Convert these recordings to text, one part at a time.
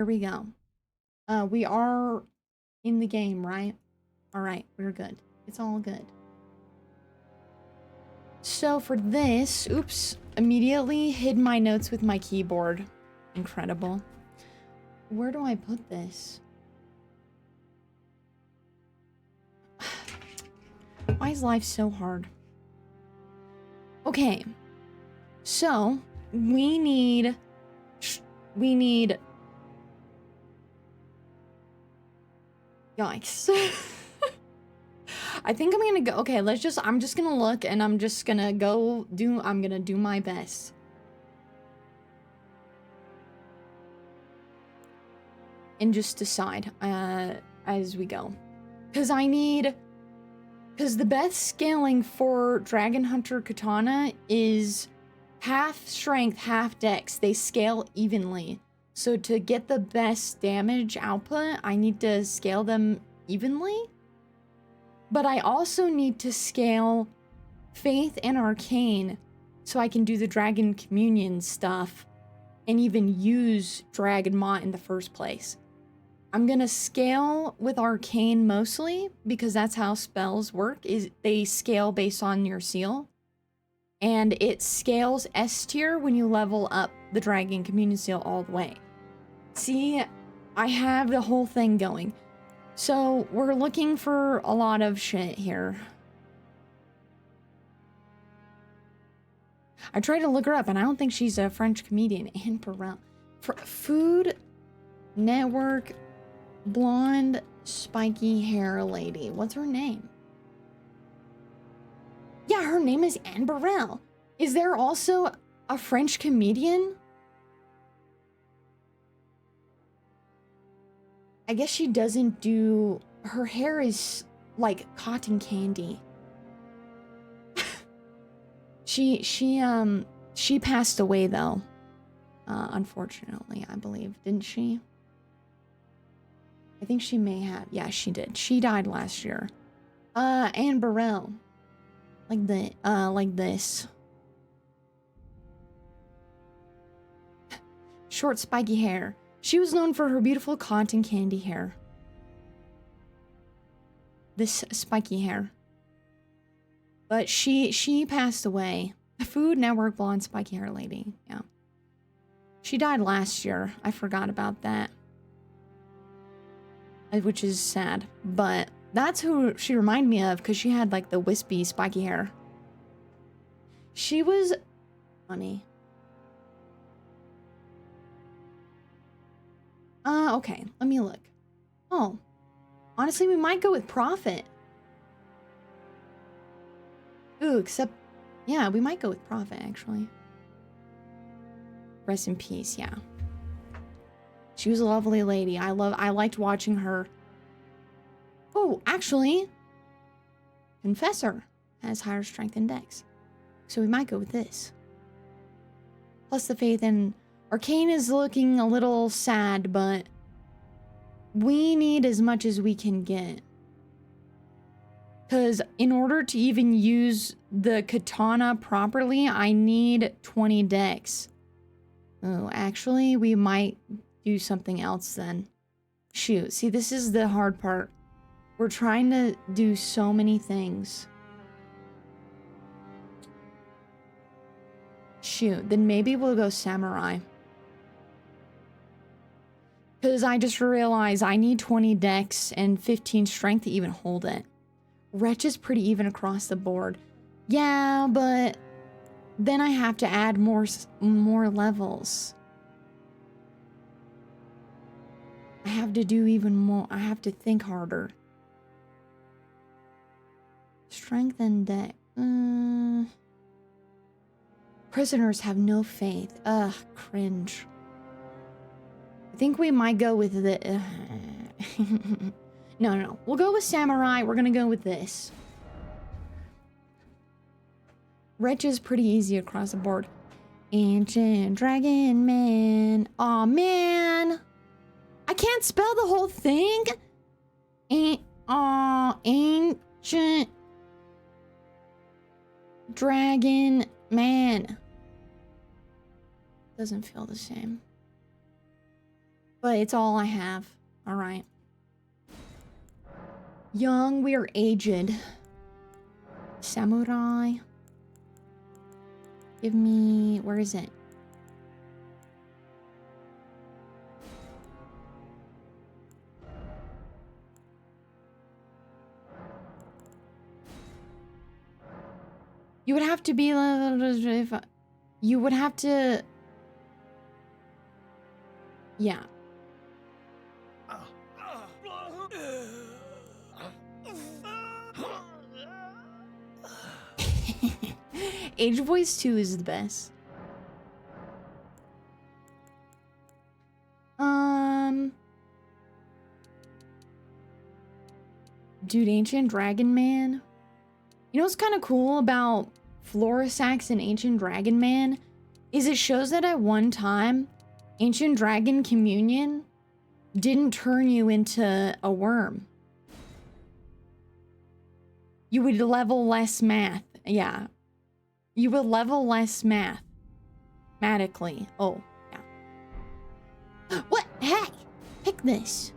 Here we go. We are in the game, right? All right, we're good. It's all good. So for this, oops, immediately hid my notes with my keyboard. Incredible. Where do I put this? Why is life so hard? Okay. So, we need yikes. I think I'm gonna go, okay, I'm just gonna look and I'm just gonna I'm gonna do my best. And just decide, as we go. Because the best scaling for Dragon Hunter Katana is half strength, half dex. They scale evenly. So to get the best damage output, I need to scale them evenly. But I also need to scale Faith and Arcane so I can do the Dragon Communion stuff and even use Dragon Maw in the first place. I'm gonna scale with Arcane mostly because that's how spells work, is they scale based on your seal. And it scales S tier when you level up the Dragon Communion seal all the way. See, I have the whole thing going. So we're looking for a lot of shit here. I tried to look her up and I don't think she's a French comedian. Anne Perel. Food Network blonde spiky hair lady. What's her name? Yeah, her name is Anne Burrell. Is there also a French comedian? I guess she doesn't do... Her hair is like cotton candy. She passed away though. Unfortunately, I believe. Didn't she? I think she may have. Yeah, she did. She died last year. Anne Burrell. Like this. Short spiky hair. She was known for her beautiful cotton candy hair. This spiky hair. But she passed away. Food Network blonde spiky hair lady. Yeah. She died last year. I forgot about that. Which is sad. But that's who she reminded me of because she had like the wispy spiky hair. She was funny. Okay. Let me look. Oh. Honestly, we might go with Prophet. Ooh, except... Yeah, we might go with Prophet, actually. Rest in peace, yeah. She was a lovely lady. I liked watching her. Oh, actually... Confessor has higher strength and dex. So we might go with this. Plus the Faith and... Arcane is looking a little sad, but... We need as much as we can get. Because in order to even use the katana properly, I need 20 dex. Oh, actually, we might do something else then. Shoot, see, this is the hard part. We're trying to do so many things. Shoot, then maybe we'll go Samurai. Because I just realized I need 20 dex and 15 strength to even hold it. Wretch is pretty even across the board. Yeah, but then I have to add more levels. I have to do even more. I have to think harder. Strength and dex. Prisoners have no faith. Ugh, cringe. I think we might go with the... No. We'll go with Samurai. We're gonna go with this. Wretch is pretty easy across the board. Ancient Dragon Man. Aw, man. I can't spell the whole thing. Ancient Dragon Man. Doesn't feel the same. But it's all I have. All right. Young, we are aged. Samurai. Give me... Where is it? You would have to be... You would have to... Yeah. Age Voice 2 is the best. Dude, Ancient Dragon Man. You know what's kind of cool about Florisax and Ancient Dragon Man? Is it shows that at one time, Ancient Dragon Communion didn't turn you into a worm. You would level less math. Yeah. You would level less mathematically. Oh, yeah. What? Hey! Pick this.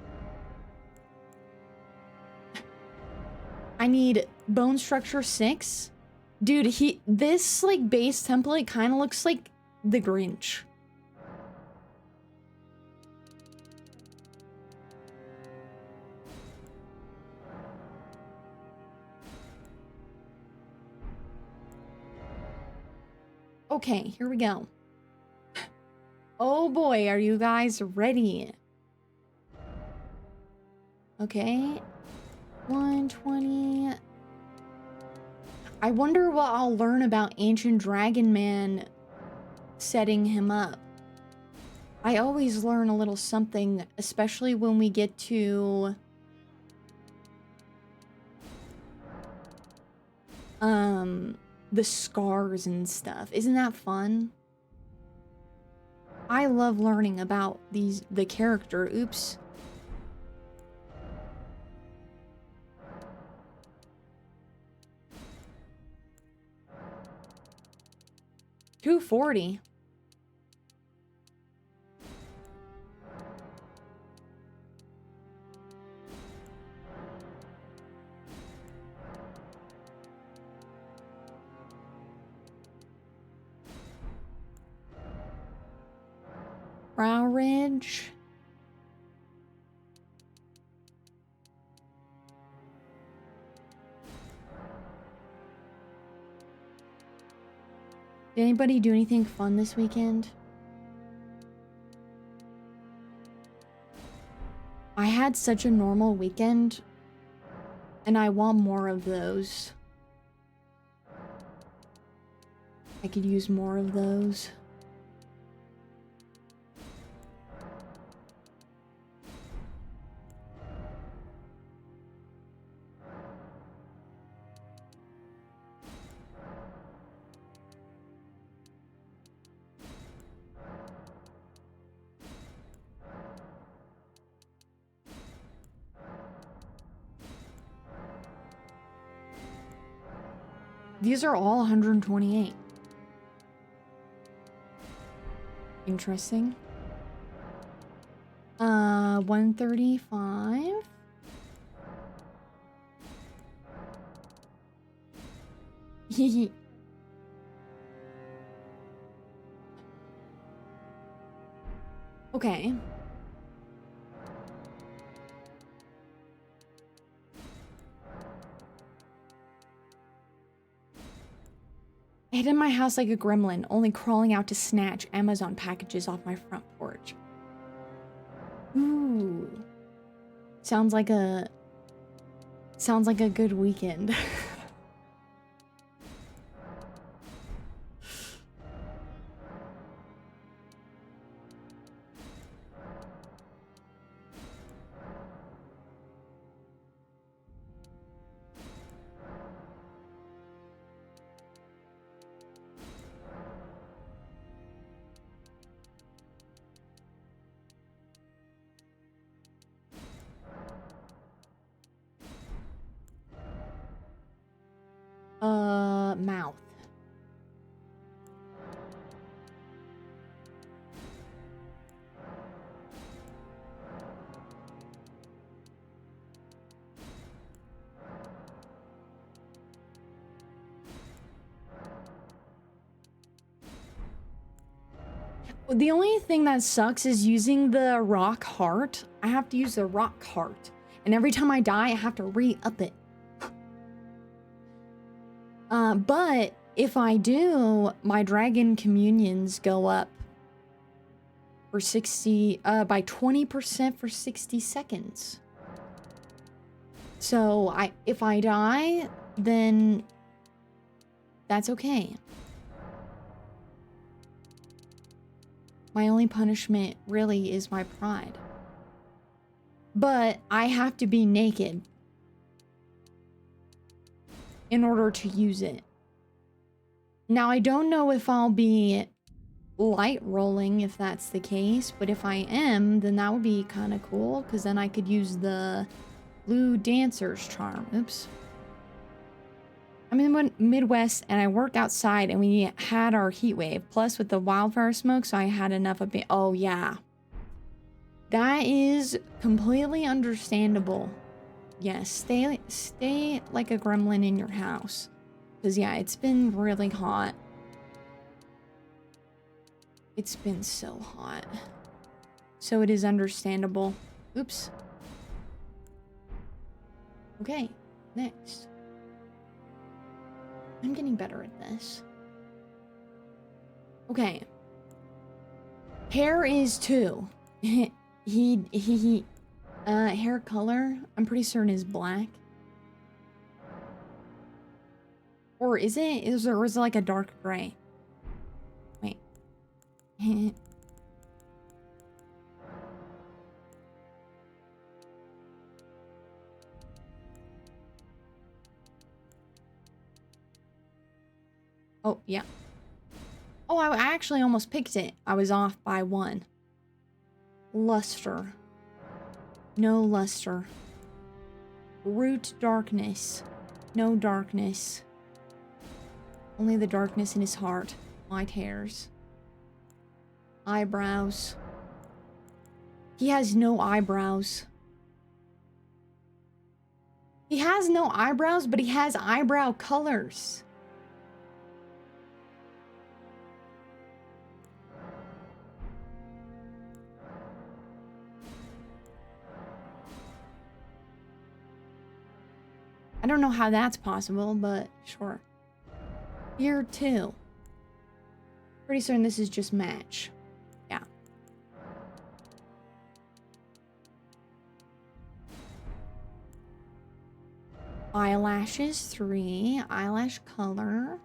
I need bone structure 6. Dude, this like base template kind of looks like the Grinch. Okay, here we go. Oh boy, are you guys ready? Okay. 120. I wonder what I'll learn about Ancient Dragon Man setting him up. I always learn a little something, especially when we get to the scars and stuff. Isn't that fun? I love learning about the character. Oops. $240. Brow Ridge. Did anybody do anything fun this weekend? I had such a normal weekend, and I want more of those. I could use more of those. These are all 128. Interesting. 135. Okay. I hid in my house like a gremlin, only crawling out to snatch Amazon packages off my front porch. Ooh. Sounds like a good weekend. The only thing that sucks is using the rock heart. I have to use the rock heart. And every time I die, I have to re-up it. But if I do, my dragon communions go up for 60, by 20% for 60 seconds. So if I die, then that's okay. My only punishment really is my pride. But I have to be naked in order to use it. Now, I don't know if I'll be light rolling if that's the case, but if I am, then that would be kind of cool, because then I could use the blue dancer's charm. Oops. I'm in the Midwest and I work outside and we had our heat wave. Plus with the wildfire smoke, so I had enough of it. Oh yeah. That is completely understandable. Yes, stay like a gremlin in your house. Because yeah, it's been really hot. It's been so hot. So it is understandable. Oops. Okay, next. I'm getting better at this. Okay. Hair is 2. Hair color, I'm pretty certain is black. Or is it? Or is it like a dark gray? Wait. Oh, yeah. Oh, I actually almost picked it. I was off by 1. Luster. No luster. Root darkness. No darkness. Only the darkness in his heart. Light hairs. Eyebrows. He has no eyebrows. He has no eyebrows, but he has eyebrow colors. I don't know how that's possible, but sure. Here too. Pretty certain this is just match. Yeah. Eyelashes 3. Eyelash color.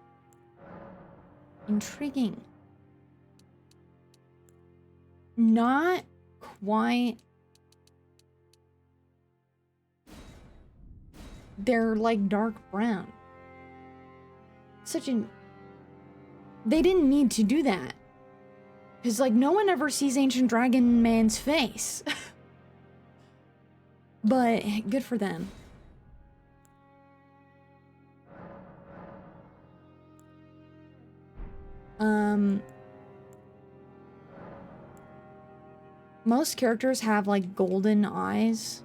Intriguing. Not quite. They're like dark brown. They didn't need to do that. Because like no one ever sees Ancient Dragon Man's face. But good for them. Most characters have like golden eyes.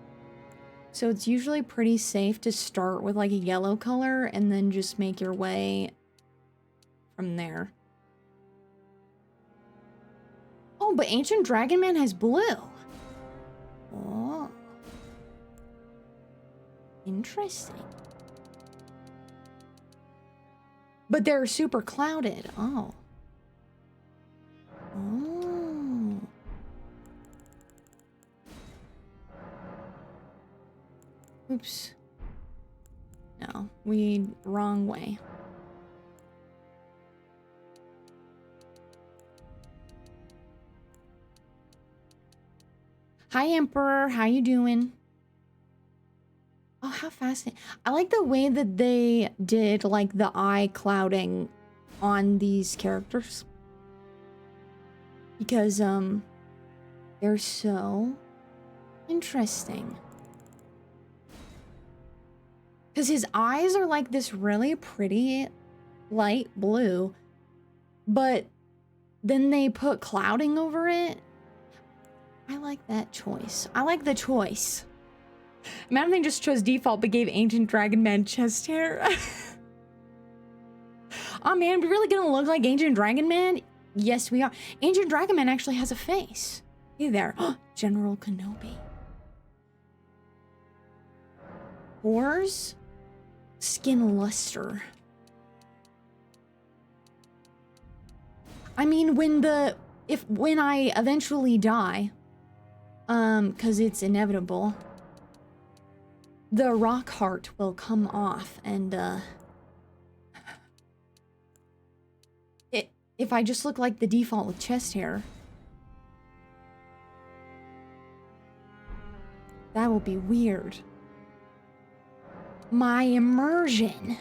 So it's usually pretty safe to start with like a yellow color and then just make your way from there. Oh, but Ancient Dragon Man has blue. Oh. Interesting. But they're super clouded. Oh. Oh. Oops. No, wrong way. Hi, Emperor. How you doing? Oh, how fascinating. I like the way that they did, like, the eye clouding on these characters. Because, they're so interesting. Because his eyes are like this really pretty light blue, but then they put clouding over it. I like that choice. I like the choice. Imagine they just chose default but gave Ancient Dragon Man chest hair. Oh man, we really gonna look like Ancient Dragon Man? Yes, we are. Ancient Dragon Man actually has a face. Hey there. General Kenobi. Pores? Skin luster. I mean, when I eventually die, cause it's inevitable, the rock heart will come off, and if I just look like the default with chest hair, that will be weird. My immersion.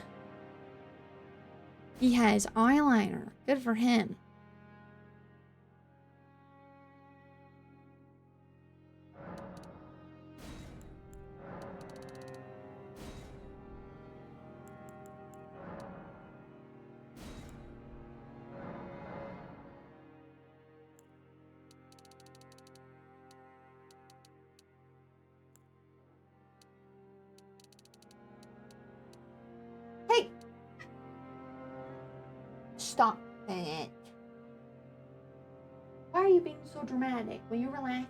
He has eyeliner. Good for him. Hey! Stop it. Why are you being so dramatic? Will you relax?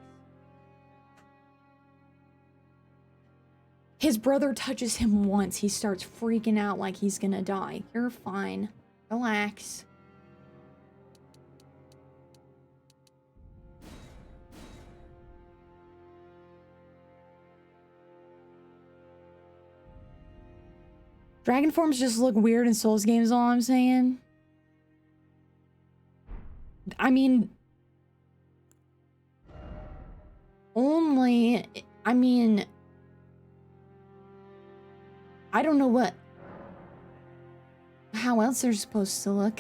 His brother touches him once. He starts freaking out like he's gonna die. You're fine. Relax. Dragon forms just look weird in Souls games, all I'm saying. I mean... Only... I mean... I don't know what... how else they're supposed to look.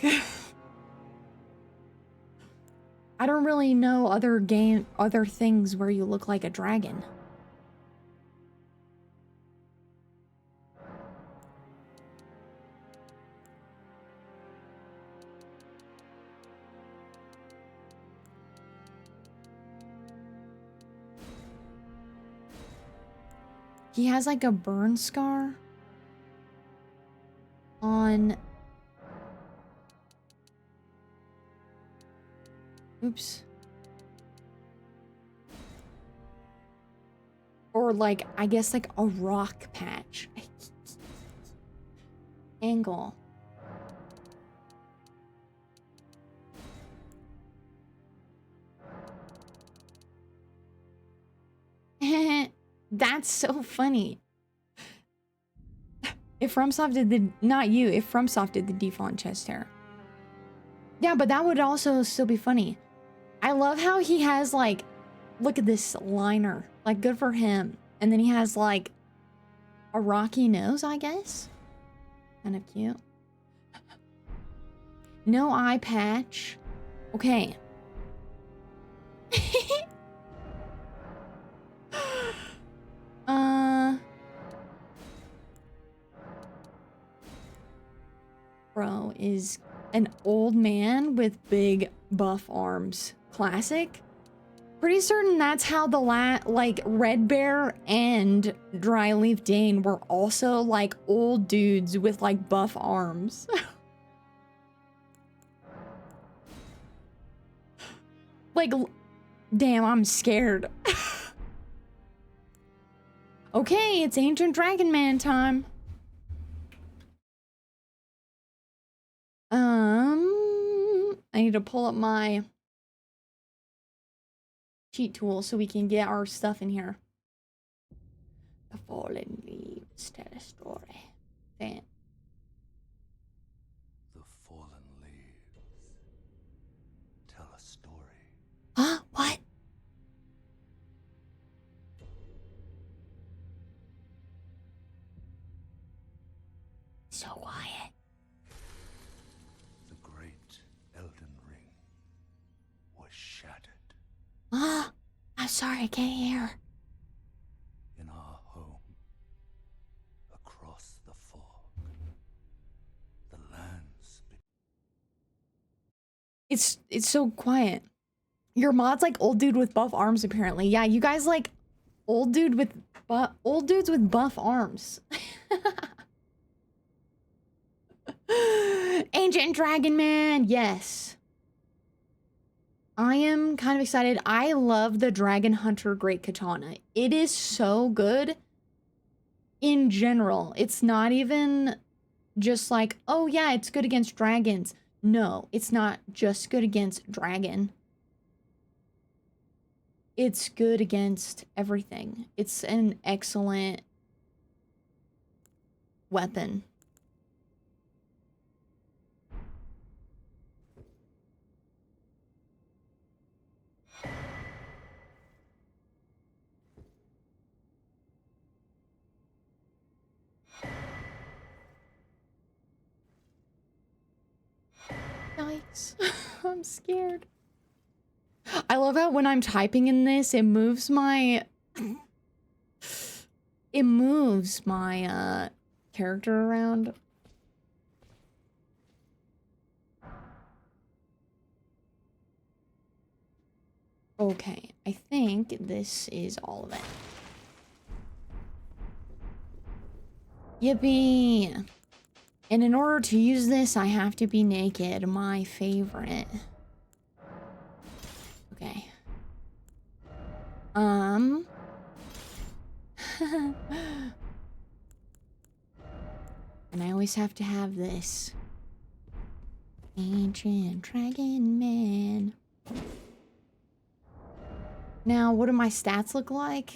I don't really know other things where you look like a dragon. He has like a burn scar on... Oops. Or like, I guess like a rock patch. Angle. That's so funny. If FromSoft did the... Not you. If FromSoft did the default chest hair. Yeah, but that would also still be funny. I love how he has like... Look at this liner. Like, good for him. And then he has like... a rocky nose, I guess? Kind of cute. No eye patch. Okay. Bro is an old man with big buff arms. Classic. Pretty certain that's how the like Red Bear and Dryleaf Dane were also like old dudes with like buff arms. Like, damn, I'm scared. Okay, it's Ancient Dragon Man time. I need to pull up my cheat tool so we can get our stuff in here. The fallen leaves tell a story. Damn. The fallen leaves tell a story. Huh? What? So quiet. The great Elden ring was shattered. I'm sorry, I can't hear. In our home, across the fog, the lands. It's so quiet. Your mod's like old dude with buff arms, apparently. Yeah, you guys like old dudes with buff arms. Ancient Dragon Man, yes. I am kind of excited. I love the Dragon Hunter Great Katana. It is so good in general. It's not even just like, oh yeah, it's good against dragons. No, it's not just good against dragon. It's good against everything. It's an excellent weapon. Yikes. I'm scared. I love how when I'm typing in this, it moves my character around. Okay, I think this is all of it. Yippee! And in order to use this, I have to be naked. My favorite. Okay. And I always have to have this. Ancient Dragon Man. Now, what do my stats look like?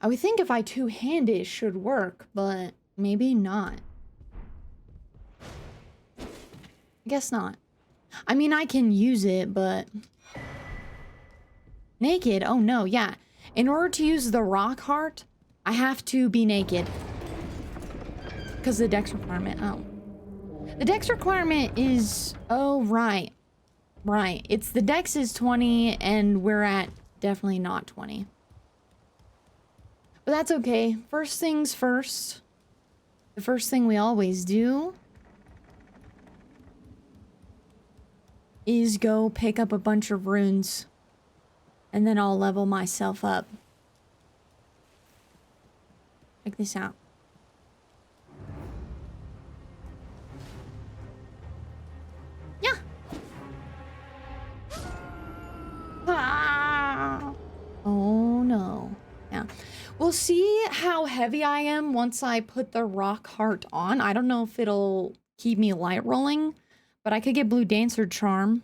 I would think if I two-hand it should work, but maybe not. I guess not. I mean, I can use it, but... Naked? Oh no, yeah. In order to use the rock heart, I have to be naked. Because the dex requirement, oh. The dex requirement is, oh, right. Right, it's the dex is 20 and we're at definitely not 20. But that's okay. First things first. The first thing we always do is go pick up a bunch of runes. And then I'll level myself up. Check this out. Yeah. Ah. Oh no. Yeah. We'll see how heavy I am once I put the rock heart on. I don't know if it'll keep me light rolling, but I could get blue dancer charm.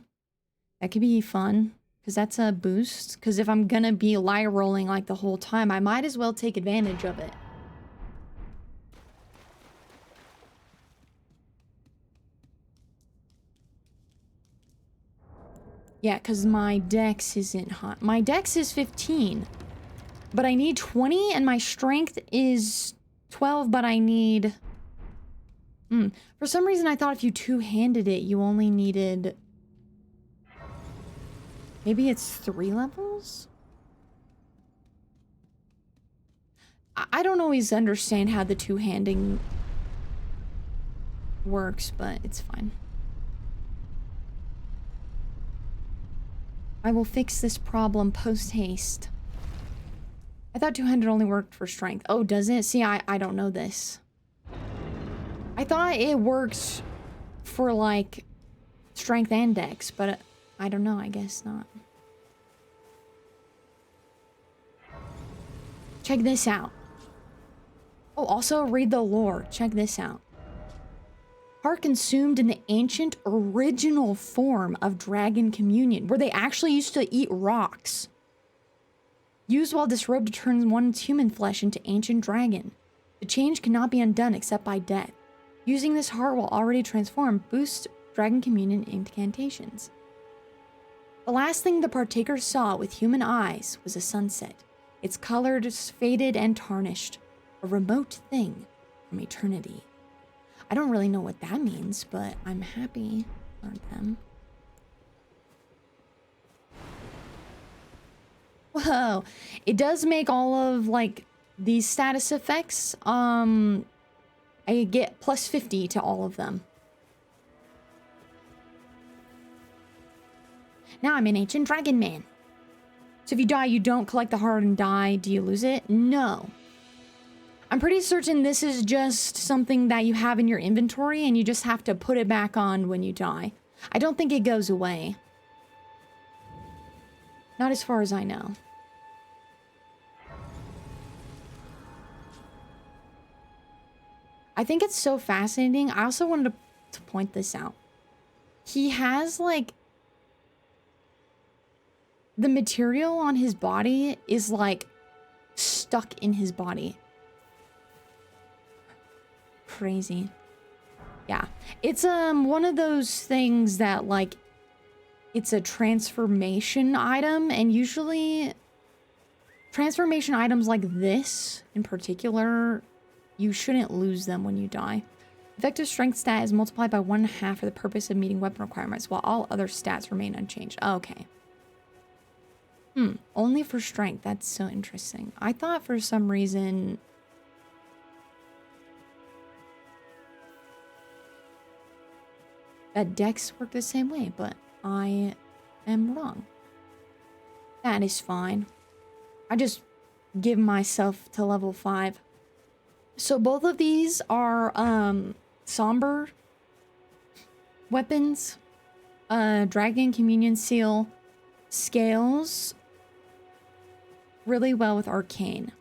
That could be fun. Because that's a boost. Because if I'm gonna be light rolling like the whole time, I might as well take advantage of it. Yeah, because my dex isn't hot. My dex is 15. But I need 20 and my strength is 12, but I need... For some reason I thought if you two-handed it, you only needed... Maybe it's 3 levels? I don't always understand how the two-handing works, but it's fine. I will fix this problem post-haste. I thought two-handed only worked for strength. Oh, does it? See, I don't know this. I thought it worked for, like, strength and dex, but I don't know. I guess not. Check this out. Oh, also read the lore. Check this out. Heart consumed in the ancient original form of dragon communion, where they actually used to eat rocks. Used while disrobed to turn one's human flesh into ancient dragon. The change cannot be undone except by death. Using this heart while already transformed boosts dragon communion incantations. The last thing the partakers saw with human eyes was a sunset. Its colors faded and tarnished. A remote thing from eternity. I don't really know what that means, but I'm happy to learn them. Whoa. It does make all of, like, these status effects, I get plus 50 to all of them. Now I'm an ancient dragon man. So if you die, you don't collect the heart and die. Do you lose it? No. I'm pretty certain this is just something that you have in your inventory and you just have to put it back on when you die. I don't think it goes away. Not as far as I know. I think it's so fascinating. I also wanted to point this out. He has, like, the material on his body is, like, stuck in his body. Crazy. Yeah. It's, one of those things that, like, it's a transformation item, and usually transformation items like this, in particular, you shouldn't lose them when you die. Effective strength stat is multiplied by 1/2 for the purpose of meeting weapon requirements, while all other stats remain unchanged. Okay. Only for strength. That's so interesting. I thought for some reason that dex worked the same way, but I am wrong. That is fine. I just give myself to level 5. So both of these are somber weapons. Dragon Communion Seal scales really well with Arcane.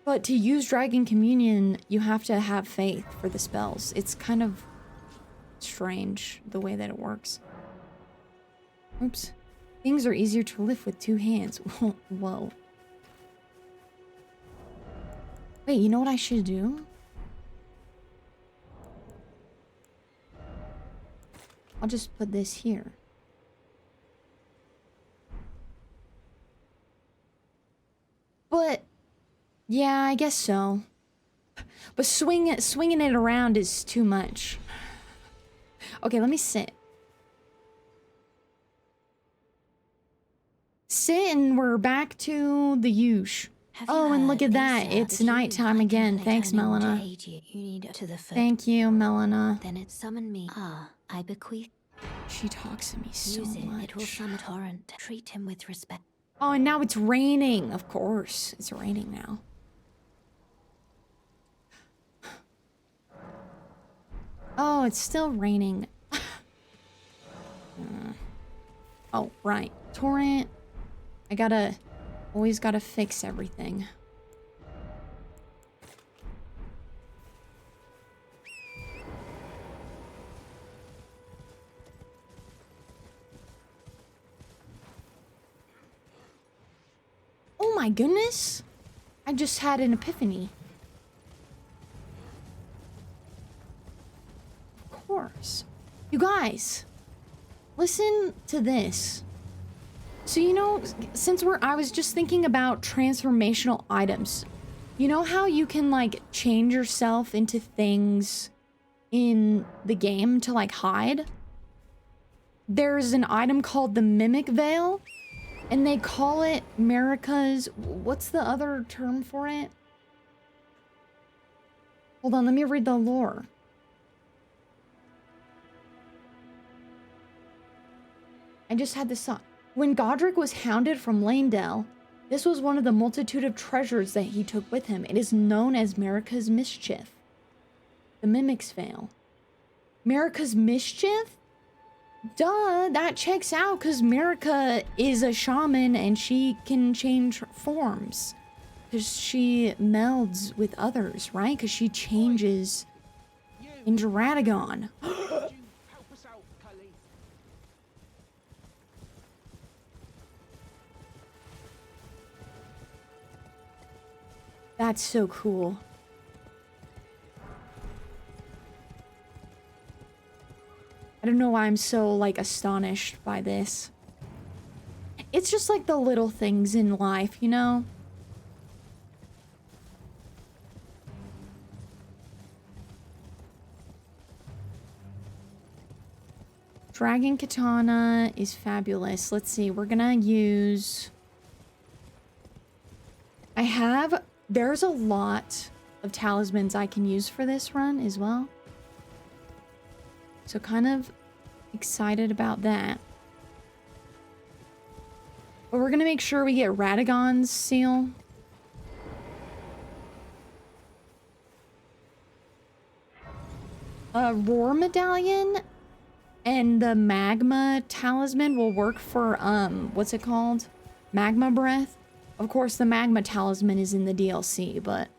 But to use Dragon Communion, you have to have faith for the spells. It's kind of strange the way that it works. Oops. Things are easier to lift with 2 hands. Whoa. Wait, you know what I should do? I'll just put this here. But, yeah, I guess so. But swinging it around is too much. Okay, let me sit. Sit, and we're back to the usual. Oh, and look at that. It's nighttime again. Thanks, Melina. Thank you, Melina. Then it summoned me. I bequeath. She talks to me so much. It will summon torrent. Treat him with respect. Oh, and now it's raining. Of course. It's raining now. Oh, it's still raining. Oh, right. Torrent. Always gotta fix everything. Oh my goodness! I just had an epiphany. Of course. You guys, listen to this. So, you know, since I was just thinking about transformational items. You know how you can, like, change yourself into things in the game to, like, hide? There's an item called the Mimic Veil, and they call it Marika's... What's the other term for it? Hold on, let me read the lore. I just had this thought. When Godric was hounded from Lanedale, this was one of the multitude of treasures that he took with him. It is known as Marika's Mischief. The Mimic's Veil. Marika's Mischief? Duh, that checks out because Marika is a shaman and she can change forms. Because she melds with others, right? Because she changes into Radagon. That's so cool. I don't know why I'm so, like, astonished by this. It's just like the little things in life, you know? Dragon Katana is fabulous. Let's see, we're gonna use... There's a lot of talismans I can use for this run as well. So kind of excited about that. But we're gonna make sure we get Radagon's seal. Roar Medallion and the Magma Talisman will work for, what's it called? Magma Breath. Of course, the Magma Talisman is in the DLC, but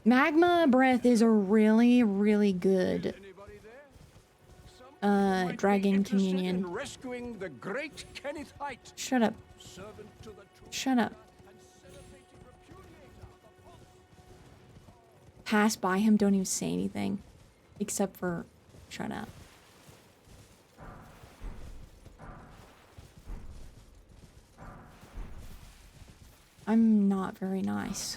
Magma Breath is a really, really good Dragon Communion. Rescuing the great Kenneth Height. Shut up. Shut up. Pass by him, don't even say anything. Except for, shut up. I'm not very nice.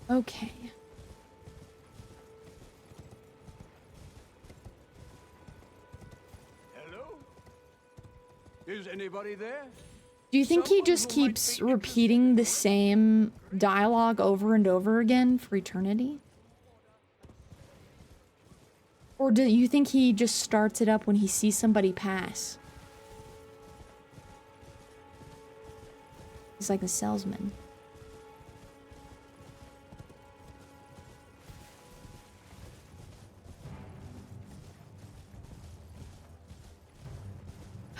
Okay. Hello? Is anybody there? Do you think he just keeps repeating the same dialogue over and over again for eternity? Or do you think he just starts it up when he sees somebody pass? He's like a salesman.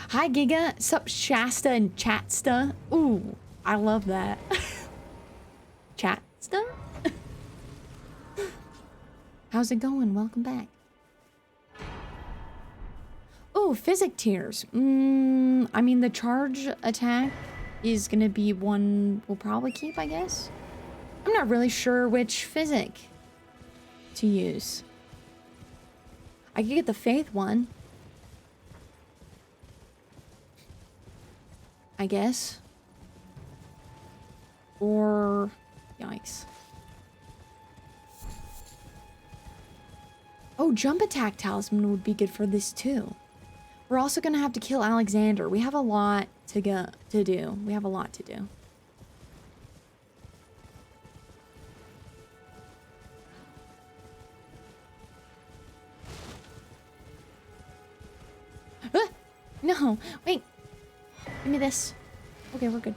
Hi, Giga. Sup, Shasta and Chatsta? Ooh, I love that. Chatsta? How's it going? Welcome back. Oh, physic tears. I mean, the charge attack is gonna be one we'll probably keep, I guess. I'm not really sure which physic to use. I could get the faith one, I guess. Or, yikes. Oh, jump attack talisman would be good for this too. We're also gonna have to kill Alexander. We have a lot to do. We have a lot to do. Ah! No, wait. Give me this. Okay, we're good.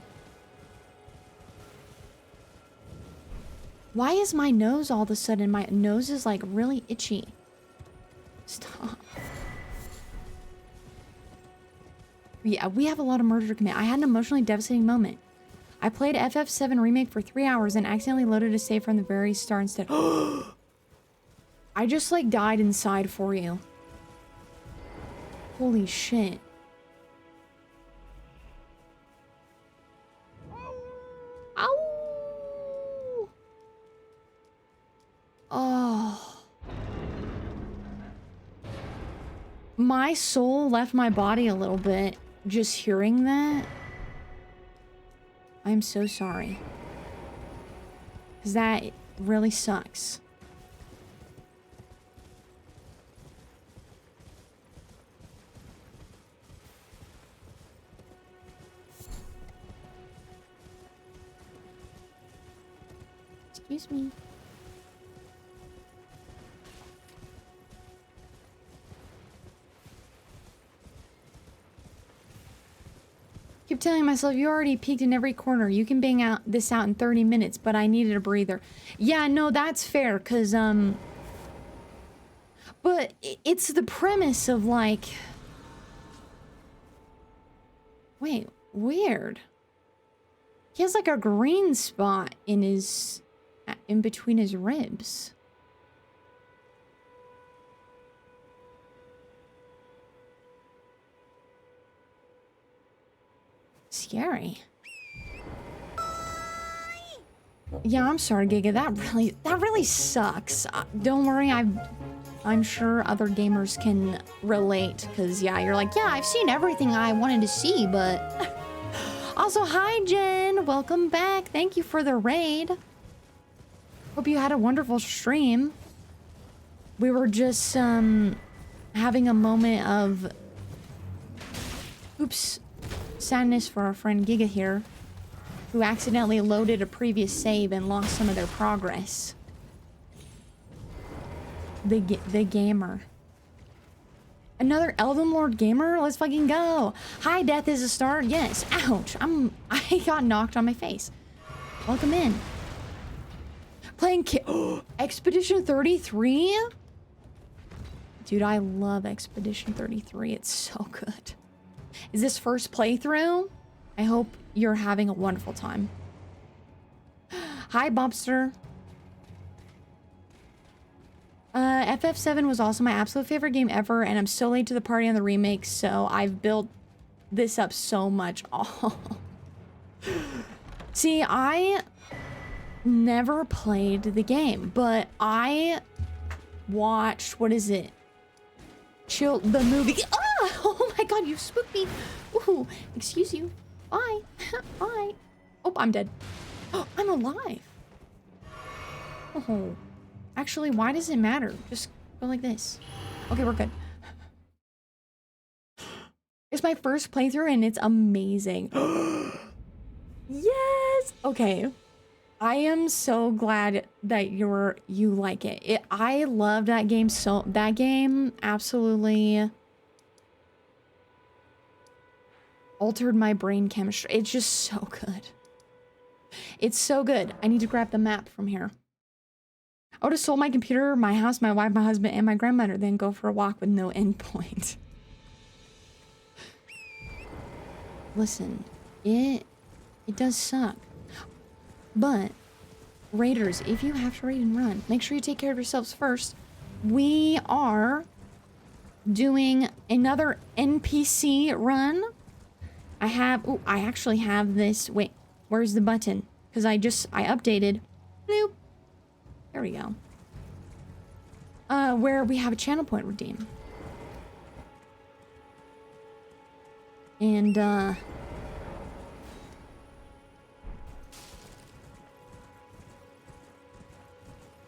Why is my nose all of a sudden, my nose is like really itchy? Stop. Yeah, we have a lot of murder to commit. I had an emotionally devastating moment. I played FF7 Remake for 3 hours and accidentally loaded a save from the very start instead. I just like died inside for you. Holy shit. Ow! Oh. My soul left my body a little bit just hearing that. I'm so sorry. 'Cause that really sucks. Excuse me. Keep telling myself, you already peeked in every corner. You can bang out this out in 30 minutes, but I needed a breather. Yeah, no, that's fair, because, but it's the premise of, like... Wait, weird. He has, like, a green spot in his... in between his ribs. Scary. Yeah, I'm sorry, Giga. That really sucks. Don't worry, I'm sure other gamers can relate. Cause yeah, you're like, yeah, I've seen everything I wanted to see, but also, hi Jen, welcome back. Thank you for the raid. Hope you had a wonderful stream. We were just having a moment of oops. Sadness for our friend Giga here, who accidentally loaded a previous save and lost some of their progress. The gamer. Another Elden Lord gamer? Let's fucking go. Hi, death is a star. Yes. Ouch. I got knocked on my face. Welcome in. Playing Expedition 33? Dude, I love Expedition 33. It's so good. Is this first playthrough? I hope you're having a wonderful time. Hi, Bobster. FF7 was also my absolute favorite game ever, and I'm so late to the party on the remake, so I've built this up so much. Oh. See, I never played the game, but I watched, what is it? The movie. Ah! Oh my god, you spooked me. Ooh, excuse you. Bye. Bye. Oh, I'm dead. Oh, I'm alive. Oh. Actually, why does it matter? Just go like this. Okay, we're good. It's my first playthrough and it's amazing. Yes! Okay. I am so glad that you like it. I love that game so... That game absolutely altered my brain chemistry. It's just so good. It's so good. I need to grab the map from here. I would have sold my computer, my house, my wife, my husband, and my grandmother, then go for a walk with no endpoint. Listen, it does suck. But, raiders, if you have to raid and run, make sure you take care of yourselves first. We are doing another NPC run. I actually have this. Wait, where's the button? Because I updated. Bloop. There we go. Where we have a channel point redeem. And,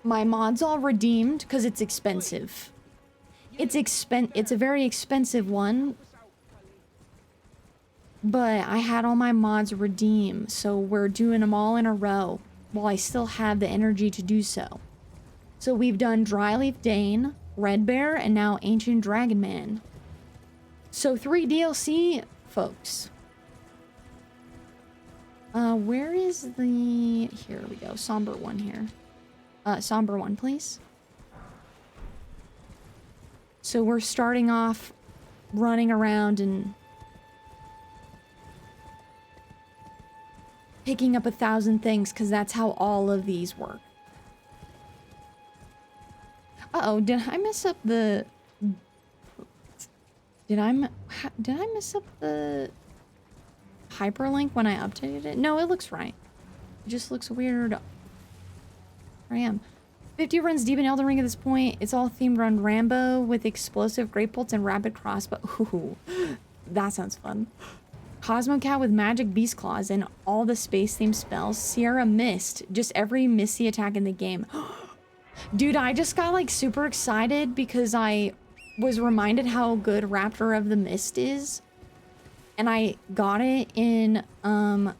my mod's all redeemed because it's expensive. It's a very expensive one. But I had all my mods redeem, so we're doing them all in a row while I still have the energy to do so. So we've done Dryleaf Dane, Red Bear, and now Ancient Dragon Man. So 3 DLC, folks. Where is the... Here we go, Somber one here. Somber one, please. So we're starting off running around and picking up 1,000 things, because that's how all of these work. Uh-oh, did I mess up the... Did I mess up the hyperlink when I updated it? No, it looks right. It just looks weird. Here I am. 50 runs deep in Elden Ring at this point. It's all themed around Rambo with explosive great bolts and rapid crossbow. Ooh, that sounds fun. Cosmo Cat with magic beast claws and all the space themed spells. Sierra Mist, just every misty attack in the game. Dude, I just got like super excited because I was reminded how good Raptor of the Mist is. And I got it in, or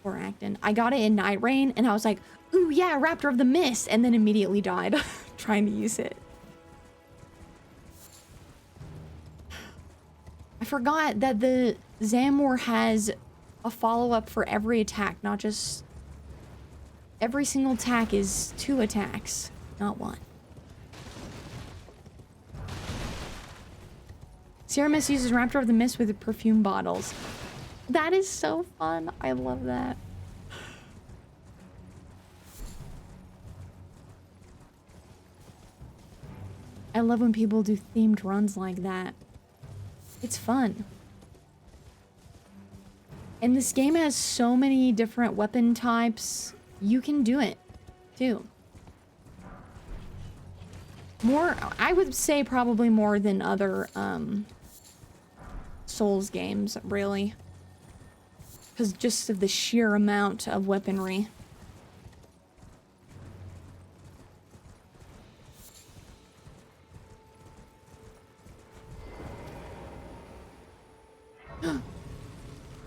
Acton. I got it in Night Rain and I was like, ooh yeah, Raptor of the Mist, and then immediately died trying to use it. I forgot that the Zamor has a follow-up for every attack, not just... Every single attack is 2 attacks, not 1. Sierra Mist uses Raptor of the Mist with perfume bottles. That is so fun. I love that. I love when people do themed runs like that. It's fun. And this game has so many different weapon types. You can do it, too. More, I would say probably more than other, Souls games, really. Because just of the sheer amount of weaponry.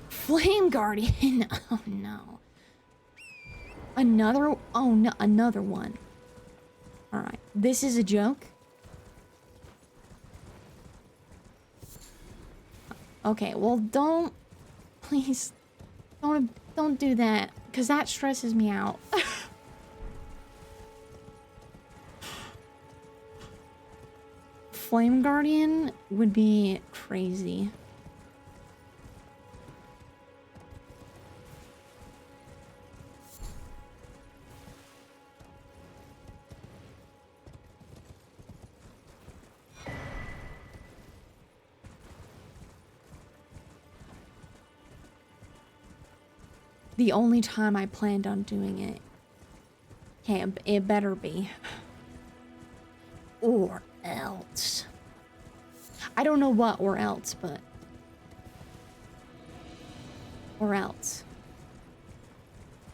Flame Guardian! Oh no. Another, oh no, another one. Alright, this is a joke. Okay, well, please, don't do that, because that stresses me out. Flame Guardian would be crazy. The only time I planned on doing it. Okay, it better be. Or else. I don't know what or else, but... Or else.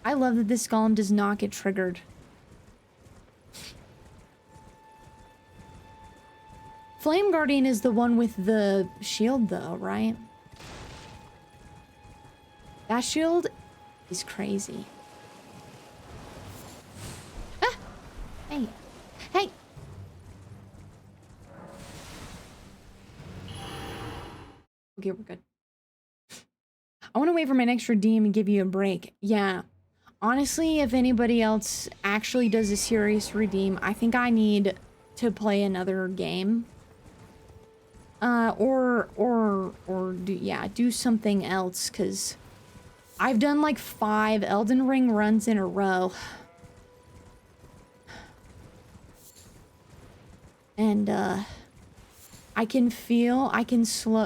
I love that this golem does not get triggered. Flame Guardian is the one with the shield, though, right? That shield is crazy. Ah! Hey. Hey! Okay, we're good. I want to wait for my next redeem and give you a break. Yeah. Honestly, if anybody else actually does a serious redeem, I think I need to play another game. Do something else, because I've done like 5 Elden Ring runs in a row. And, I can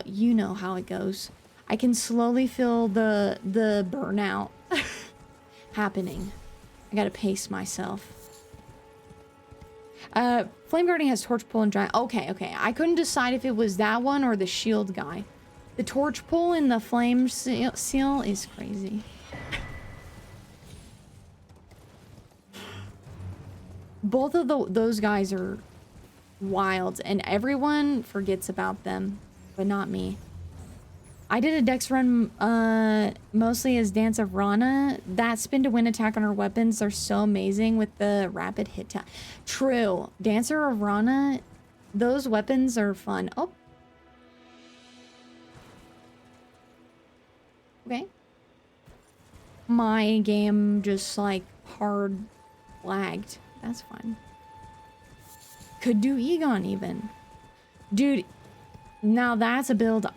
you know how it goes. I can slowly feel the burnout happening. I gotta pace myself. Flame Guardian has Torch Pull and Giant. Okay. I couldn't decide if it was that one or the shield guy. The Torch Pull and the Flame Seal is crazy. Both of those guys are wild, and everyone forgets about them, but not me. I did a dex run mostly as Dance of Rana. That spin to win attack on her weapons are so amazing with the rapid hit time. True. Dancer of Rana, those weapons are fun. Oh. Okay. My game just like hard lagged. That's fine. Could do Egon even. Dude, now that's a build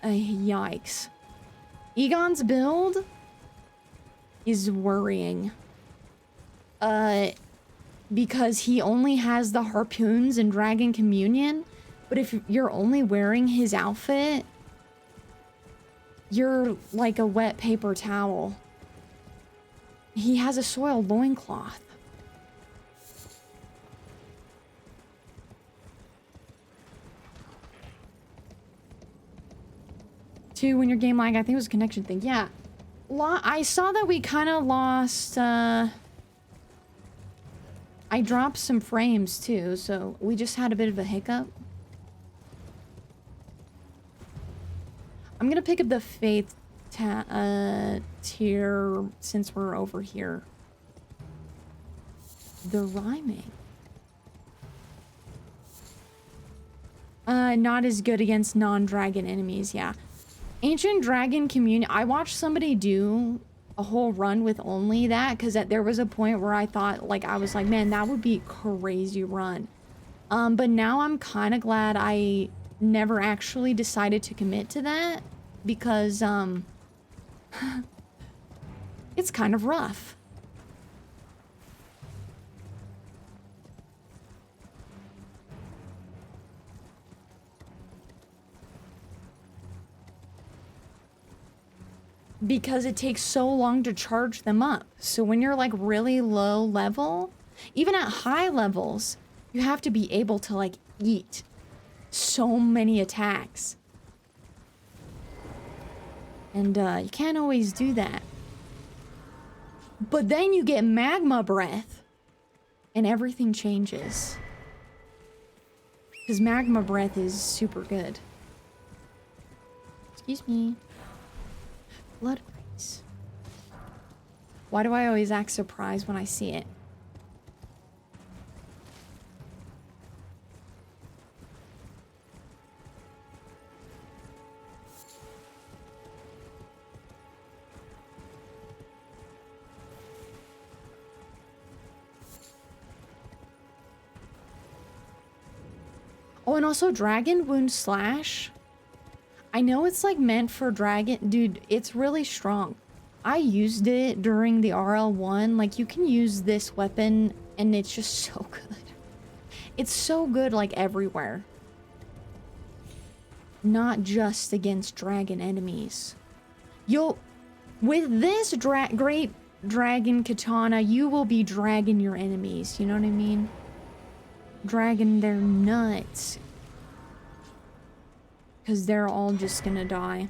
yikes. Egon's build is worrying. Because he only has the harpoons and Dragon Communion, but if you're only wearing his outfit, you're like a wet paper towel. He has a soiled loincloth. When your game lag, I think it was a connection thing. Yeah. I saw that we kind of lost, I dropped some frames too, so we just had a bit of a hiccup. I'm gonna pick up the Faith tier since we're over here. The rhyming. Not as good against non-dragon enemies, yeah. Ancient Dragon Communion. I watched somebody do a whole run with only that, because there was a point where I thought, like, I was like, man, that would be a crazy run. But now I'm kind of glad I never actually decided to commit to that, because, it's kind of rough. Because it takes so long to charge them up. So when you're like really low level, even at high levels, you have to be able to like eat so many attacks. And you can't always do that. But then you get magma breath and everything changes. Because magma breath is super good. Excuse me. Blood rays. Why do I always act surprised when I see it? Oh, and also Dragon Wound Slash. I know it's like meant for dragon. Dude, it's really strong. I used it during the RL1. Like, you can use this weapon and it's just so good. It's so good, like, everywhere. Not just against dragon enemies. With this great dragon katana, you will be dragging your enemies. You know what I mean? Dragging their nuts. Because they're all just gonna die.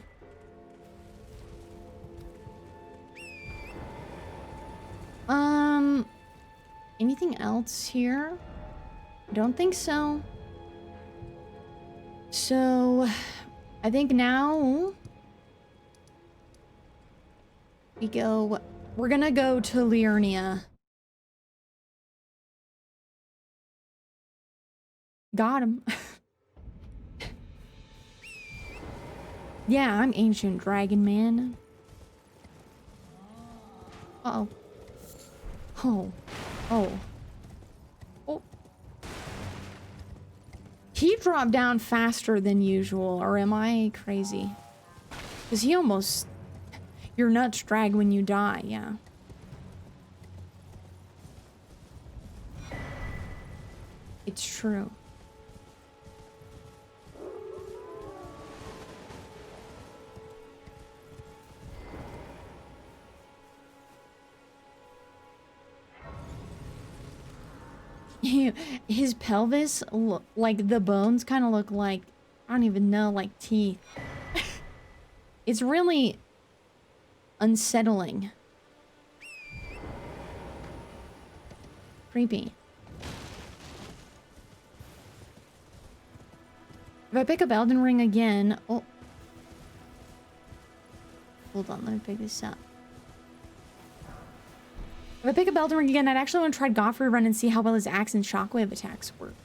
Anything else here? Don't think so. So, I think now we're gonna go to Liurnia. Got him. Yeah, I'm Ancient Dragon Man. Uh-oh. Oh. Oh. Oh. He dropped down faster than usual, or am I crazy? Because he almost... Your nuts drag when you die, yeah. It's true. His pelvis, like the bones kind of look like, I don't even know, like teeth. It's really unsettling. Creepy. If I pick up Elden Ring again... Oh. Hold on, let me pick this up. If I pick up Elden Ring again, I'd actually want to try Godfrey Run and see how well his axe and shockwave attacks work.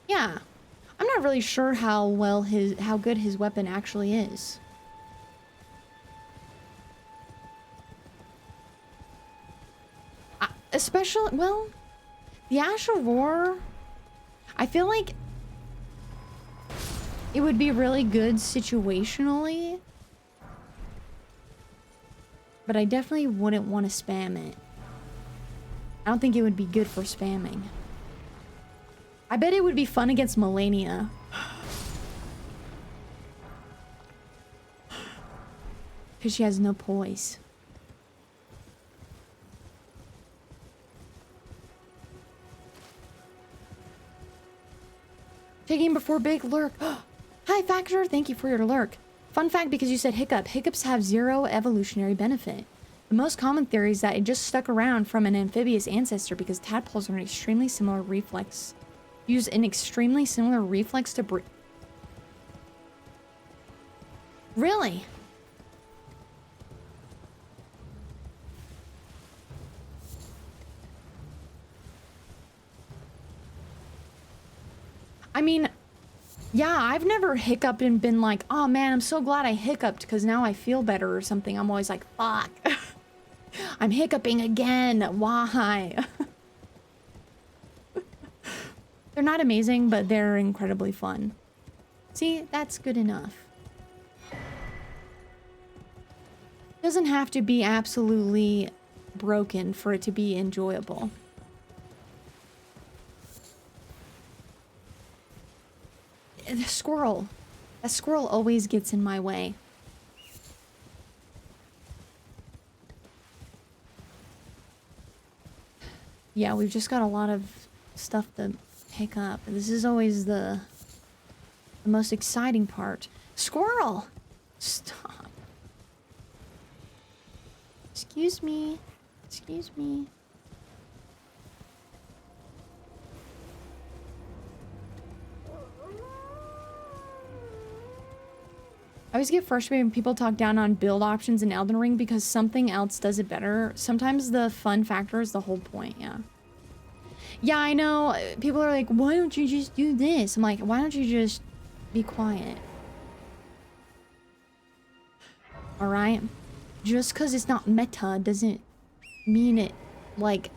Yeah. I'm not really sure how good his weapon actually is. Especially, well, the Ash of War, I feel like it would be really good situationally, but I definitely wouldn't want to spam it. I don't think it would be good for spamming. I bet it would be fun against Melania. Because she has no poise. Taking before big lurk. Hi, Factor. Thank you for your lurk. Fun fact, because you said hiccup. Hiccups have 0 evolutionary benefit. The most common theory is that it just stuck around from an amphibious ancestor because tadpoles are an extremely similar reflex. Use an extremely similar reflex to breathe. Really? I mean, yeah, I've never hiccuped and been like, oh man, I'm so glad I hiccuped because now I feel better or something. I'm always like, fuck. I'm hiccuping again. Why? They're not amazing, but they're incredibly fun. See, that's good enough. Doesn't have to be absolutely broken for it to be enjoyable. The squirrel. A squirrel always gets in my way. Yeah, we've just got a lot of stuff to pick up. This is always the most exciting part. Squirrel! Stop. Excuse me. Excuse me. I always get frustrated when people talk down on build options in Elden Ring because something else does it better. Sometimes the fun factor is the whole point, yeah. Yeah, I know. People are like, why don't you just do this? I'm like, why don't you just be quiet? Alright? Just because it's not meta doesn't mean it, like,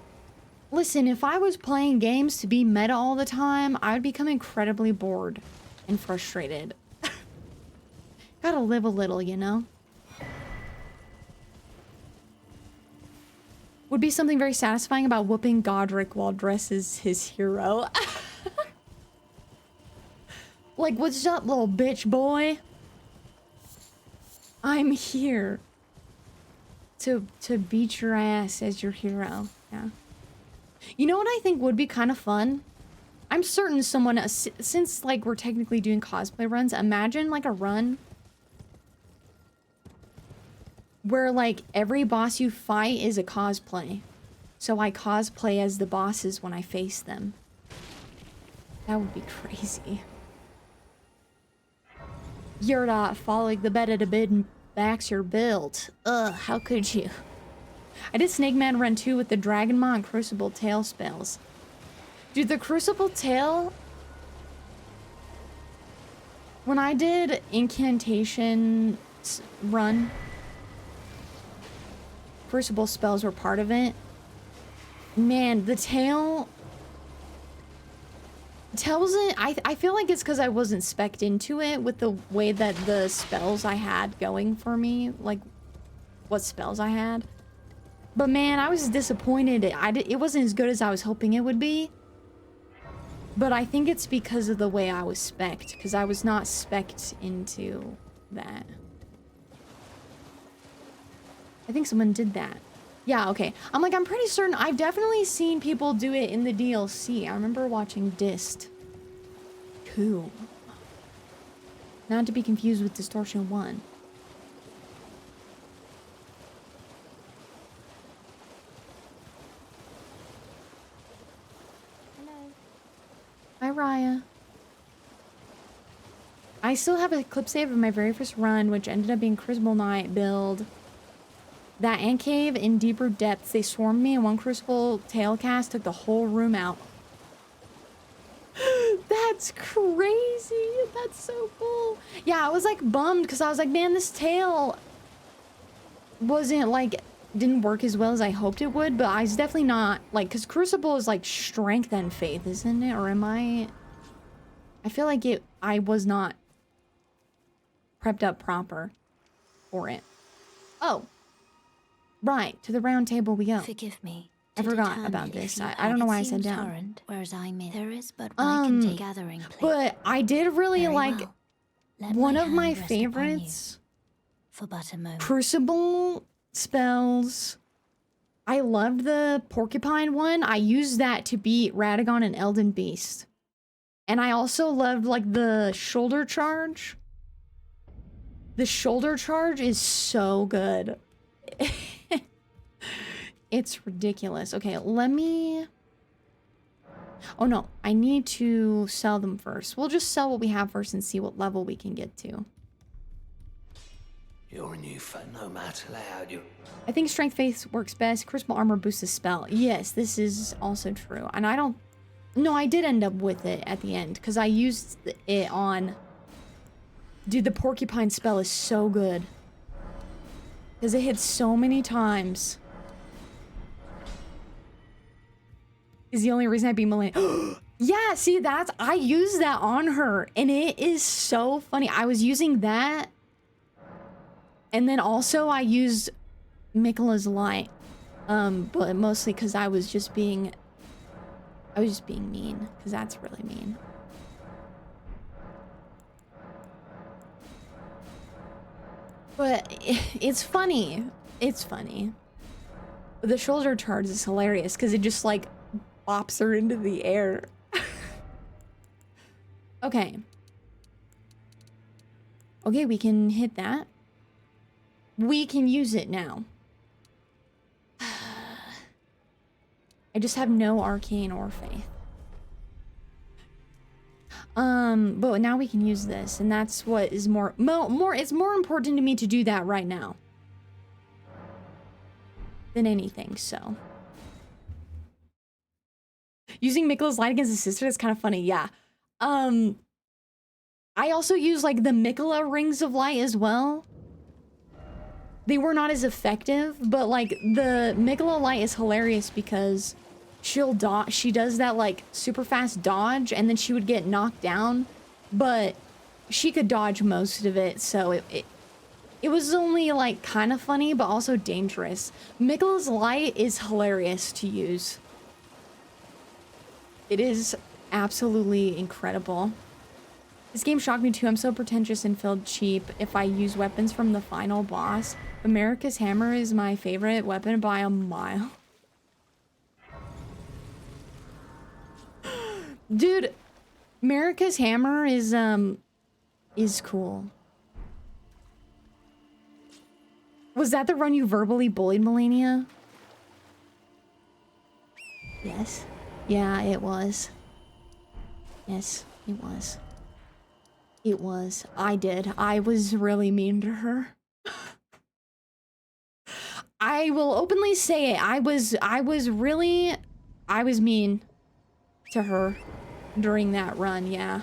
Listen, if I was playing games to be meta all the time, I would become incredibly bored and frustrated. Gotta live a little, you know? Would be something very satisfying about whooping Godric while dressed as his hero. Like, what's up, little bitch boy? I'm here to beat your ass as your hero. Yeah. You know what I think would be kind of fun? I'm certain someone, since like we're technically doing cosplay runs, imagine like a run where like every boss you fight is a cosplay. So I cosplay as the bosses when I face them. That would be crazy. You're not following the better to bid and backs your build. Ugh, how could you? I did Snake Man run 2 with the Dragonmaw and Crucible Tail spells. Dude, the Crucible Tail... When I did Incantation run, Crucible spells were part of it. Man, the tail... Wasn't... I feel like it's because I wasn't spec'd into it with the way that the spells I had going for me. Like, what spells I had. But man, I was disappointed. It wasn't as good as I was hoping it would be. But I think it's because of the way I was spec'd. Because I was not spec'd into that. I think someone did that. Yeah, okay. I'm pretty certain. I've definitely seen people do it in the DLC. I remember watching Dist. Cool. Not to be confused with Distortion 1. Hello. Hi, Raya. I still have a clip save of my very first run, which ended up being Crucible Knight build. That ant cave in deeper depths, they swarmed me and one Crucible tail cast took the whole room out. That's crazy. That's so cool. Yeah, I was like bummed because I was like, man, this tail wasn't like, didn't work as well as I hoped it would, but I was definitely not like, because Crucible is like strength and faith, isn't it? Or am I feel like I was not prepped up proper for it. Oh. Right, to the round table we go. Forgive me. I forgot about this. I don't know why I said down. Torrent, whereas there is but one can take gathering place. But I did really Very like well. Let one of hand my rest upon favorites. you for but a moment. Crucible spells. I loved the porcupine one. I used that to beat Radagon and Elden Beast. And I also loved like the shoulder charge. The shoulder charge is so good. It's ridiculous. Okay, let me... Oh no, I need to sell them first. We'll just sell what we have first and see what level we can get to. You're a new foe, no matter how you... I think Strength Faith works best. Crucible Armor boosts the spell. Yes, this is also true. And I don't... No, I did end up with it at the end because I used it on... Dude, the porcupine spell is so good. Because it hits so many times. Is the only reason I beat Millennium. Yeah, see, I used that on her. And it is so funny. I was using that. And then also I used Mikola's Light. But mostly because I was just being mean. Because that's really mean. But it's funny. It's funny. The shoulder charge is hilarious because it just like bops her into the air. Okay. Okay, we can hit that. We can use it now. I just have no arcane or faith. But now we can use this, and that's what is it's more important to me to do that right now than anything, so. Using Mikola's Light against his sister is kind of funny, yeah. I also use like the Mikola Rings of Light as well. They were not as effective, but like the Mikola Light is hilarious because she'll dodge. She does that like super fast dodge, and then she would get knocked down, but she could dodge most of it, so it was only like kind of funny, but also dangerous. Mikkela's Light is hilarious to use. It is absolutely incredible. This game shocked me too. I'm so pretentious and feel cheap if I use weapons from the final boss. America's Hammer is my favorite weapon by a mile. Dude, America's Hammer is cool. Was that the run you verbally bullied Melania? Yes. Yeah, it was. Yes, it was. It was. I did. I was really mean to her. I will openly say it. I was mean to her during that run, yeah.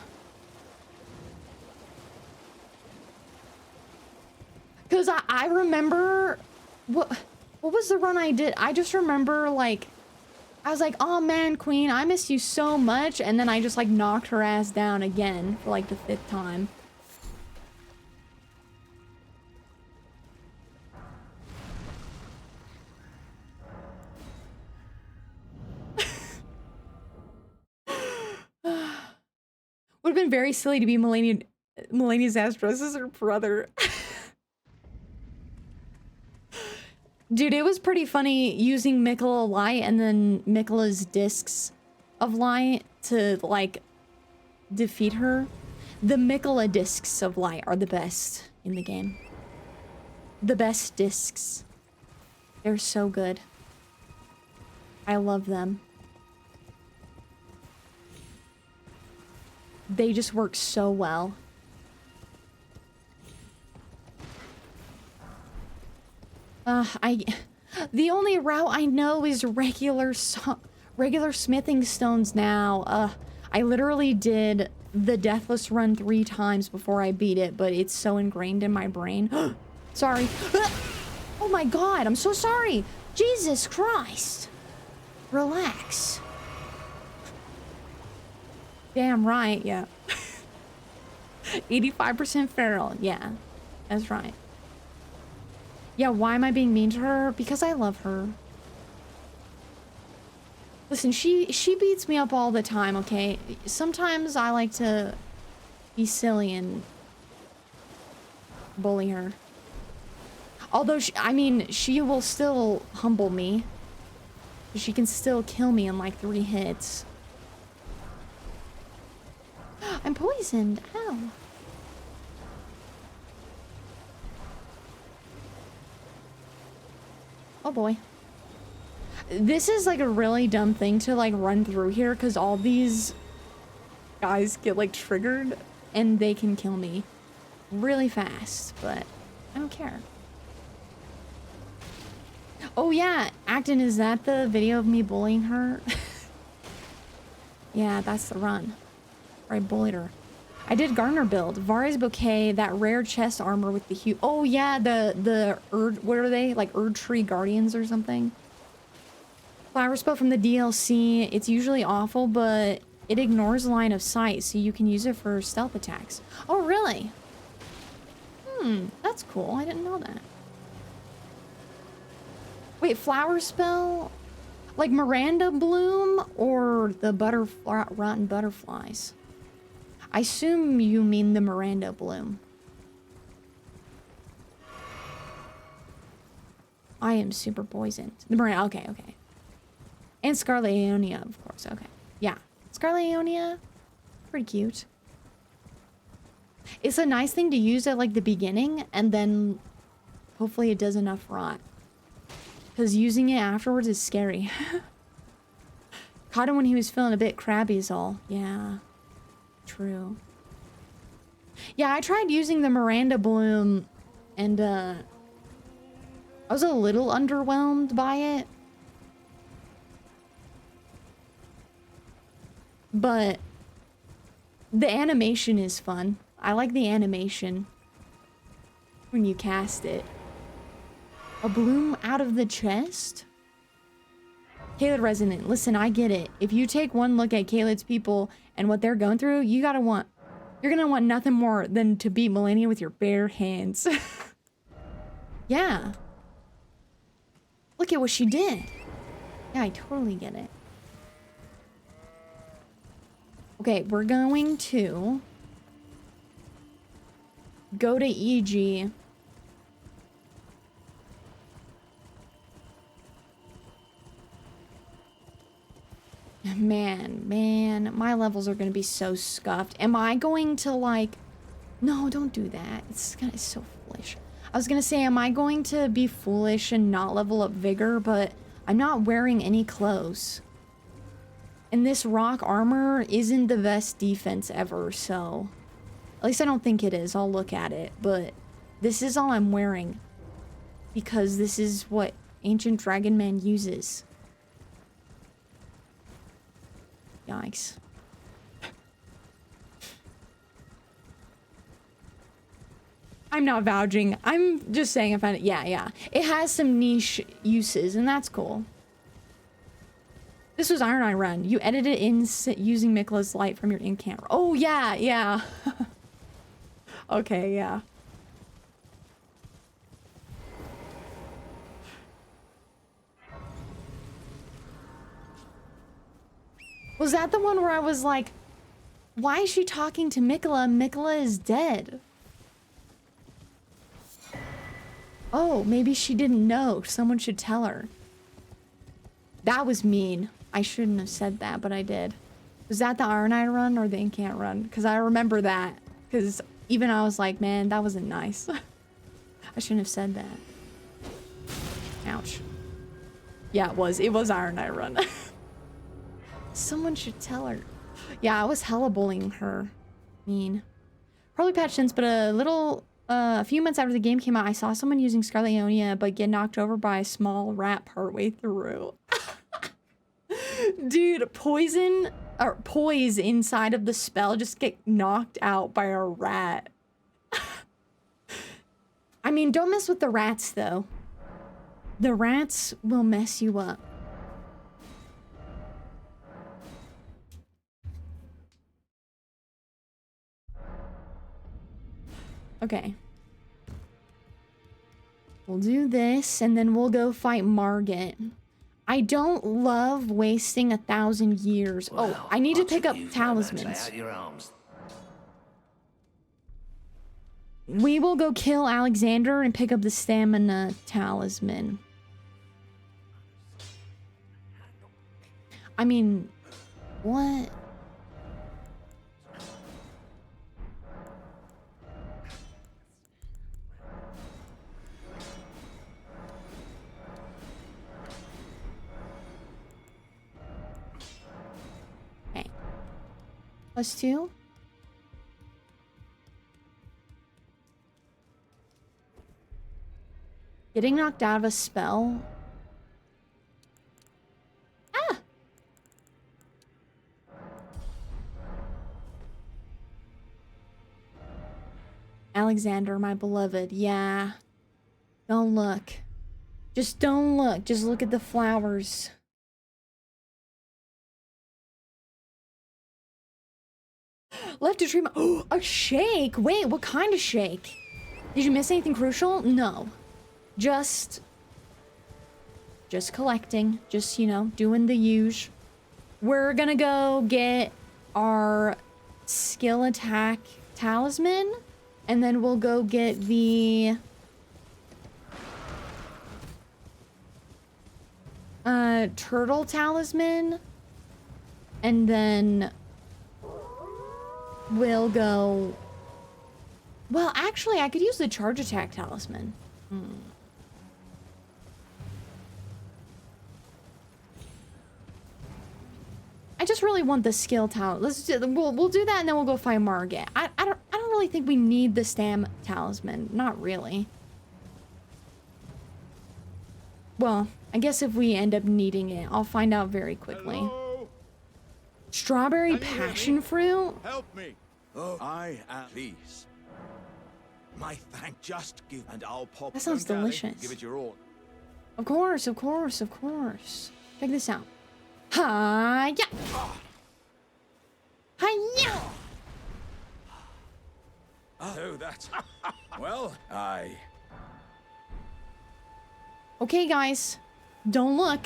Cause I remember what was the run I did? I just remember like I was like, oh man, Queen, I miss you so much, and then I just like knocked her ass down again for like the 5th time. Would have been very silly to be Melania's ass dressed as her brother. Dude, it was pretty funny using Mikkela Light and then Mikkela's discs of light to like defeat her. The Mikkela discs of light are the best in the game. The best discs. They're so good. I love them. They just work so well. The only route I know is regular smithing stones now. I literally did the Deathless run 3 times before I beat it, but it's so ingrained in my brain. Sorry. Oh my god, I'm so sorry. Jesus Christ. Relax. Damn right, yeah. 85% feral, yeah. That's right. Yeah, why am I being mean to her? Because I love her. Listen, she beats me up all the time, okay? Sometimes I like to be silly and bully her. Although, she will still humble me. She can still kill me in like 3 hits. I'm poisoned. Ow. Oh boy. This is like a really dumb thing to like run through here because all these guys get like triggered and they can kill me really fast, but I don't care. Oh yeah, Acton, is that the video of me bullying her? Yeah, that's the run. Where I bullied her. I did Gardener build. Vara's Bouquet, that rare chest armor with the huge... Oh yeah, the Erd... What are they? Like Erd Tree Guardians or something? Flower spell from the DLC. It's usually awful, but it ignores line of sight, so you can use it for stealth attacks. Oh, really? That's cool. I didn't know that. Wait, flower spell? Like Miranda Bloom or the rotten butterflies? I assume you mean the Miranda Bloom. I am super poisoned. The Miranda, okay. And Scarlet Aeonia, of course, okay. Yeah, Scarlet Aeonia, pretty cute. It's a nice thing to use at like the beginning, and then hopefully it does enough rot. Because using it afterwards is scary. Caught him when he was feeling a bit crabby is all. Yeah. True. Yeah, I tried using the Miranda Bloom and I was a little underwhelmed by it. But the animation is fun. I like the animation when you cast it. A bloom out of the chest? Caelid resident, listen, I get it. If you take one look at Caelid's people and what they're going through, you're gonna want nothing more than to beat Melania with your bare hands. Yeah. Look at what she did. Yeah, I totally get it. Okay, we're going to go to EG. Man, my levels are gonna be so scuffed. Am I going to like... No, don't do that. It's so foolish. I was gonna say, am I going to be foolish and not level up vigor, but I'm not wearing any clothes. And this rock armor isn't the best defense ever, so... At least I don't think it is. I'll look at it, but this is all I'm wearing. Because this is what Ancient Dragon Man uses. Yikes. I'm not vouching. I'm just saying I found it. Yeah. It has some niche uses, and that's cool. This was Iron Eye Run. You edited in using Mikla's light from your in-camp. Oh, yeah. Okay, yeah. Was that the one where I was like, why is she talking to Mikla? Mikla is dead. Oh, maybe she didn't know. Someone should tell her. That was mean. I shouldn't have said that, but I did. Was that the Iron Eye Run or the Incant Run? Because I remember that. Because even I was like, man, that wasn't nice. I shouldn't have said that. Ouch. Yeah, it was. It was Iron Eye Run. Someone should tell her. Yeah, I was hella bullying her. Mean. Probably patched since, but a few months after the game came out, I saw someone using Scarlet Ionia, but get knocked over by a small rat partway through. Dude, poise inside of the spell just get knocked out by a rat. I mean, don't mess with the rats, though. The rats will mess you up. Okay. We'll do this, and then we'll go fight Margit. I don't love wasting 1,000 years. Well, oh, I need to pick up you talismans. out your arms. We will go kill Alexander and pick up the stamina talisman. I mean, what? Okay. +2. Getting knocked out of a spell. Ah! Alexander, my beloved. Yeah. Don't look. Just don't look. Just look at the flowers. Left to dream. Oh, a shake. Wait, what kind of shake? Did you miss anything crucial? No. Just collecting. Just, you know, doing the usual. We're gonna go get our skill attack talisman. And then we'll go get the... turtle talisman. And then... we'll go... Well, actually, I could use the charge attack talisman. I just really want the skill talent. We'll do that, and then we'll go find Margit. I don't really think we need the stam talisman. Not really. Well, I guess if we end up needing it, I'll find out very quickly. Hello? Strawberry passion fruit? Help me! Oh, I am pleased. My thank just give and I'll pop. That sounds Don't galley. delicious. Give it your all. Of course, of course, of course. Check this out. Hi-ya! Hi-ya! Oh, that's... Well, Okay, guys. Don't look.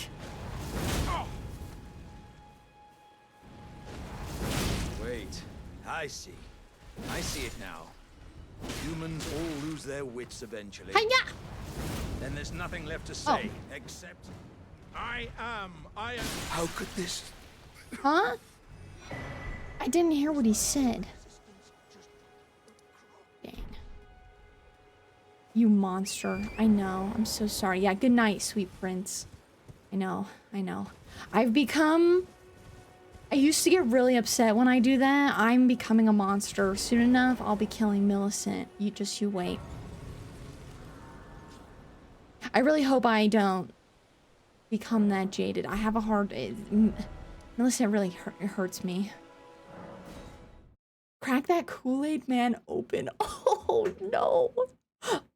Wait. I see. I see it now. Humans all lose their wits eventually. Hi-ya! Then there's nothing left to say, except... I am... How could this... Huh? I didn't hear what he said. Dang. You monster. I know. I'm so sorry. Yeah, good night, sweet prince. I know. I know. I've become... I used to get really upset when I do that. I'm becoming a monster. Soon enough, I'll be killing Millicent. You wait. I really hope I don't become that jaded. I have a hard... Millicent really hurts me. Crack that Kool-Aid man open. Oh, no.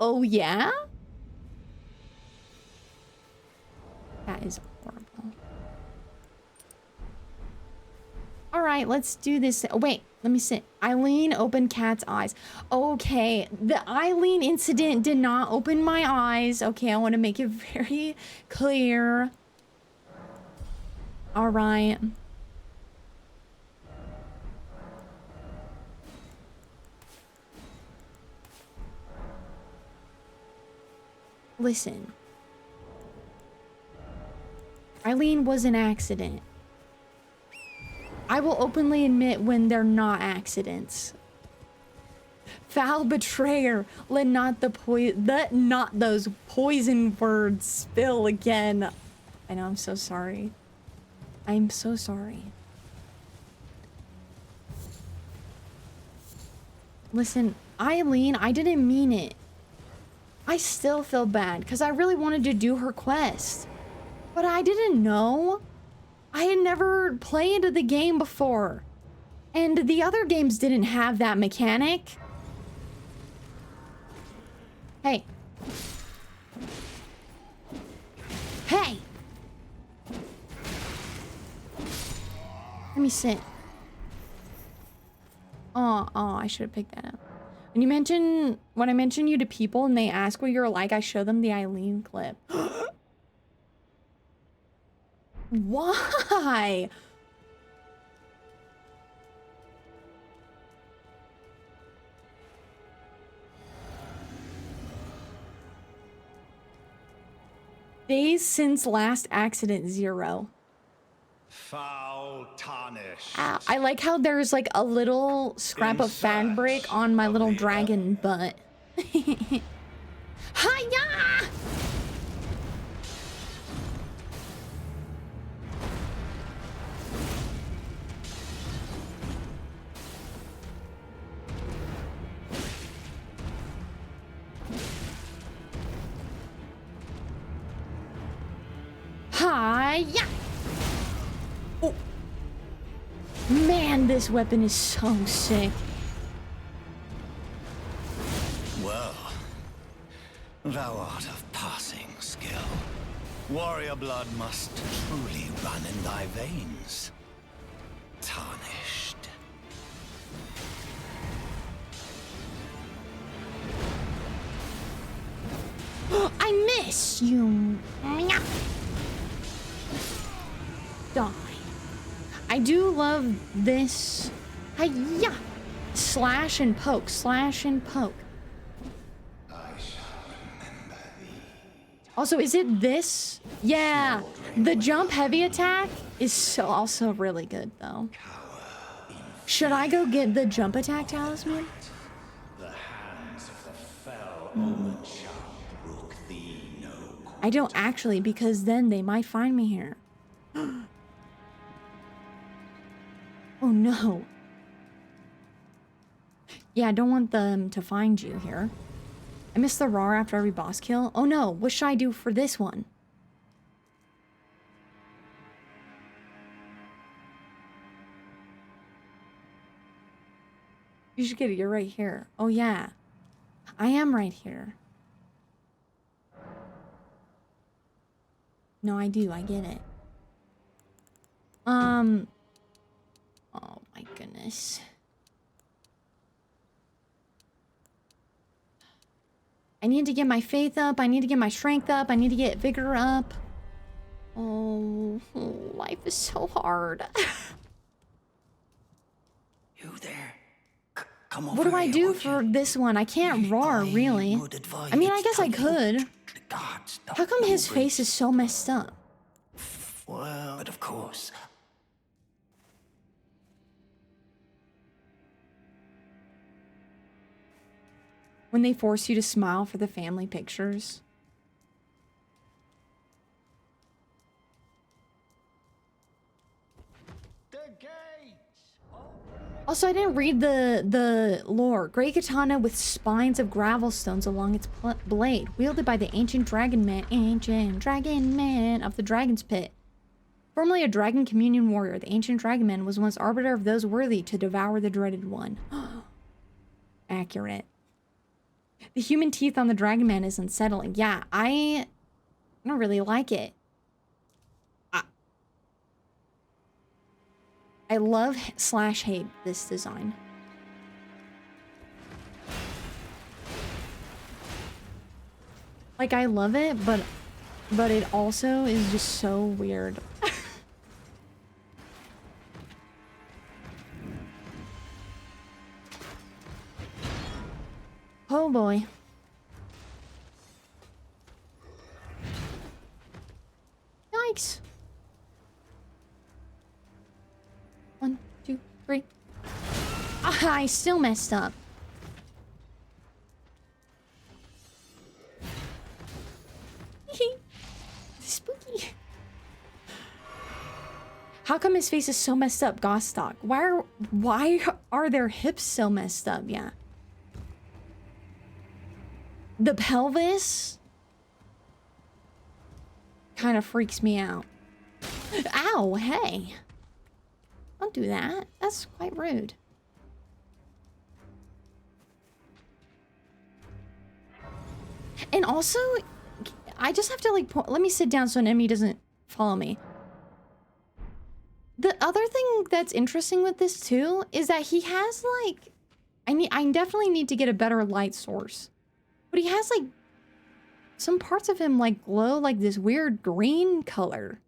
Oh, yeah? That is horrible. All right, let's do this. Oh, wait, let me see. Eileen opened Cat's eyes. Okay, the Eileen incident did not open my eyes. Okay, I want to make it very clear. All right. Listen. Eileen was an accident. I will openly admit when they're not accidents. Foul betrayer, let not those poison words spill again. I know, I'm so sorry. I'm so sorry. Listen, Eileen, I didn't mean it. I still feel bad because I really wanted to do her quest. But I didn't know. I had never played the game before. And the other games didn't have that mechanic. Hey. Hey! Let me sit. Oh, I should have picked that up. When I mention you to people and they ask what you're like, I show them the Eileen clip. Why? Days since last accident 0. Foul tarnish. I like how there's like a little scrap of fabric on my little dragon butt. Hiya! Hiya! Oh. Man, this weapon is so sick. Well, thou art of passing skill. Warrior blood must truly run in thy veins. Tarnished. I miss you. Die. I do love this. Hiya! Slash and poke. Slash and poke. Also, is it this? Yeah. The jump heavy attack is also really good, though. Should I go get the jump attack talisman? The hands of the fell omen shall brook thee no. I don't actually, because then they might find me here. Oh no. Yeah, I don't want them to find you here. I miss the roar after every boss kill. Oh no, what should I do for this one? You should get it, you're right here. Oh yeah, I am right here. No, I do, I get it. Oh my goodness. I need to get my faith up. I need to get my strength up. I need to get vigor up. Oh, life is so hard. You there? Come over What do I here, do would for you? this one? I can't roar, really. would advise I mean, I you guess I to talk could. to the guards, the How come his face is nobles. so messed up? Well, but of course. When they force you to smile for the family pictures. The gates! Also, I didn't read the lore. Great katana with spines of gravel stones along its blade, wielded by the ancient dragon man of the Dragon's Pit. Formerly a dragon communion warrior, the ancient dragon man was once arbiter of those worthy to devour the dreaded one. Accurate. The human teeth on the dragon man is unsettling. Yeah, I don't really like it. I love / hate this design. Like, I love it, but it also is just so weird. Oh boy. Yikes. 1, 2, 3. Ah, I still messed up. Spooky. How come his face is so messed up, Gostock? Why are their hips so messed up? Yeah. The pelvis kind of freaks me out. Ow, hey. Don't do that. That's quite rude. And also, I just have to like let me sit down so an enemy doesn't follow me. The other thing that's interesting with this too is that he has like I definitely need to get a better light source. But he has like some parts of him like glow like this weird green color.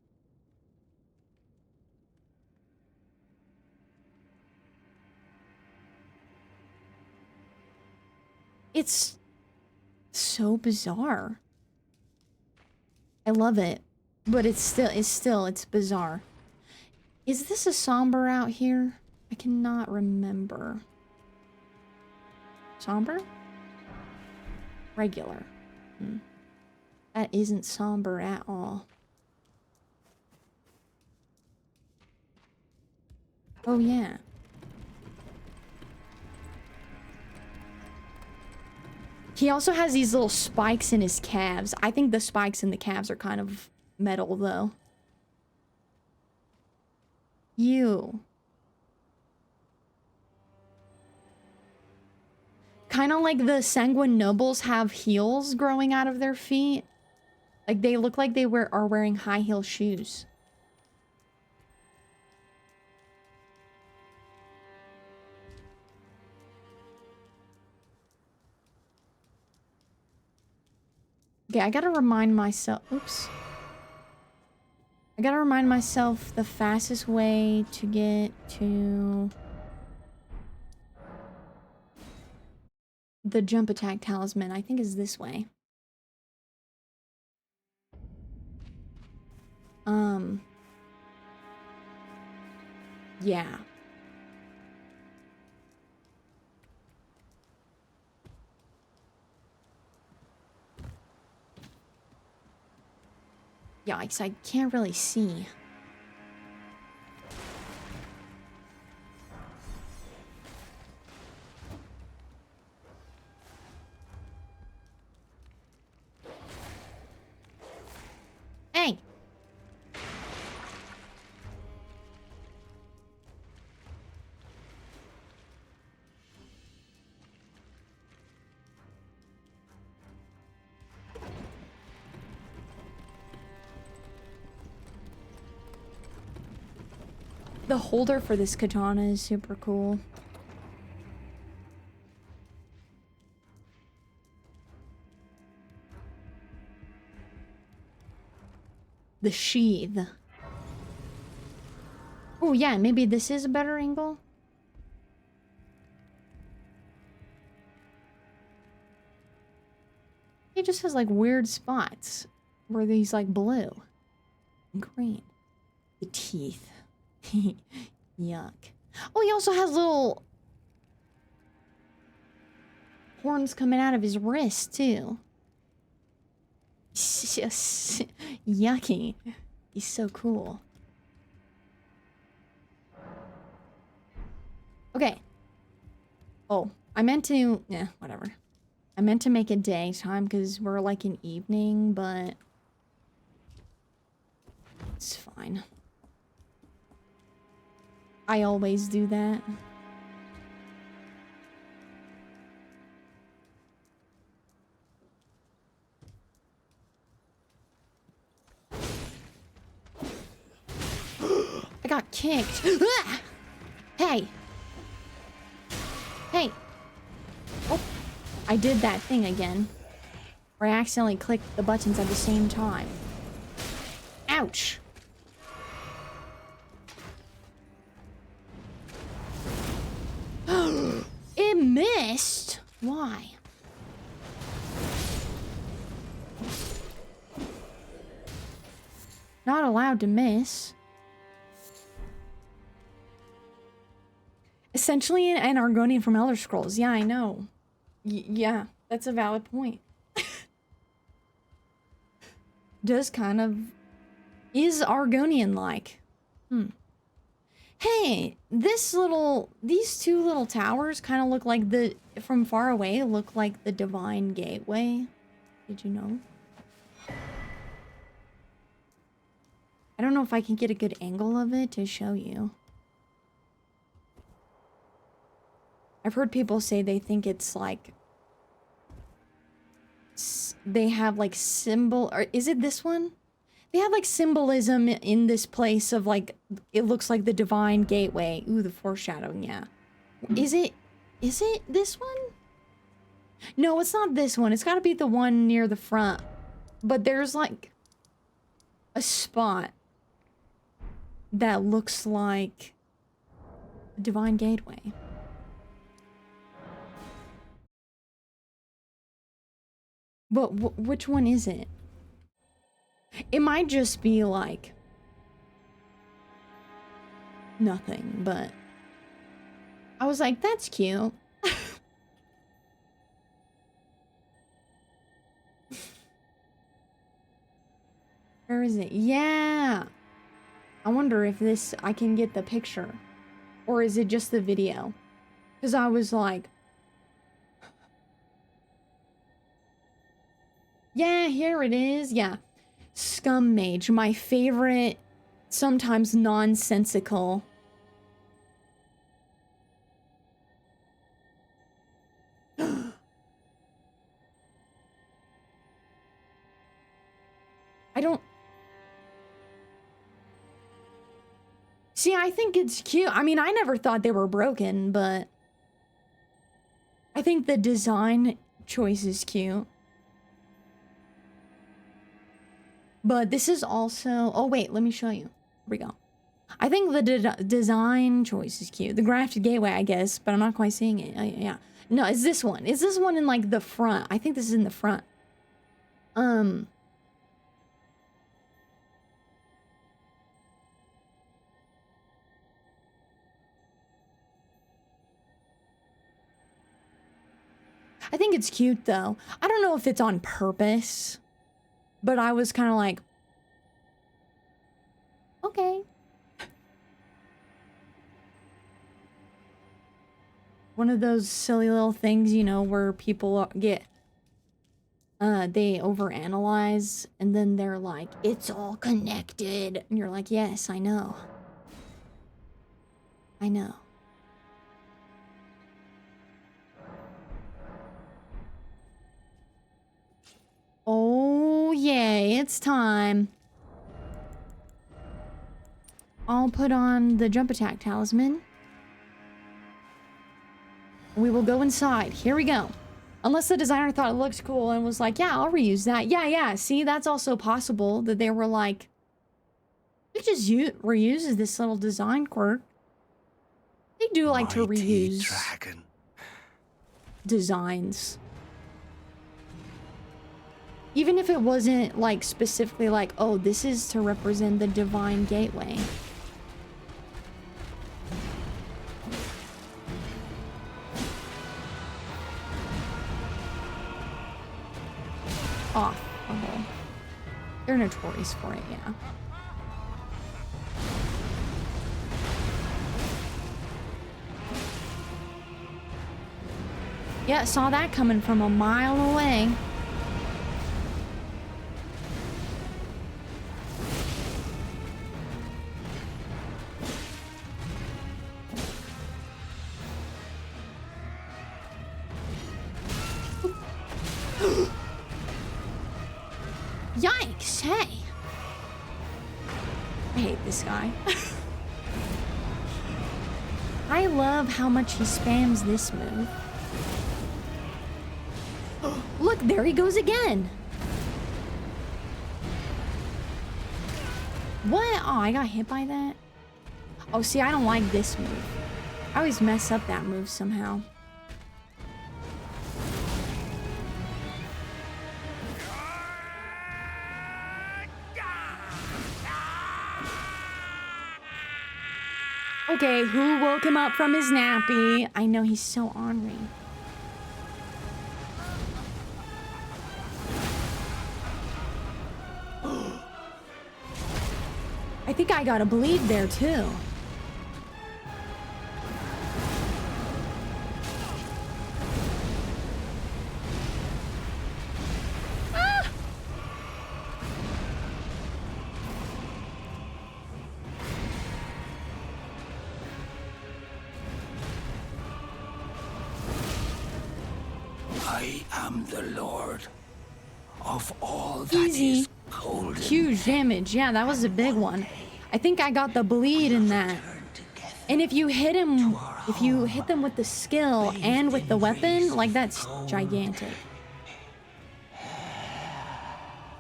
It's so bizarre. I love it, but it's bizarre. Is this a somber out here? I cannot remember. Somber? Regular. That isn't somber at all. Oh yeah. He also has these little spikes in his calves. I think the spikes in the calves are kind of metal, though. You. Kind of like the Sanguine nobles have heels growing out of their feet. Like, they look like they are wearing high heel shoes. Okay, I gotta remind myself... Oops. I gotta remind myself the fastest way to get to... the jump attack talisman, I think, is this way. Yeah. Yikes, I can't really see. Hey! The holder for this katana is super cool. The sheath. Oh yeah, maybe this is a better angle. It just has like weird spots where these like blue and green. The teeth. Yuck. Oh, he also has little horns coming out of his wrist too. Yucky. He's so cool. Okay. Oh, I meant to... Yeah, whatever. I meant to make it daytime because we're like in evening, but... It's fine. I always do that. I got kicked. Ah! Hey. Hey. Oh, I did that thing again. Where I accidentally clicked the buttons at the same time. Ouch. It missed. Why? Not allowed to miss. Essentially an Argonian from Elder Scrolls. Yeah, I know. Yeah, that's a valid point. Does kind of... Is Argonian-like. Hey, these two little towers kind of look like from far away, look like the Divine Gateway. Did you know? I don't know if I can get a good angle of it to show you. I've heard people say they think it's like... They have like symbol... Or is it this one? They have like symbolism in this place of like... It looks like the Divine Gateway. Ooh, the foreshadowing, yeah. Is it this one? No, it's not this one. It's gotta be the one near the front. But there's like... a spot that looks like the Divine Gateway. But which one is it? It might just be like nothing, but I was like, that's cute. Where is it? Yeah. I wonder if I can get the picture. Or is it just the video? Because I was like... Yeah, here it is. Yeah. Scum Mage, my favorite, sometimes nonsensical. I don't... See, I think it's cute. I mean, I never thought they were broken, but... I think the design choice is cute. But this is also... Oh, wait, let me show you. Here we go. I think the design choice is cute. The Grafted Gateway, I guess, but I'm not quite seeing it. Yeah. No, it's this one. Is this one in, like, the front? I think this is in the front. I think it's cute, though. I don't know if it's on purpose, but I was kind of like, okay. One of those silly little things, you know, where people get, they overanalyze, and then they're like, it's all connected. And you're like, yes, I know. I know. Oh, yay, it's time. I'll put on the jump attack talisman. We will go inside. Here we go. Unless the designer thought it looked cool and was like, yeah, I'll reuse that. Yeah. See, that's also possible that they were like, it just reuses this little design quirk. They do like to Mighty reuse dragon. designs. Even if it wasn't like specifically like, oh, this is to represent the divine gateway. Off. Oh, they're notorious for it, yeah. Yeah, saw that coming from a mile away. Yikes, hey. I hate this guy. I love how much he spams this move. Look, there he goes again. What? Oh, I got hit by that? Oh, see, I don't like this move. I always mess up that move somehow. Okay, who woke him up from his nappy? I know he's so ornery. I think I got a bleed there too. Ah! I am the Lord of all that Easy. is golden. Huge damage. Yeah, that was a big one. I think I got the bleed in that. And if you hit him, if you hit them with the skill and with the weapon, like that's gigantic.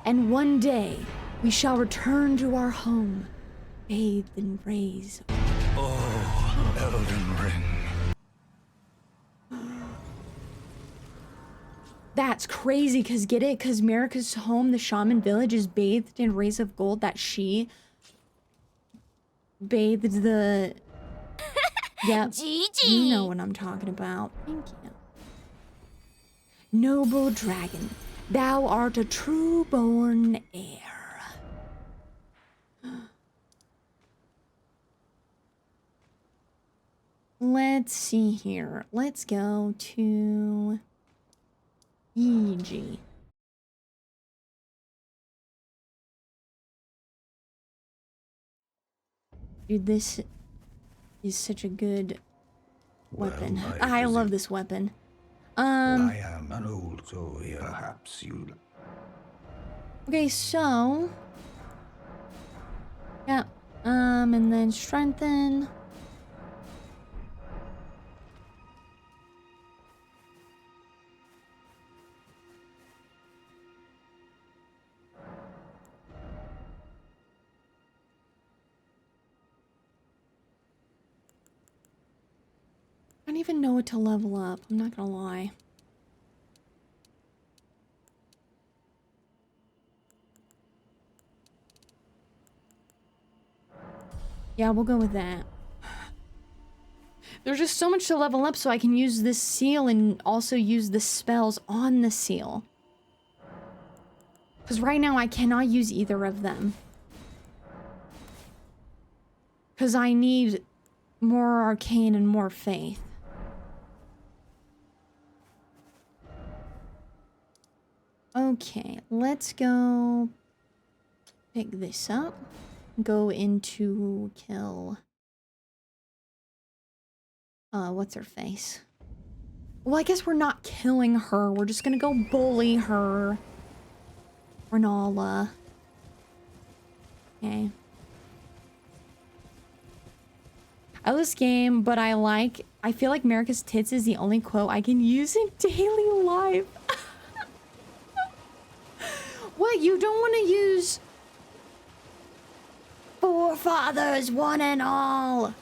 And one day, we shall return to our home, bathed in rays. Oh, Elden Ring. That's crazy, cause get it? Cause Marika's home, the shaman village, is bathed in rays of gold that she bathed the... Yep, you know what I'm talking about. Thank you. Noble dragon, thou art a true-born heir. Let's see here. Let's go to... EG. Dude, this is such a good weapon. Well, I love this weapon. I am an old soul, perhaps you... Okay, so... Yeah, and then strengthen. I don't even know what to level up, I'm not gonna lie. Yeah, we'll go with that. There's just so much to level up so I can use this seal and also use the spells on the seal. Because right now I cannot use either of them. Because I need more arcane and more faith. Okay, let's go pick this up. Go into kill. What's her face? Well, I guess we're not killing her. We're just gonna go bully her. Renala. Okay. I love this game, but I feel like America's tits is the only quote I can use in daily life. What, you don't want to use forefathers one and all,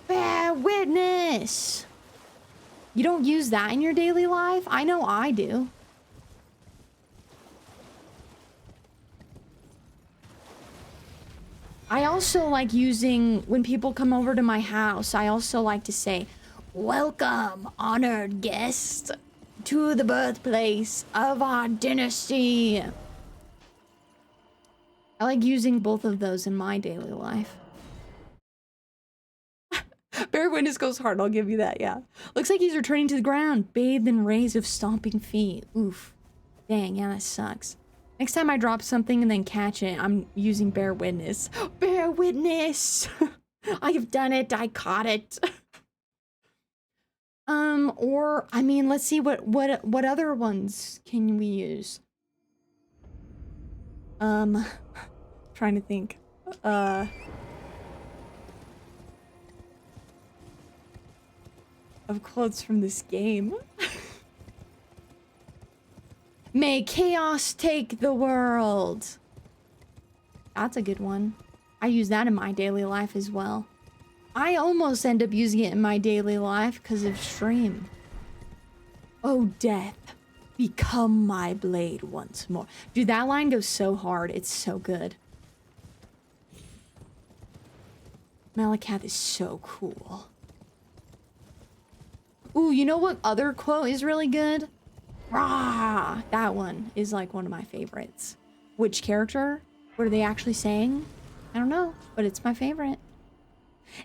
bear witness? You don't use that in your daily life? I know I do. I also like using, when people come over to my house, I also like to say, welcome, honored guest, to the birthplace of our dynasty. I like using both of those in my daily life. Bear witness goes hard, I'll give you that, yeah. Looks like he's returning to the ground, bathed in rays of stomping feet. Oof. Dang, yeah, that sucks. Next time I drop something and then catch it, I'm using bear witness. Bear witness! I have done it, I caught it. Or, I mean, let's see what other ones can we use? Trying to think. Of quotes from this game. May chaos take the world. That's a good one. I use that in my daily life as well. I almost end up using it in my daily life because of stream. Oh, death, become my blade once more. Dude, that line goes so hard. It's so good. Malakath is so cool. Ooh, you know what other quote is really good? Rah! That one is like one of my favorites. Which character? What are they actually saying? I don't know, but it's my favorite.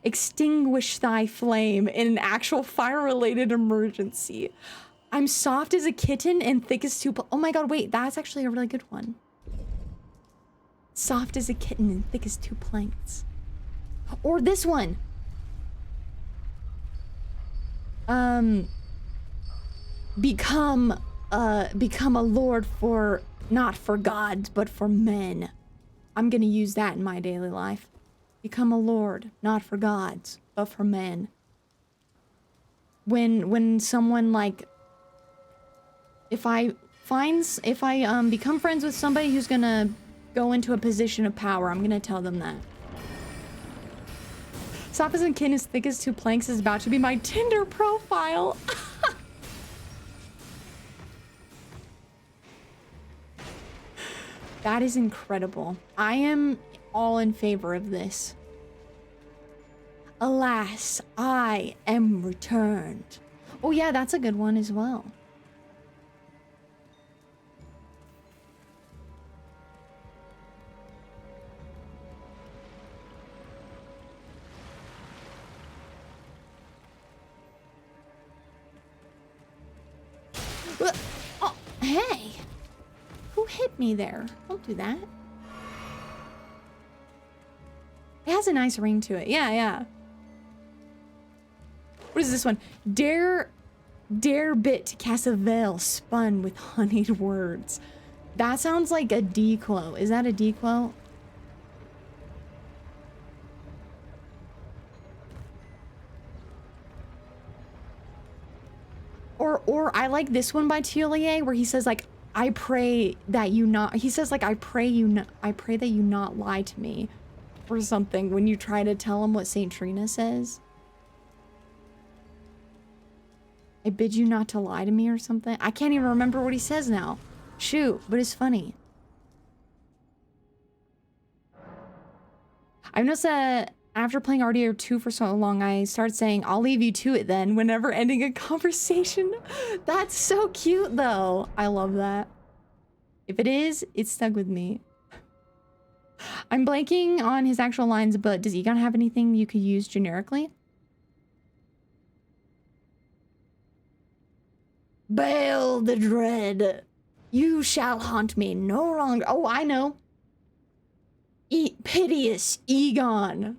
Extinguish thy flame in an actual fire-related emergency. I'm soft as a kitten and thick as two... Oh my god, wait, that's actually a really good one. Soft as a kitten and thick as two planks. Or this one. Become a lord for, not for gods, but for men. I'm gonna use that in my daily life. Become a lord, not for gods, but for men. When someone like, if I become friends with somebody who's gonna go into a position of power, I'm gonna tell them that. Soft as a kitten, as thick as two planks is about to be my Tinder profile. That is incredible. I am all in favor of this. Alas, I am returned. Oh yeah, that's a good one as well. Oh, hey! Who hit me there? Don't do that. It has a nice ring to it. Yeah, yeah. What is this one? Dare bit to cast a veil spun with honeyed words. That sounds like a D quote. Is that a D quote? Or I like this one by Telier where he says like, I pray that you not, he says like, I pray that you not lie to me or something when you try to tell him what Saint Trina says. I bid you not to lie to me or something. I can't even remember what he says now. Shoot, but it's funny. I've noticed that after playing RDR2 for so long, I started saying, I'll leave you to it then, whenever ending a conversation. That's so cute, though. I love that. If it is, it's stuck with me. I'm blanking on his actual lines, but does Egon have anything you could use generically? Bail the dread. You shall haunt me no longer. Oh, I know. Piteous Egon.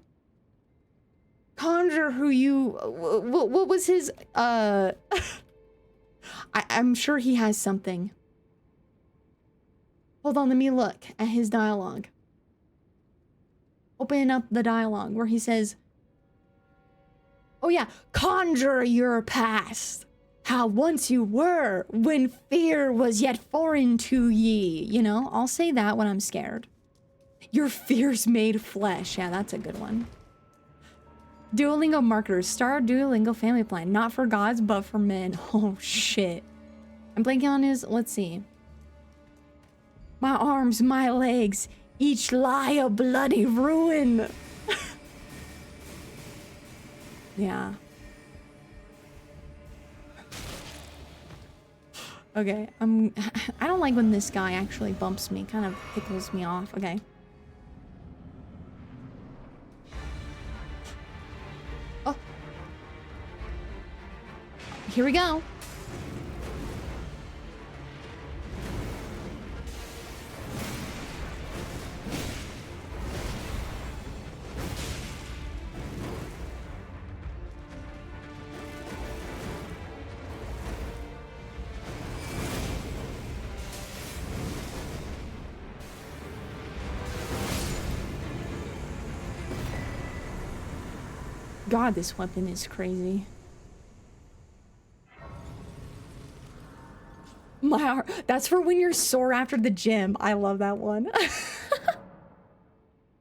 Conjure who you... What was his... I'm sure he has something. Hold on, let me look at his dialogue. Open up the dialogue where he says... Oh yeah, conjure your past. How once you were, when fear was yet foreign to ye. You know, I'll say that when I'm scared. Your fears made flesh. Yeah, that's a good one. Duolingo markers. Start Duolingo family plan. Not for gods, but for men. Oh, shit. I'm blanking on his... Let's see. My arms, my legs, each lie a bloody ruin. Yeah. Okay, I don't like when this guy actually bumps me. Kind of tickles me off. Okay. Oh. Here we go. God, this weapon is crazy. My heart. That's for when you're sore after the gym. I love that one.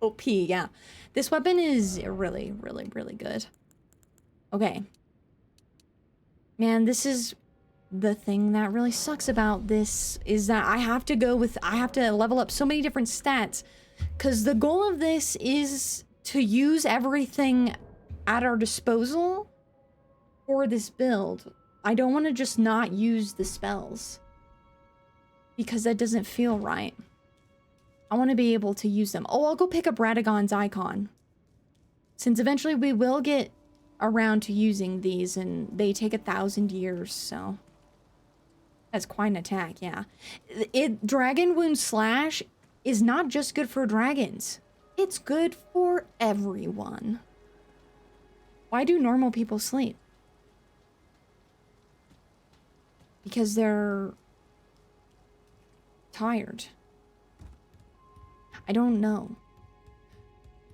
OP, yeah. This weapon is really, really, really good. Okay. Man, this is the thing that really sucks about this is that I have to level up so many different stats because the goal of this is to use everything at our disposal for this build. I don't want to just not use the spells because that doesn't feel right. I want to be able to use them. Oh, I'll go pick up Radagon's icon. Since eventually we will get around to using these and they take 1,000 years, so that's quite an attack, yeah. Dragon Wound Slash is not just good for dragons. It's good for everyone. Why do normal people sleep? Because they're tired. I don't know.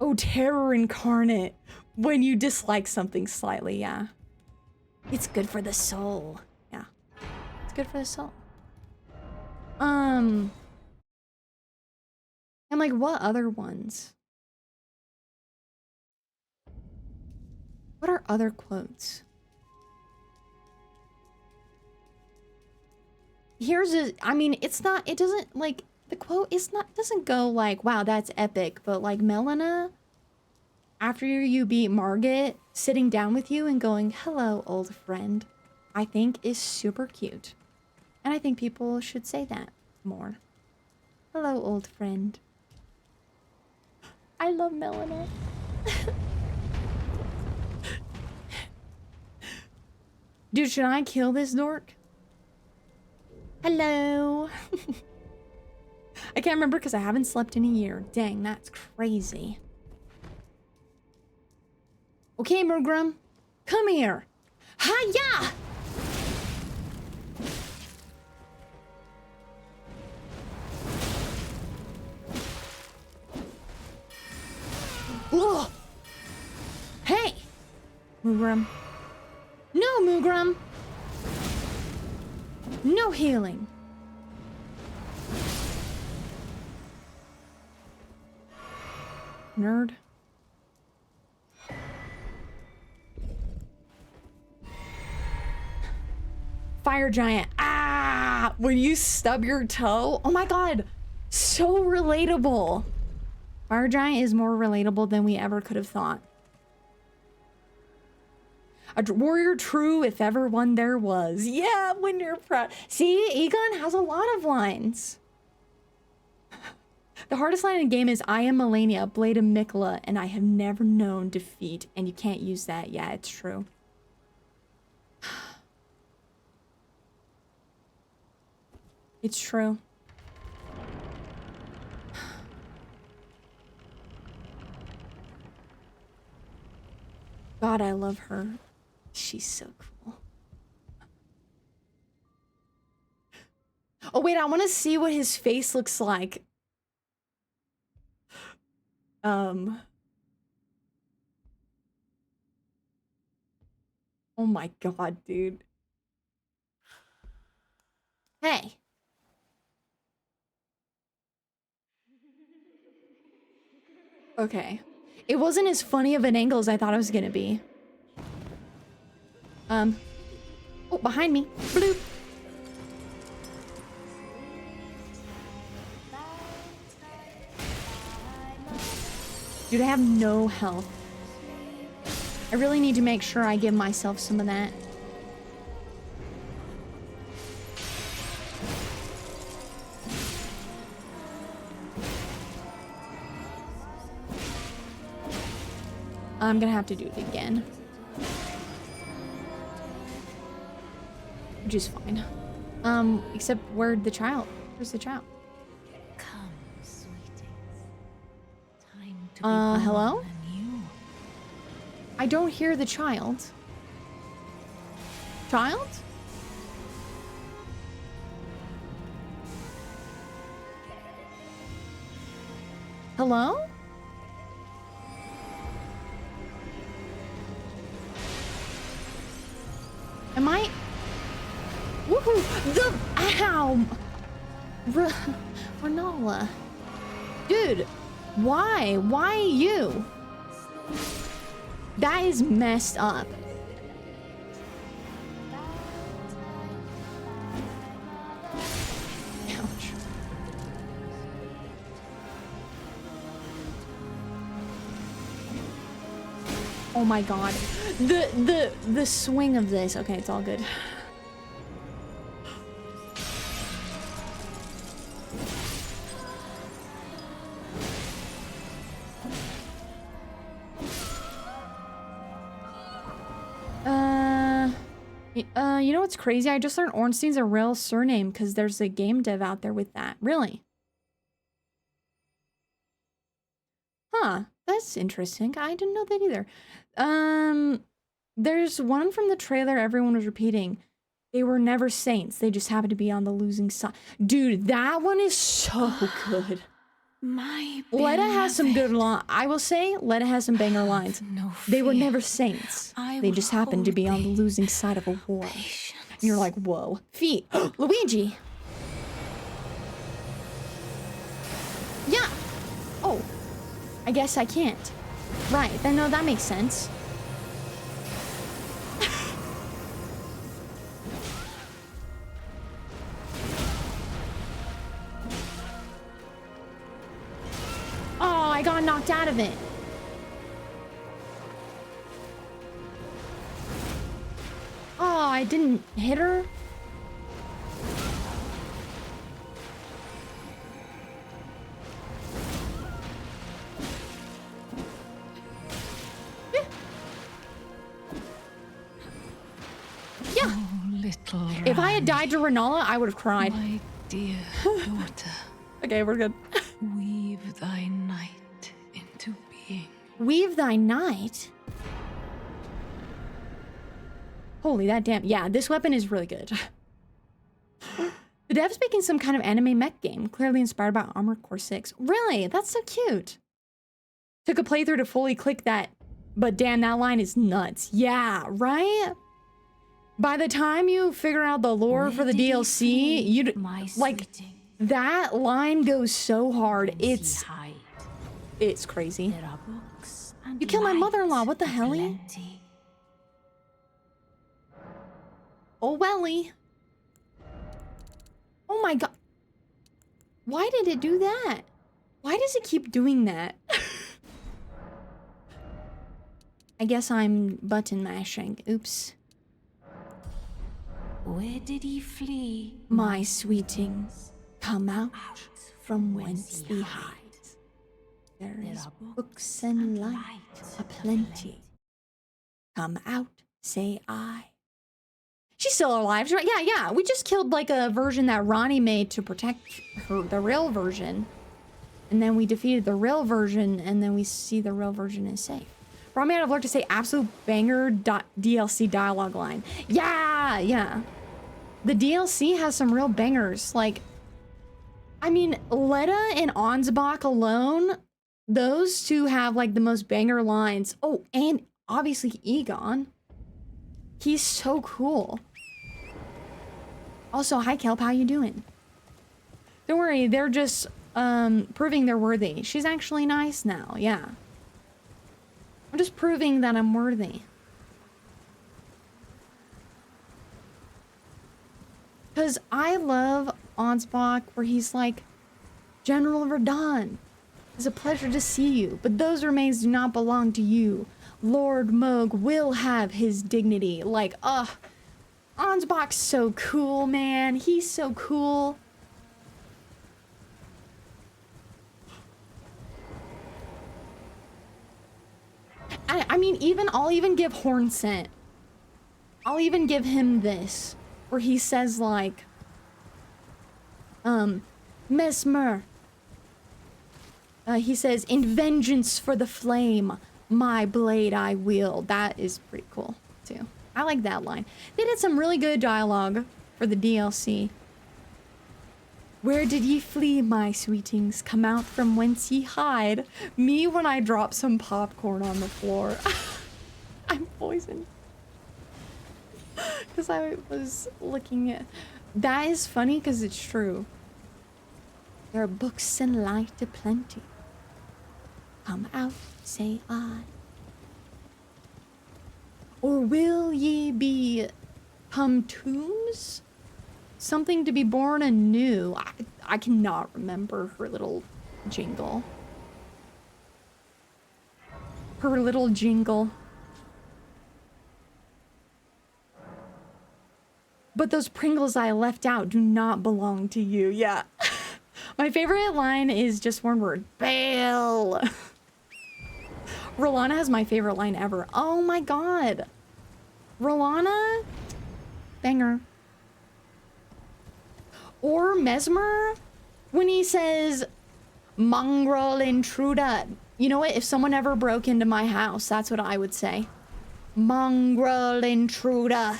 Oh, terror incarnate. When you dislike something slightly, yeah. It's good for the soul. Yeah. It's good for the soul. And like, what other ones? What are other quotes? Here's a, I mean, it's not, it doesn't, like, the quote is not, doesn't go like, wow, that's epic, but like Melina, after you beat Margit, sitting down with you and going, hello, old friend, I think is super cute. And I think people should say that more. Hello, old friend. I love Melina. Dude, should I kill this dork? Hello. I can't remember because I haven't slept in a year. Dang, that's crazy. Okay, Murgrim. Come here. Hiya! Whoa! Hey! Mugrum. No, Mugrum! No healing. Nerd. Fire giant. Ah! When you stub your toe. Oh my god. So relatable. Fire giant is more relatable than we ever could have thought. A warrior true if ever one there was. Yeah, when you're proud. See, Egon has a lot of lines. The hardest line in the game is, I am Melania, Blade of Mikla, and I have never known defeat. And you can't use that. Yeah, it's true. It's true. God, I love her. She's so cool. Oh, wait, I want to see what his face looks like. Oh my god, dude. Hey. Okay. It wasn't as funny of an angle as I thought it was gonna be. Oh, behind me. Bloop. Dude, I have no health. I really need to make sure I give myself some of that. I'm gonna have to do it again. Which is fine. Except where's the child? Where's the child? Come, sweetings. Time to be Hello? born anew. I don't hear the child. Child? Hello? Am I? Woohoo! The ow! Renala. Dude, why? Why you? That is messed up. Ouch. Oh my god. The swing of this. Okay, it's all good. You know what's crazy? I just learned Ornstein's a real surname because there's a game dev out there with that. Really? Huh. That's interesting. I didn't know that either. There's one from the trailer everyone was repeating. They were never saints. They just happened to be on the losing side. Dude, that one is so good. My Letta has some good beloved. lines. I will say, Letta has some banger lines. No They were fear. never saints. I They will just happened to hold be on the thee. losing side of a war. Patience. And you're like, whoa. Feet. Luigi. Yeah. Oh. I guess I can't. Right. Then no, that makes sense. Oh, I got knocked out of it. Oh, I didn't hit her. Yeah. Oh, little If I had ram, died to Renala, I would have cried. my dear daughter, Okay, we're good. weave thy night into being. Weave thy night. Holy that damn. Yeah, this weapon is really good. The dev's making some kind of anime mech game, clearly inspired by Armored Core 6. Really? That's so cute. Took a playthrough to fully click that, but damn, that line is nuts. Yeah, right? By the time you figure out the lore for the Where did he DLC, flee, you'd my like sweeting? that line goes so hard. It's crazy. There are books and You killed my light mother-in-law, what the hell? aplenty. Oh welly. Oh my god. Why did it do that? Why does it keep doing that? I guess I'm button mashing. Oops. Where did he flee? My sweetings, come out from whence thee hides. There is books and light aplenty. Come out, say I. She's still alive. Right? Yeah. We just killed like a version that Ronnie made to protect her, the real version. And then we defeated the real version, and then we see the real version is safe. Brought me out of lurk to say absolute banger DLC dialogue line. Yeah. The DLC has some real bangers. Like, I mean, Letta and Ansbach alone, those two have like the most banger lines. Oh, and obviously Egon. He's so cool. Also, hi Kelp, how you doing? Don't worry, they're just proving they're worthy. She's actually nice now, yeah. I'm just proving that I'm worthy. Because I love Ansbach where he's like, General Radahn, it's a pleasure to see you, but those remains do not belong to you. Lord Moog will have his dignity. Like, Ansbach's so cool, man. He's so cool. I mean, I'll even give Hornsent. I'll even give him this, where he says like, Mesmer. He says, in vengeance for the flame, my blade I wield. That is pretty cool, too. I like that line. They did some really good dialogue for the DLC. Where did ye flee, my sweetings? Come out from whence ye hide. Me when I drop some popcorn on the floor. I'm poisoned. Because I was looking at... That is funny because it's true. There are books and light aplenty. Come out, say I. Or will ye be come tombs? Something to be born anew. I cannot remember her little jingle. Her little jingle. But those Pringles I left out do not belong to you. Yeah. My favorite line is just one word. Bail. Rolana has my favorite line ever. Oh my god. Rolana? Banger. Or Mesmer, when he says, mongrel intruder. You know what? If someone ever broke into my house, that's what I would say. Mongrel intruder.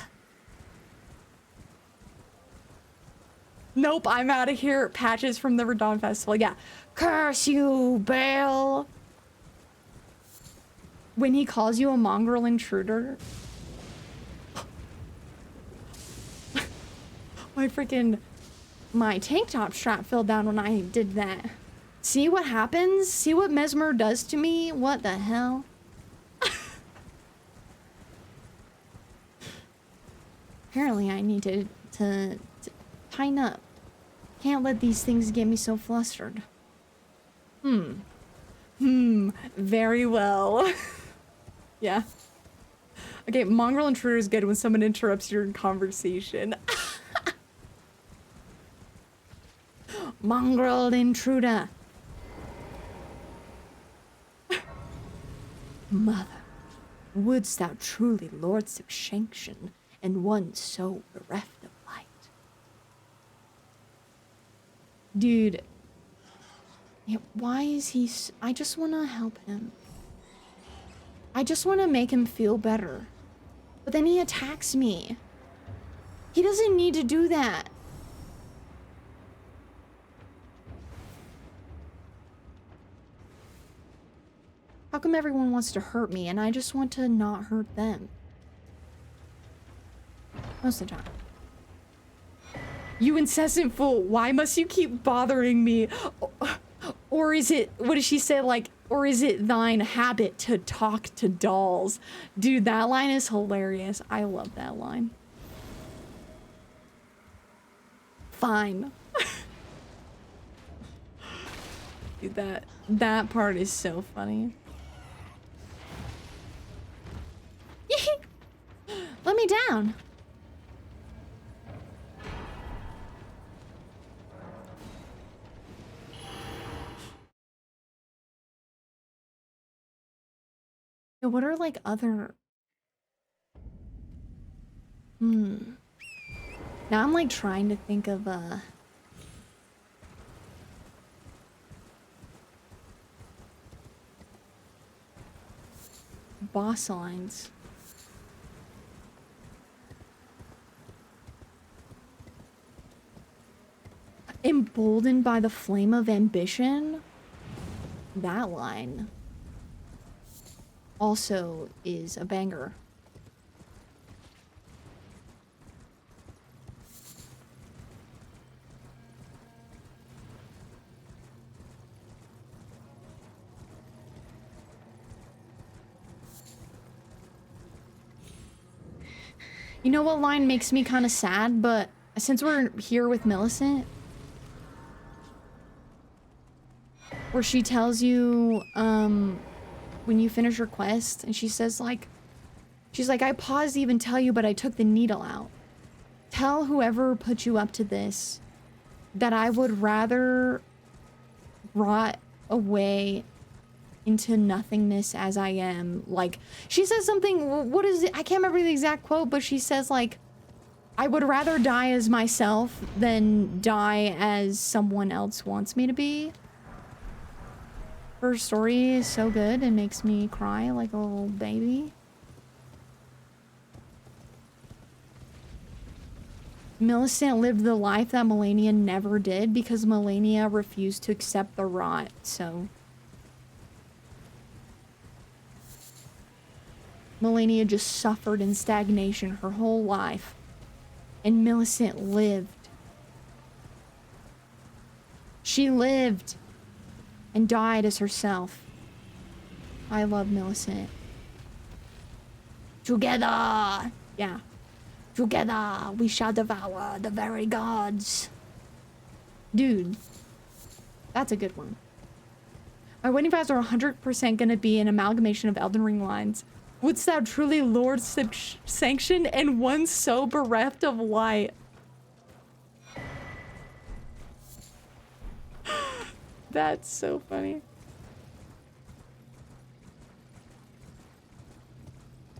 Nope, I'm out of here. Patches from the Radahn Festival. Yeah. Curse you, Bale. When he calls you a mongrel intruder. My tank top strap fell down when I did that. See what happens? See what Mesmer does to me? What the hell? Apparently I need to tighten up. Can't let these things get me so flustered. Very well. Yeah. Okay, mongrel intruder is good when someone interrupts your conversation. Mongrel intruder. Mother, wouldst thou truly lordship sanction and one so bereft of light? Dude. Yeah, why is he... I just want to help him. I just want to make him feel better. But then he attacks me. He doesn't need to do that. How come everyone wants to hurt me and I just want to not hurt them? Most of the time. You incessant fool, why must you keep bothering me? Or is it, what does she say, like, or is it thine habit to talk to dolls? Dude, that line is hilarious. I love that line. Fine. Dude, that part is so funny. Let me down. Yeah, what are like other... Now I'm like trying to think of boss lines. Emboldened by the flame of ambition? That line also is a banger. You know what line makes me kind of sad, but since we're here with Millicent, where she tells you, when you finish your quest, and she says, like, she's like, I paused to even tell you, but I took the needle out. Tell whoever put you up to this that I would rather rot away into nothingness as I am. Like, she says something, what is it? I can't remember the exact quote, but she says, like, I would rather die as myself than die as someone else wants me to be. Her story is so good, it makes me cry like a little baby. Millicent lived the life that Melania never did because Melania refused to accept the rot, so... Melania just suffered in stagnation her whole life. And Millicent lived. She lived and died as herself. I love Millicent. Together! Yeah. Together we shall devour the very gods. Dude. That's a good one. My wedding vows are 100% gonna be an amalgamation of Elden Ring lines. Wouldst thou truly Lord sanction and one so bereft of light? That's so funny.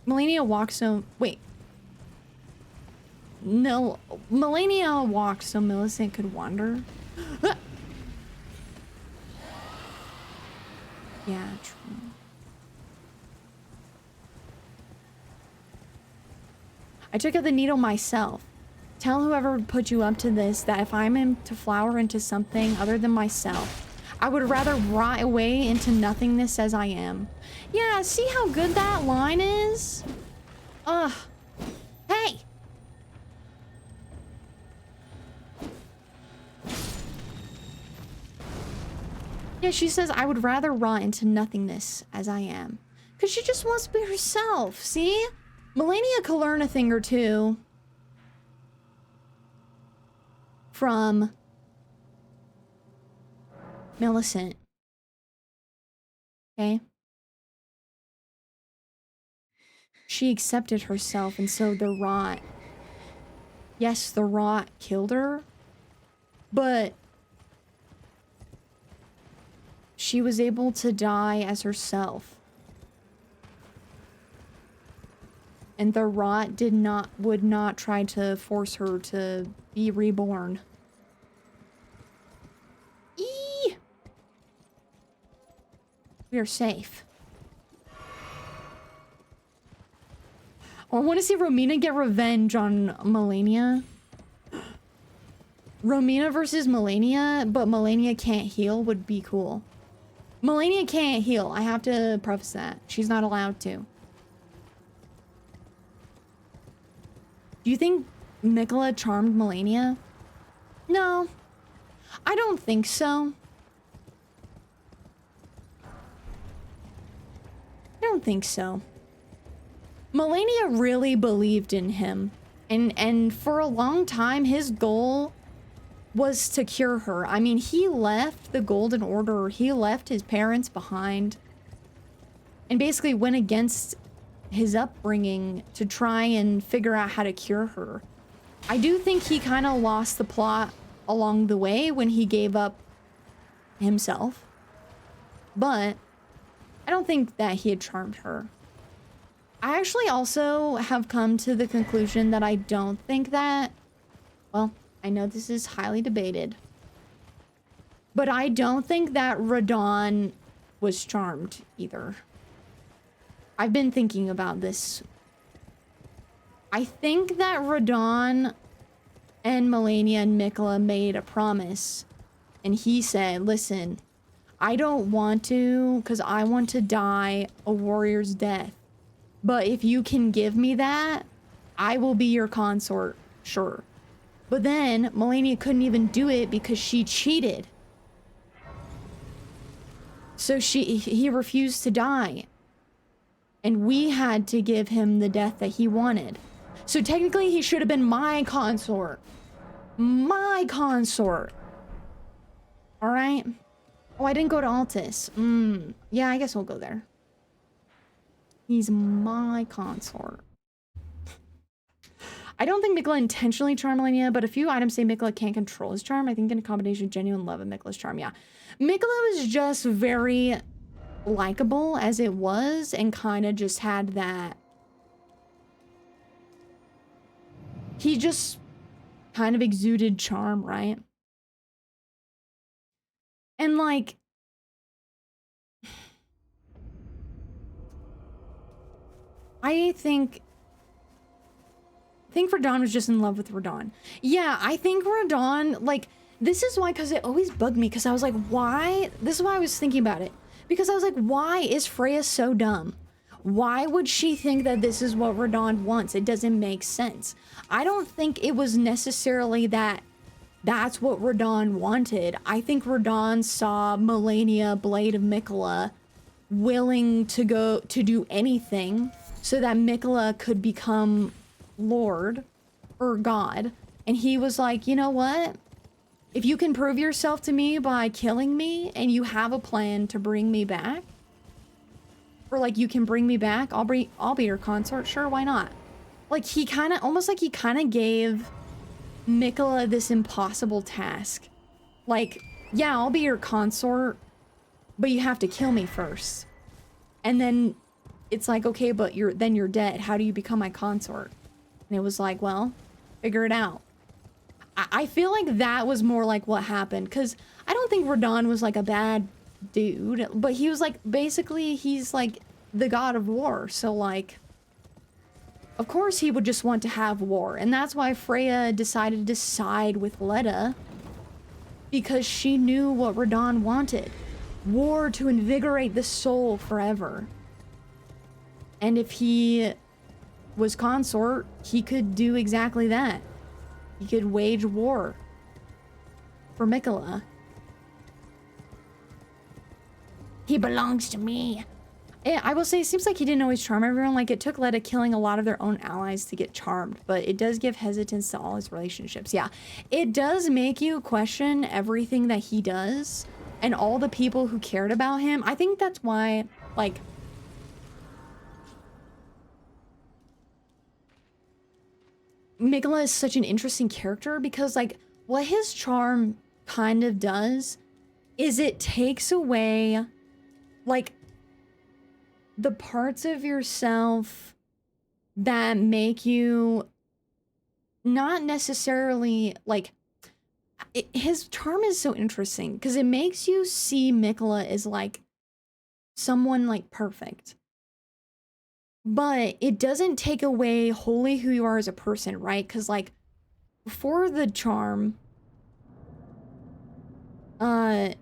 Melania walks so... Wait. No. Melania walked so Millicent could wander. Yeah, true. I took out the needle myself. Tell whoever put you up to this that if I'm to flower into something other than myself, I would rather rot away into nothingness as I am. Yeah, see how good that line is? Ugh. Hey! Yeah, she says, I would rather rot into nothingness as I am. Because she just wants to be herself, see? Melania could learn a thing or two from Millicent. Okay? She accepted herself, and so the rot... Yes, the rot killed her, but she was able to die as herself. And the rot would not try to force her to be reborn. Eee! We are safe. I want to see Romina get revenge on Melania. Romina versus Melania, but Melania can't heal would be cool. Melania can't heal. I have to preface that. She's not allowed to. Do you think Mikola charmed Melania? No. I don't think so. I don't think so. Melania really believed in him. And for a long time, his goal was to cure her. I mean, he left the Golden Order. He left his parents behind. And basically went against his upbringing to try and figure out how to cure her. I do think he kind of lost the plot along the way when he gave up himself. But I don't think that he had charmed her. I actually also have come to the conclusion that I don't think that... Well, I know this is highly debated. But I don't think that Radon was charmed either. I've been thinking about this. I think that Radon and Melania and Mikola made a promise. And he said, listen, I don't want to because I want to die a warrior's death. But if you can give me that, I will be your consort, sure. But then Melania couldn't even do it because she cheated. So he refused to die. And we had to give him the death that he wanted. So technically he should have been my consort. My consort. All right. Oh, I didn't go to Altus. Yeah, I guess we'll go there. He's my consort. I don't think Mikla intentionally charmed Melania, but a few items say Mikla can't control his charm. I think in a combination of genuine love and Mikla's charm, yeah. Mikla was just very likable as it was and kind of just had that... He just kind of exuded charm, right? And like... I think Radahn was just in love with Radahn. Yeah, I think Radahn, like, this is why, because it always bugged me, because I was like, why? This is why I was thinking about it. Because I was like, why is Freya so dumb? Why would she think that this is what Radahn wants? It doesn't make sense. I don't think it was necessarily that that's what Radahn wanted. I think Radahn saw Melania, Blade of Mikla, willing to go to do anything so that Mikla could become Lord or God. And he was like, you know what? If you can prove yourself to me by killing me and you have a plan to bring me back, or like you can bring me back, I'll be your consort. Sure, why not? Like he kind of, almost like he kind of gave Mikla this impossible task. Like, yeah, I'll be your consort, but you have to kill me first. And then it's like, okay, but you're dead. How do you become my consort? And it was like, well, figure it out. I feel like that was more like what happened, because I don't think Radahn was like a bad dude, but he was like, basically, he's like the god of war. So like, of course he would just want to have war. And that's why Freya decided to side with Leda, because she knew what Radahn wanted. War to invigorate the soul forever. And if he was consort, he could do exactly that. He could wage war for Mikla. He belongs to me. Yeah, I will say, it seems like he didn't always charm everyone. Like, it took Leda killing a lot of their own allies to get charmed, but it does give hesitance to all his relationships. Yeah, it does make you question everything that he does and all the people who cared about him. I think that's why, like, Mikla is such an interesting character, because like what his charm kind of does is it takes away like the parts of yourself that make you not necessarily like his charm is so interesting because it makes you see Mikla as like someone like perfect. But it doesn't take away wholly who you are as a person, right? Because, like, before the charm, or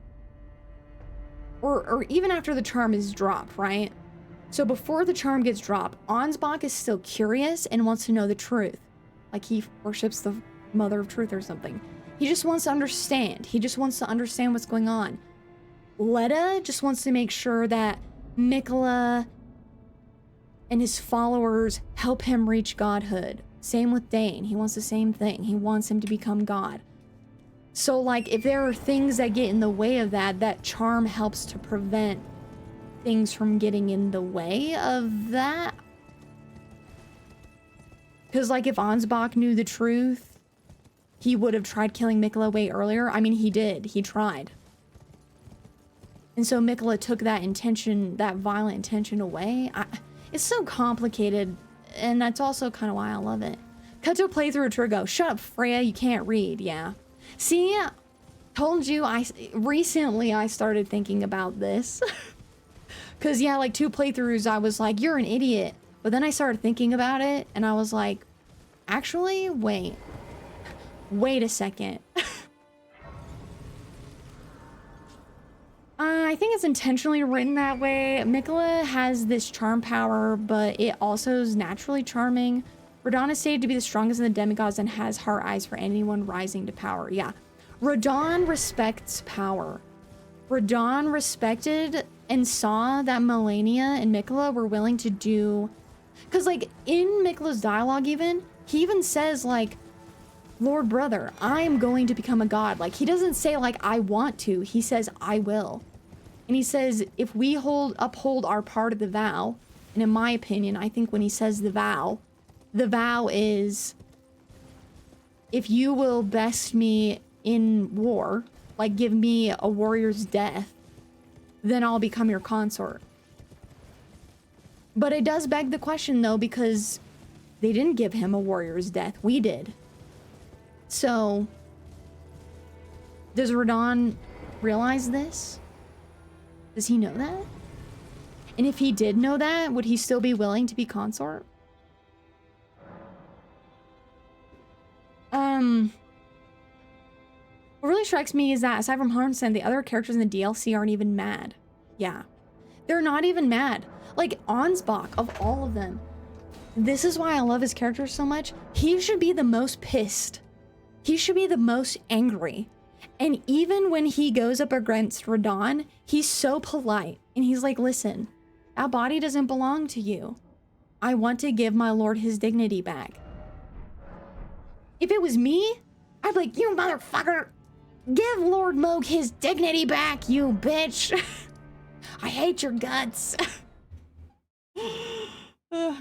even after the charm is dropped, right? So before the charm gets dropped, Ansbach is still curious and wants to know the truth. Like, he worships the mother of truth or something. He just wants to understand. He just wants to understand what's going on. Leda just wants to make sure that Mikla and his followers help him reach godhood. Same with Dane. He wants the same thing. He wants him to become God. So, like, if there are things that get in the way of that, that charm helps to prevent things from getting in the way of that. Because, like, if Ansbach knew the truth, he would have tried killing Mikla way earlier. I mean, he did. He tried. And so Mikla took that intention, that violent intention away. It's so complicated, and that's also kind of why I love it. Cut to a playthrough Trigo. Shut up, Freya, you can't read. Yeah. See, told you, recently I started thinking about this. Because, yeah, like 2 playthroughs, I was like, you're an idiot. But then I started thinking about it, and I was like, actually, wait a second. I think it's intentionally written that way. Mikla has this charm power, but it also is naturally charming. Radahn is stated to be the strongest of the demigods and has heart eyes for anyone rising to power. Yeah. Radahn respects power. Radahn respected and saw that Melania and Mikla were willing to do Because, like, in Mikla's dialogue even, he even says, like, Lord brother, I am going to become a god. Like, he doesn't say, like, I want to. He says, I will. And he says, if we uphold our part of the vow, and in my opinion, I think when he says the vow is, if you will best me in war, like, give me a warrior's death, then I'll become your consort. But it does beg the question, though, because they didn't give him a warrior's death. We did. So, does Radon realize this? Does he know that? And if he did know that, would he still be willing to be consort? What really strikes me is that, aside from Harmson, the other characters in the DLC aren't even mad. Yeah. They're not even mad. Like, Ansbach, of all of them, this is why I love his character so much. He should be the most pissed. He should be the most angry. And even when he goes up against Radon, he's so polite. And he's like, listen, that body doesn't belong to you. I want to give my lord his dignity back. If it was me, I'd be like, you motherfucker, give Lord Moog his dignity back, you bitch. I hate your guts.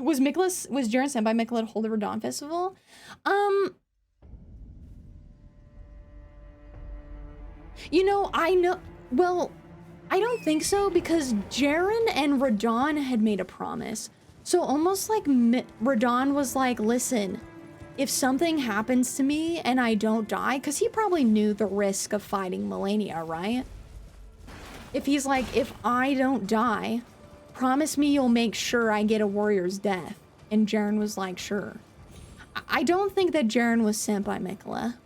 Was Jaren sent by Mikla to hold the Radon Festival? You know, well, I don't think so, because Jaren and Radon had made a promise. So almost like Radon was like, listen, if something happens to me and I don't die, because he probably knew the risk of fighting Melania, right? If he's like, if I don't die, promise me you'll make sure I get a warrior's death. And Jaren was like, sure. I don't think that Jaren was sent by Mikla.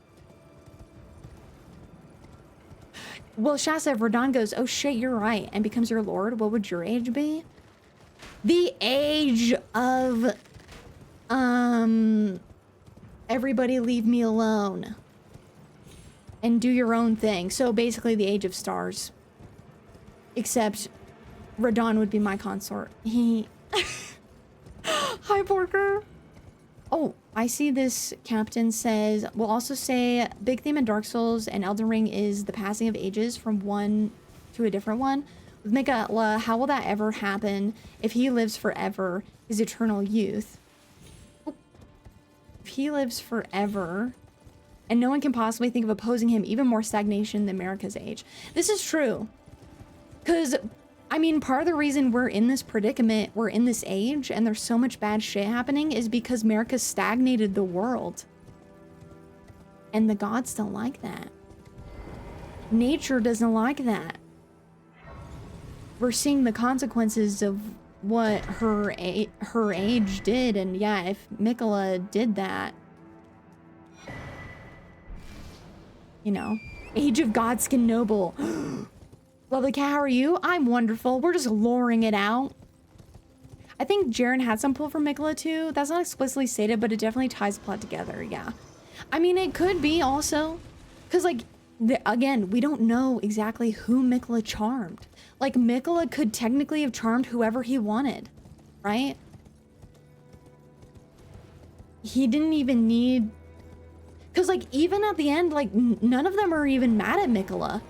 Well, Shasta, if Radon goes, oh shit, you're right, and becomes your lord, what would your age be? The age of, everybody leave me alone. And do your own thing. So basically the age of stars. Except Radon would be my consort. Hi, Porker. Oh, I see this captain says, we'll also say big theme in Dark Souls and Elden Ring is the passing of ages from one to a different one. With Mikaela, how will that ever happen if he lives forever, his eternal youth? If he lives forever, and no one can possibly think of opposing him, even more stagnation than America's age. This is true. Because, I mean, part of the reason we're in this predicament, we're in this age, and there's so much bad shit happening is because America stagnated the world. And the gods don't like that. Nature doesn't like that. We're seeing the consequences of what her age did, and yeah, if Mikaela did that, you know, Age of Godskin Noble. Lovely cat, how are you? I'm wonderful. We're just luring it out. I think Jaren had some pull from Mikaela too. That's not explicitly stated, but it definitely ties the plot together, yeah. I mean, it could be also, because like, again, we don't know exactly who Mikaela charmed. Like, Mikaela could technically have charmed whoever he wanted, right? He didn't even need, because like, even at the end, like, none of them are even mad at Mikaela.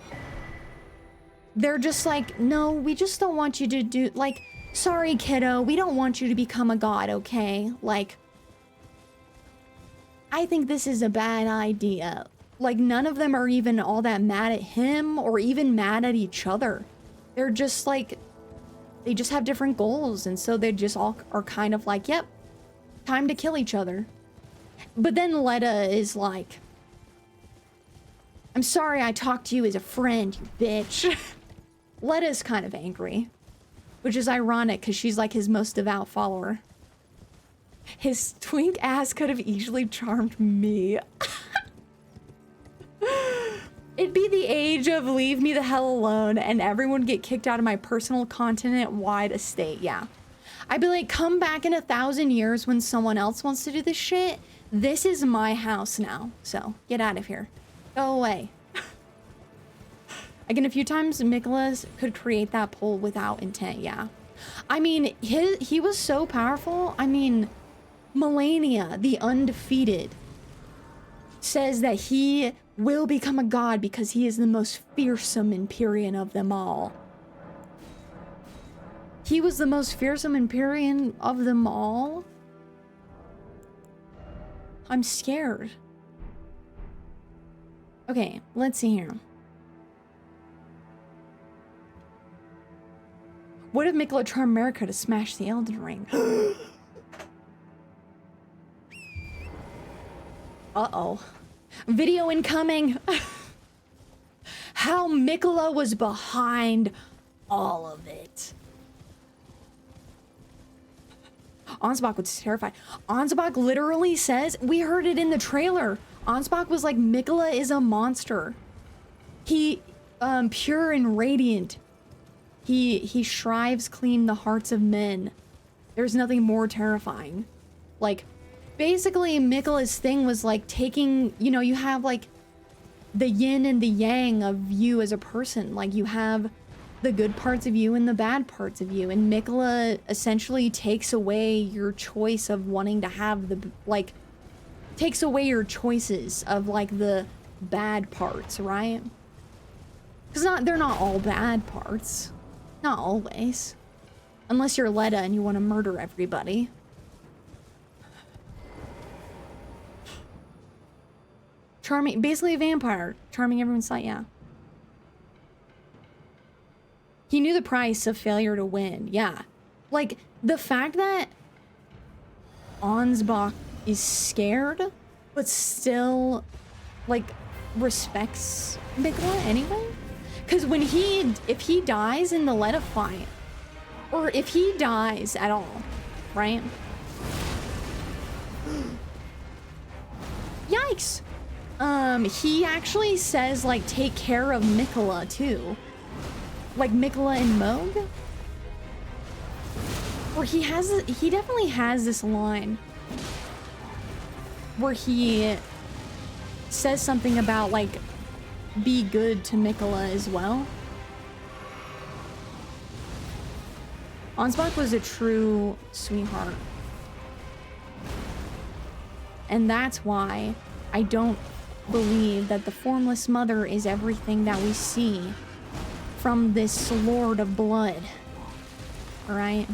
They're just like, no, we just don't want you to do, like, sorry, kiddo, we don't want you to become a god, okay? Like, I think this is a bad idea. Like, none of them are even all that mad at him or even mad at each other. They're just like, they just have different goals. And so they just all are kind of like, yep, time to kill each other. But then Letta is like, I'm sorry I talked to you as a friend, you bitch. Letta's kind of angry, which is ironic because she's like his most devout follower. His twink ass could have easily charmed me. It'd be the age of leave me the hell alone and everyone get kicked out of my personal continent-wide estate, yeah. I'd be like, come back in 1,000 years when someone else wants to do this shit. This is my house now, so get out of here. Go away. Again, a few times Mikaela could create that pull without intent, yeah. I mean, he was so powerful. I mean, Melania, the undefeated, says that he will become a god because he is the most fearsome Empyrean of them all. He was the most fearsome Empyrean of them all? I'm scared. Okay, let's see here. What if Mikola charmed America to smash the Elden Ring? Uh-oh. Video incoming. How Mikola was behind all of it. Ansbach was terrified. Ansbach literally says, we heard it in the trailer. Ansbach was like, Mikola is a monster. He, pure and radiant. He strives clean the hearts of men. There's nothing more terrifying. Like, basically, Mikola's thing was like taking, you know, you have like the yin and the yang of you as a person. Like, you have the good parts of you and the bad parts of you. And Mikola essentially takes away your choice of wanting to have the, like, takes away your choices of like the bad parts, right? Because they're not all bad parts. Not always. Unless you're Leda and you want to murder everybody. Charming, basically a vampire. Charming everyone's sight, yeah. He knew the price of failure to win, yeah. Like, the fact that Ansbach is scared, but still, like, respects Mikola anyway? Because when if he dies in the Leda fight, or if he dies at all, right? Yikes! He actually says, like, take care of Mikola, too. Like, Mikola and Moog? Or he definitely has this line where he says something about, like, be good to Mikola as well. Ansbach was a true sweetheart. And that's why I don't believe that the Formless Mother is everything that we see from this Lord of Blood. Alright?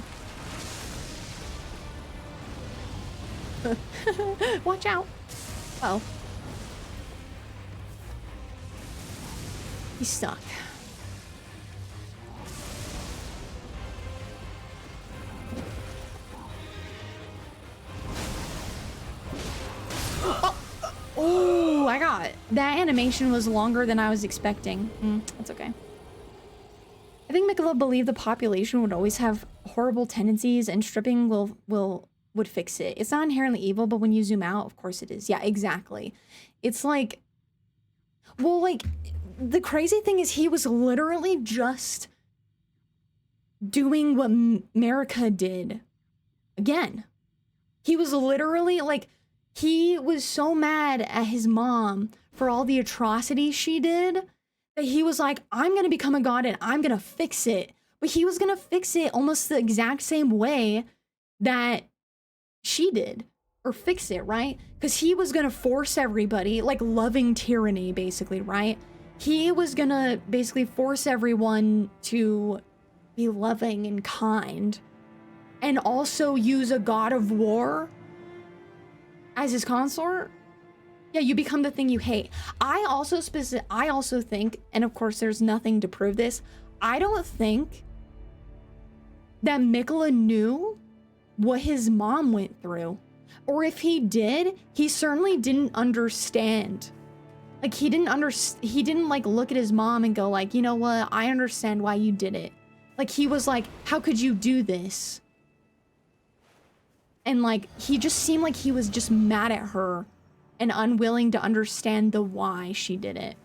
Watch out! Uh oh. He's stuck. Oh, I got it. That animation was longer than I was expecting. That's okay. I think Mikola believed the population would always have horrible tendencies and stripping would fix it. It's not inherently evil, but when you zoom out, of course it is. Yeah, exactly. It's like, well, like, the crazy thing is he was literally just doing what America did again. He was literally like, he was so mad at his mom for all the atrocities she did that he was like, I'm gonna become a god and I'm gonna fix it. But he was gonna fix it almost the exact same way that she did, or fix it, right? Because he was gonna force everybody, like loving tyranny, basically, right? He was gonna basically force everyone to be loving and kind, and also use a god of war as his consort. Yeah, you become the thing you hate. I also think, and of course there's nothing to prove this, I don't think that Mikola knew what his mom went through. Or if he did, he certainly didn't understand. Like, he didn't like look at his mom and go like, you know what, I understand why you did it. Like, he was like, how could you do this? And like, he just seemed like he was just mad at her and unwilling to understand the why she did it.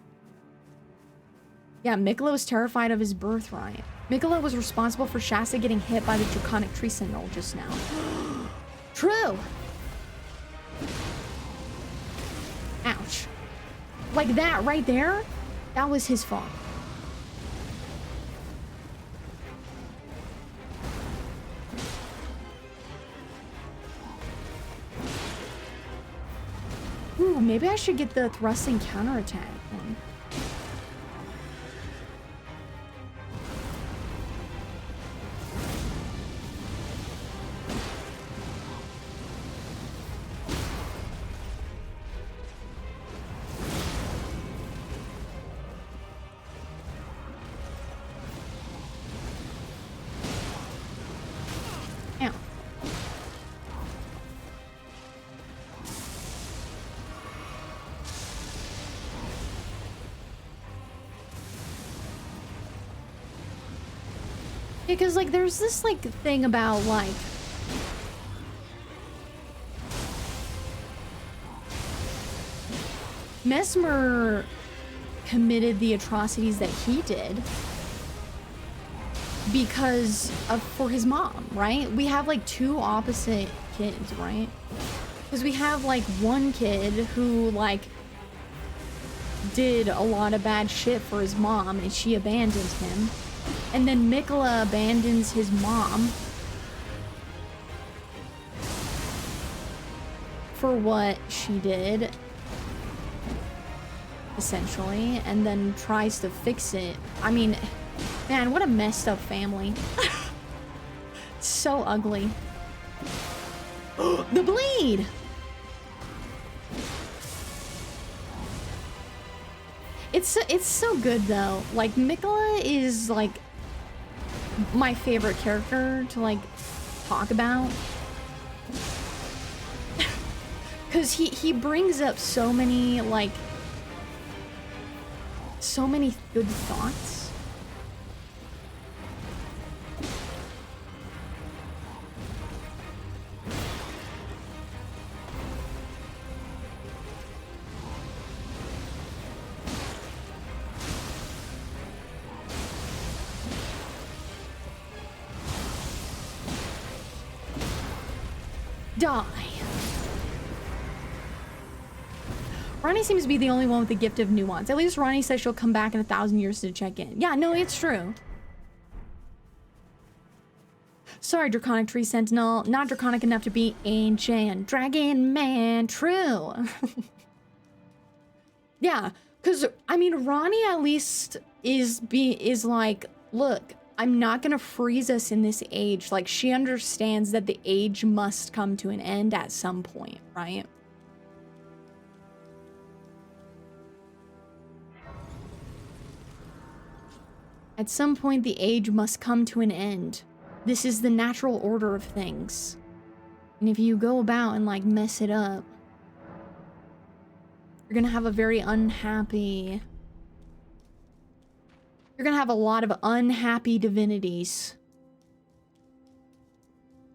Yeah, Mikola was terrified of his birthright. Mikola was responsible for Shasta getting hit by the draconic tree sentinel just now. True! Ouch. Like that right there, that was his fault. Ooh, maybe I should get the thrusting counterattack one. Ow. Because, like, there's this, like, thing about, like... Mesmer committed the atrocities that he did because of for his mom, right? We have like two opposite kids, right? Because we have like one kid who like did a lot of bad shit for his mom and she abandoned him. And then Mikola abandons his mom for what she did, essentially, and then tries to fix it. I mean, man, what a messed up family. So ugly. The bleed! It's so good though. Like, Mikola is like my favorite character to like talk about. Cause he brings up so many like so many good thoughts. Die. Ronnie seems to be the only one with the gift of nuance. At least Ronnie says she'll come back in 1,000 years to check in. Yeah, no, it's true. Sorry, Draconic Tree Sentinel. Not draconic enough to be ancient. Dragon Man. True. Yeah, because, I mean, Ronnie at least is like, look, I'm not gonna freeze us in this age. Like, she understands that the age must come to an end at some point, right? At some point, the age must come to an end. This is the natural order of things. And if you go about and, like, mess it up, you're gonna have a very unhappy... You're gonna have a lot of unhappy divinities.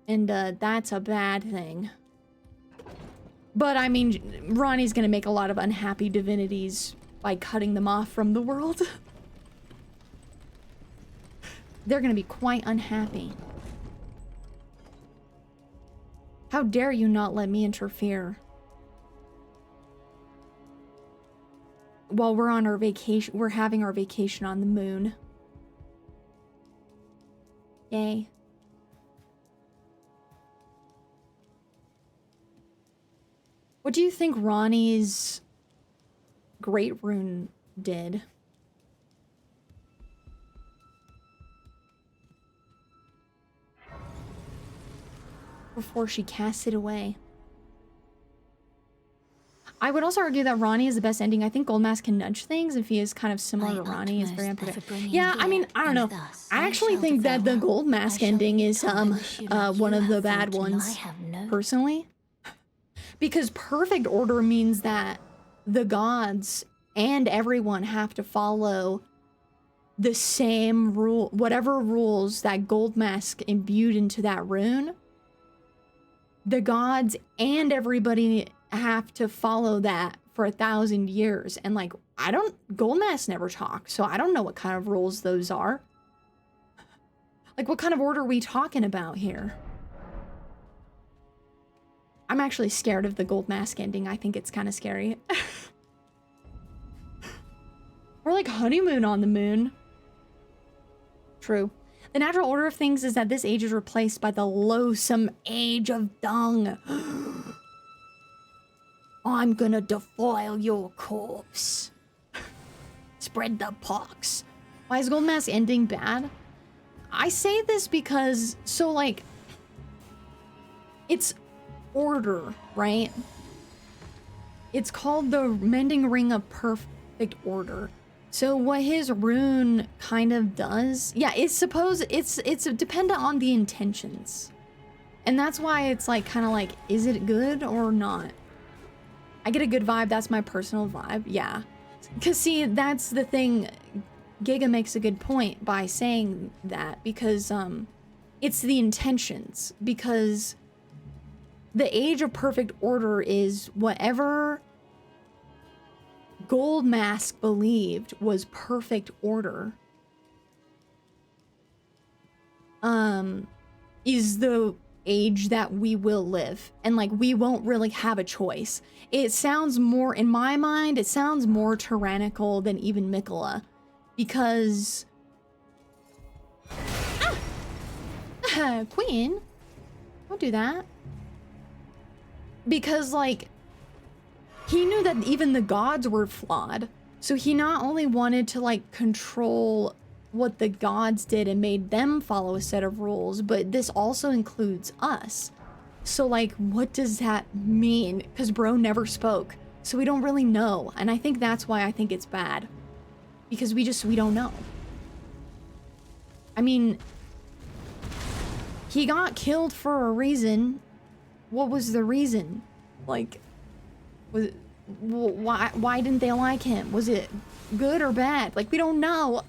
And, that's a bad thing. But, I mean, Ronnie's gonna make a lot of unhappy divinities by cutting them off from the world. They're gonna be quite unhappy. How dare you not let me interfere? While we're on our vacation, we're having our vacation on the moon. Yay. What do you think Ronnie's Great Rune did? Before she casts it away. I would also argue that Ronnie is the best ending. I think Goldmask can nudge things if he is kind of similar to Ronnie. Is very unpredictable. Yeah, I mean, I don't know. I actually think that the Goldmask ending is one of the bad ones, personally. Because perfect order means that the gods and everyone have to follow the same rule, whatever rules that Goldmask imbued into that rune. The gods and everybody have to follow that for 1,000 years. And like, Goldmask never talks, so I don't know what kind of rules those are. Like, what kind of order are we talking about here? I'm actually scared of the Goldmask ending. I think it's kind of scary. We're like honeymoon on the moon. True. The natural order of things is that this age is replaced by the loathsome age of dung. I'm gonna defile your corpse. Spread the pox. Why is Gold Mask ending bad? I say this because, so like, it's order, right? It's called the Mending Ring of Perfect Order. So what his rune kind of does, yeah, it's dependent on the intentions. And that's why it's like, kind of like, is it good or not? I get a good vibe, that's my personal vibe, yeah. Because see, that's the thing, Giga makes a good point by saying that, because it's the intentions, because the Age of Perfect Order is whatever Gold Mask believed was perfect order, is the age that we will live, and like we won't really have a choice. It sounds more, in my mind, it sounds more tyrannical than even Mikola, because Queen, don't do that. Because like he knew that even the gods were flawed, so he not only wanted to like control what the gods did and made them follow a set of rules, but this also includes us. So like, what does that mean? Because bro never spoke, so we don't really know. And I think that's why I think it's bad, because we don't know. I mean, he got killed for a reason. What was the reason? Like, was it, why didn't they like him? Was it good or bad? Like, we don't know.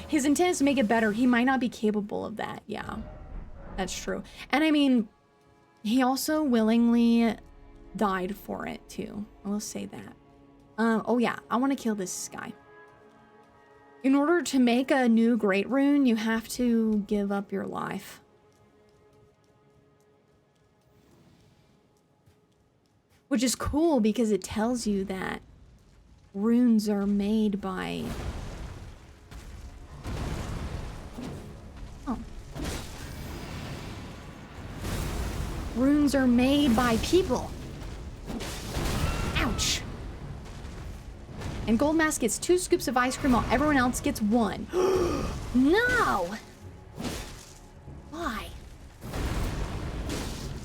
His intent is to make it better. He might not be capable of that. Yeah, that's true. And I mean, he also willingly died for it too. I will say that. Oh yeah, I want to kill this guy. In order to make a new Great Rune, you have to give up your life. Which is cool because it tells you that runes are made by... Oh. Runes are made by people. Ouch. And Gold Mask gets 2 scoops of ice cream while everyone else gets 1. No! Why?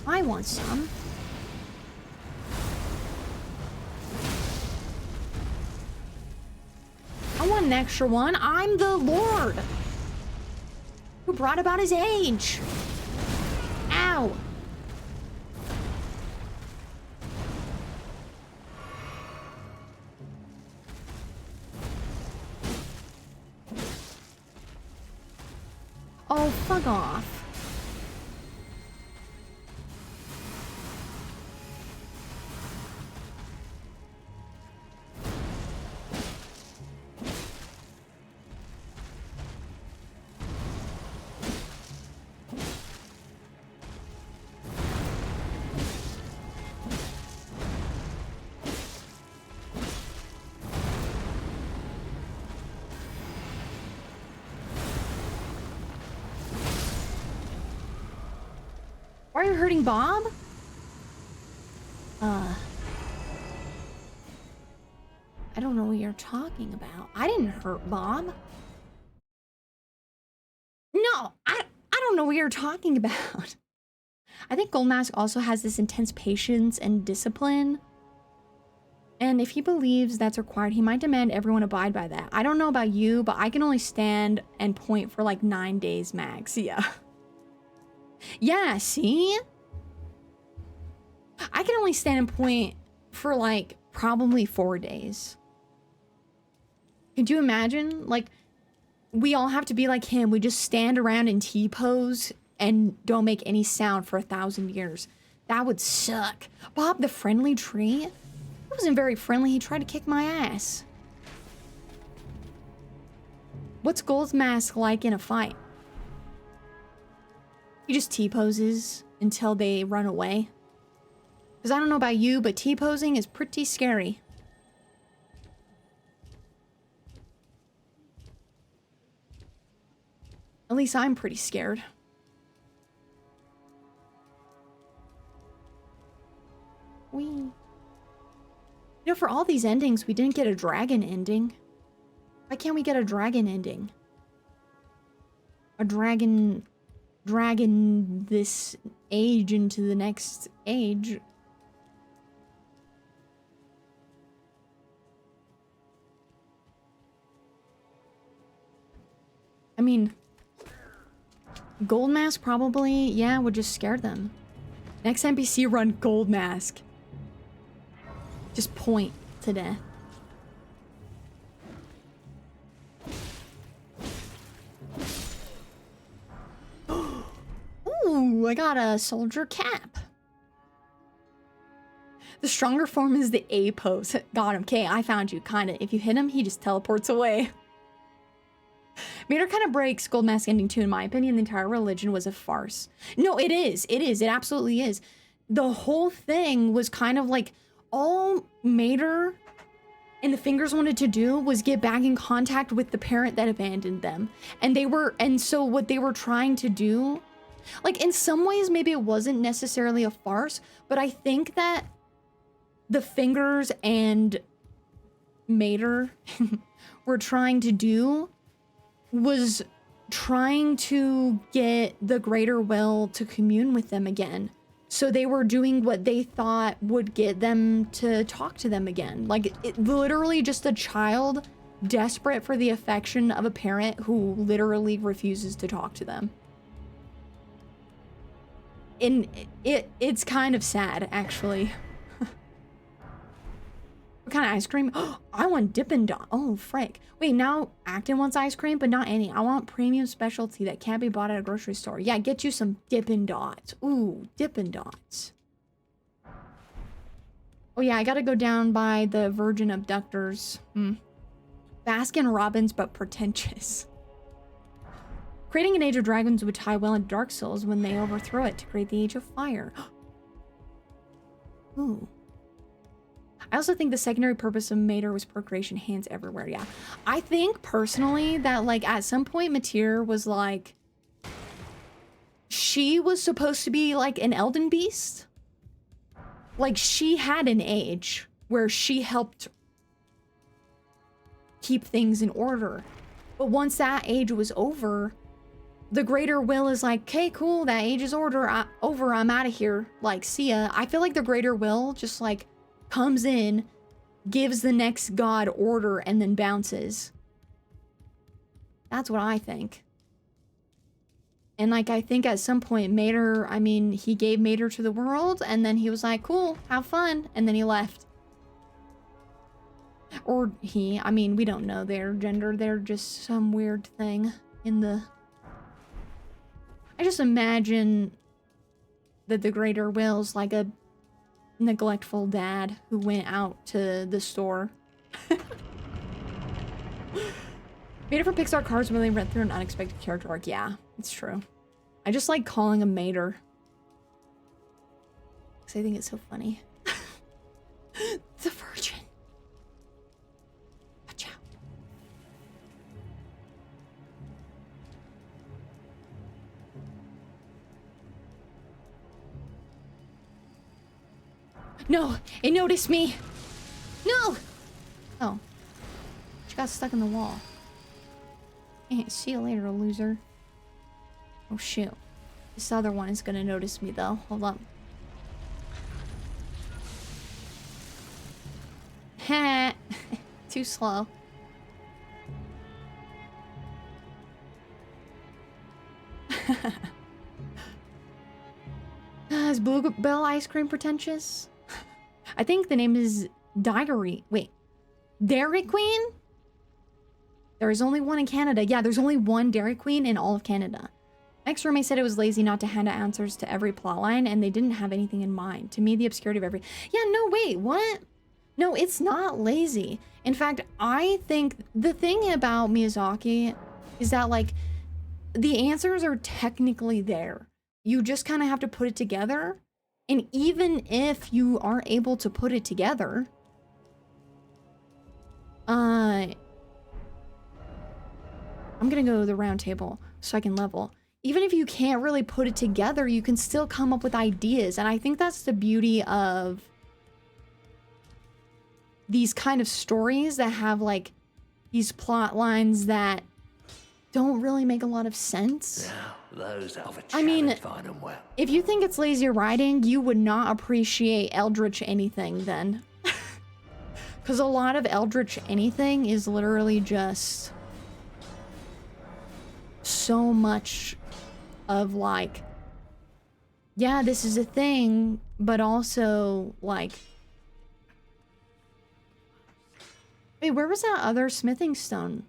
I want some. I want an extra one. I'm the Lord who brought about his age. Ow. Oh, fuck off. Why are you hurting Bob? I don't know what you're talking about. I didn't hurt Bob. No, I don't know what you're talking about. I think Gold Mask also has this intense patience and discipline. And if he believes that's required, he might demand everyone abide by that. I don't know about you, but I can only stand and point for like 9 days max. Yeah. Yeah, see? I can only stand and point for like probably 4 days. Could you imagine? Like, we all have to be like him. We just stand around in T-pose and don't make any sound for 1,000 years. That would suck. Bob the friendly tree? He wasn't very friendly. He tried to kick my ass. What's Gold Mask like in a fight? He just T-poses until they run away. Because I don't know about you, but T-posing is pretty scary. At least I'm pretty scared. We... You know, for all these endings, we didn't get a dragon ending. Why can't we get a dragon ending? A dragon this age into the next age. I mean, Gold Mask probably, yeah, would just scare them. Next NPC run Gold Mask. Just point to death. Ooh, I got a soldier cap. The stronger form is the A pose. Got him. Okay, I found you. Kinda. If you hit him, he just teleports away. Mater kind of breaks Gold Mask ending too, in my opinion. The entire religion was a farce. No, it is. It is. It absolutely is. The whole thing was kind of like all Mater and the Fingers wanted to do was get back in contact with the parent that abandoned them. And so what they were trying to do, like in some ways, maybe it wasn't necessarily a farce, but I think that the Fingers and Mater were trying to do was trying to get the greater will to commune with them again. So they were doing what they thought would get them to talk to them again. Like, literally just a child desperate for the affection of a parent who literally refuses to talk to them. And it's kind of sad, actually. What kind of ice cream? I want Dippin' Dot. Oh, frick. Wait, now Acton wants ice cream, but not any. I want premium specialty that can't be bought at a grocery store. Yeah, get you some Dippin' Dots. Ooh, Dippin' Dots. Oh yeah, I gotta go down by the Virgin Abductors. Baskin Robbins, but pretentious. Creating an Age of Dragons would tie well into Dark Souls when they overthrow it to create the Age of Fire. Ooh. I also think the secondary purpose of Mater was procreation, hands everywhere. Yeah. I think personally that like at some point Mater was like, she was supposed to be like an Elden beast. Like she had an age where she helped keep things in order. But once that age was over, the greater will is like, okay, cool, that age is over, I'm out of here. Like, see ya. I feel like the greater will just like comes in, gives the next god order, and then bounces. That's what I think. And like, I think at some point Mater, I mean, he gave Mater to the world, and then he was like, cool, have fun, and then he left. Or he, I mean, we don't know their gender, they're just some weird thing in the... I just imagine that the greater will's like a neglectful dad who went out to the store. Mater from Pixar Cars when they went through an unexpected character arc. Yeah, it's true. I just like calling him Mater because I think it's so funny. The Virgin. Watch out. No, it noticed me. No. Oh, she got stuck in the wall. See you later, loser. Oh shoot. This other one is gonna notice me though. Hold up. Heh. Too slow. Is Bluebell ice cream pretentious? I think the name is Dairy. Wait. Dairy Queen? There is only one in Canada. Yeah, there's only one Dairy Queen in all of Canada. My ex-roommate said it was lazy not to hand out answers to every plotline, and they didn't have anything in mind. To me, the obscurity of every... Yeah, no, wait, what? No, it's not lazy. In fact, I think the thing about Miyazaki is that, like, the answers are technically there. You just kind of have to put it together. And even if you aren't able to put it together, I'm gonna go to the round table so I can level. Even if you can't really put it together, you can still come up with ideas. And I think that's the beauty of these kind of stories that have like these plot lines that don't really make a lot of sense. Now, those of a I mean, find 'em well. if you think it's lazy writing, you would not appreciate Eldritch anything then. Because a lot of Eldritch anything is literally just so much of like, yeah, this is a thing, but also like, wait, where was that other smithing stone?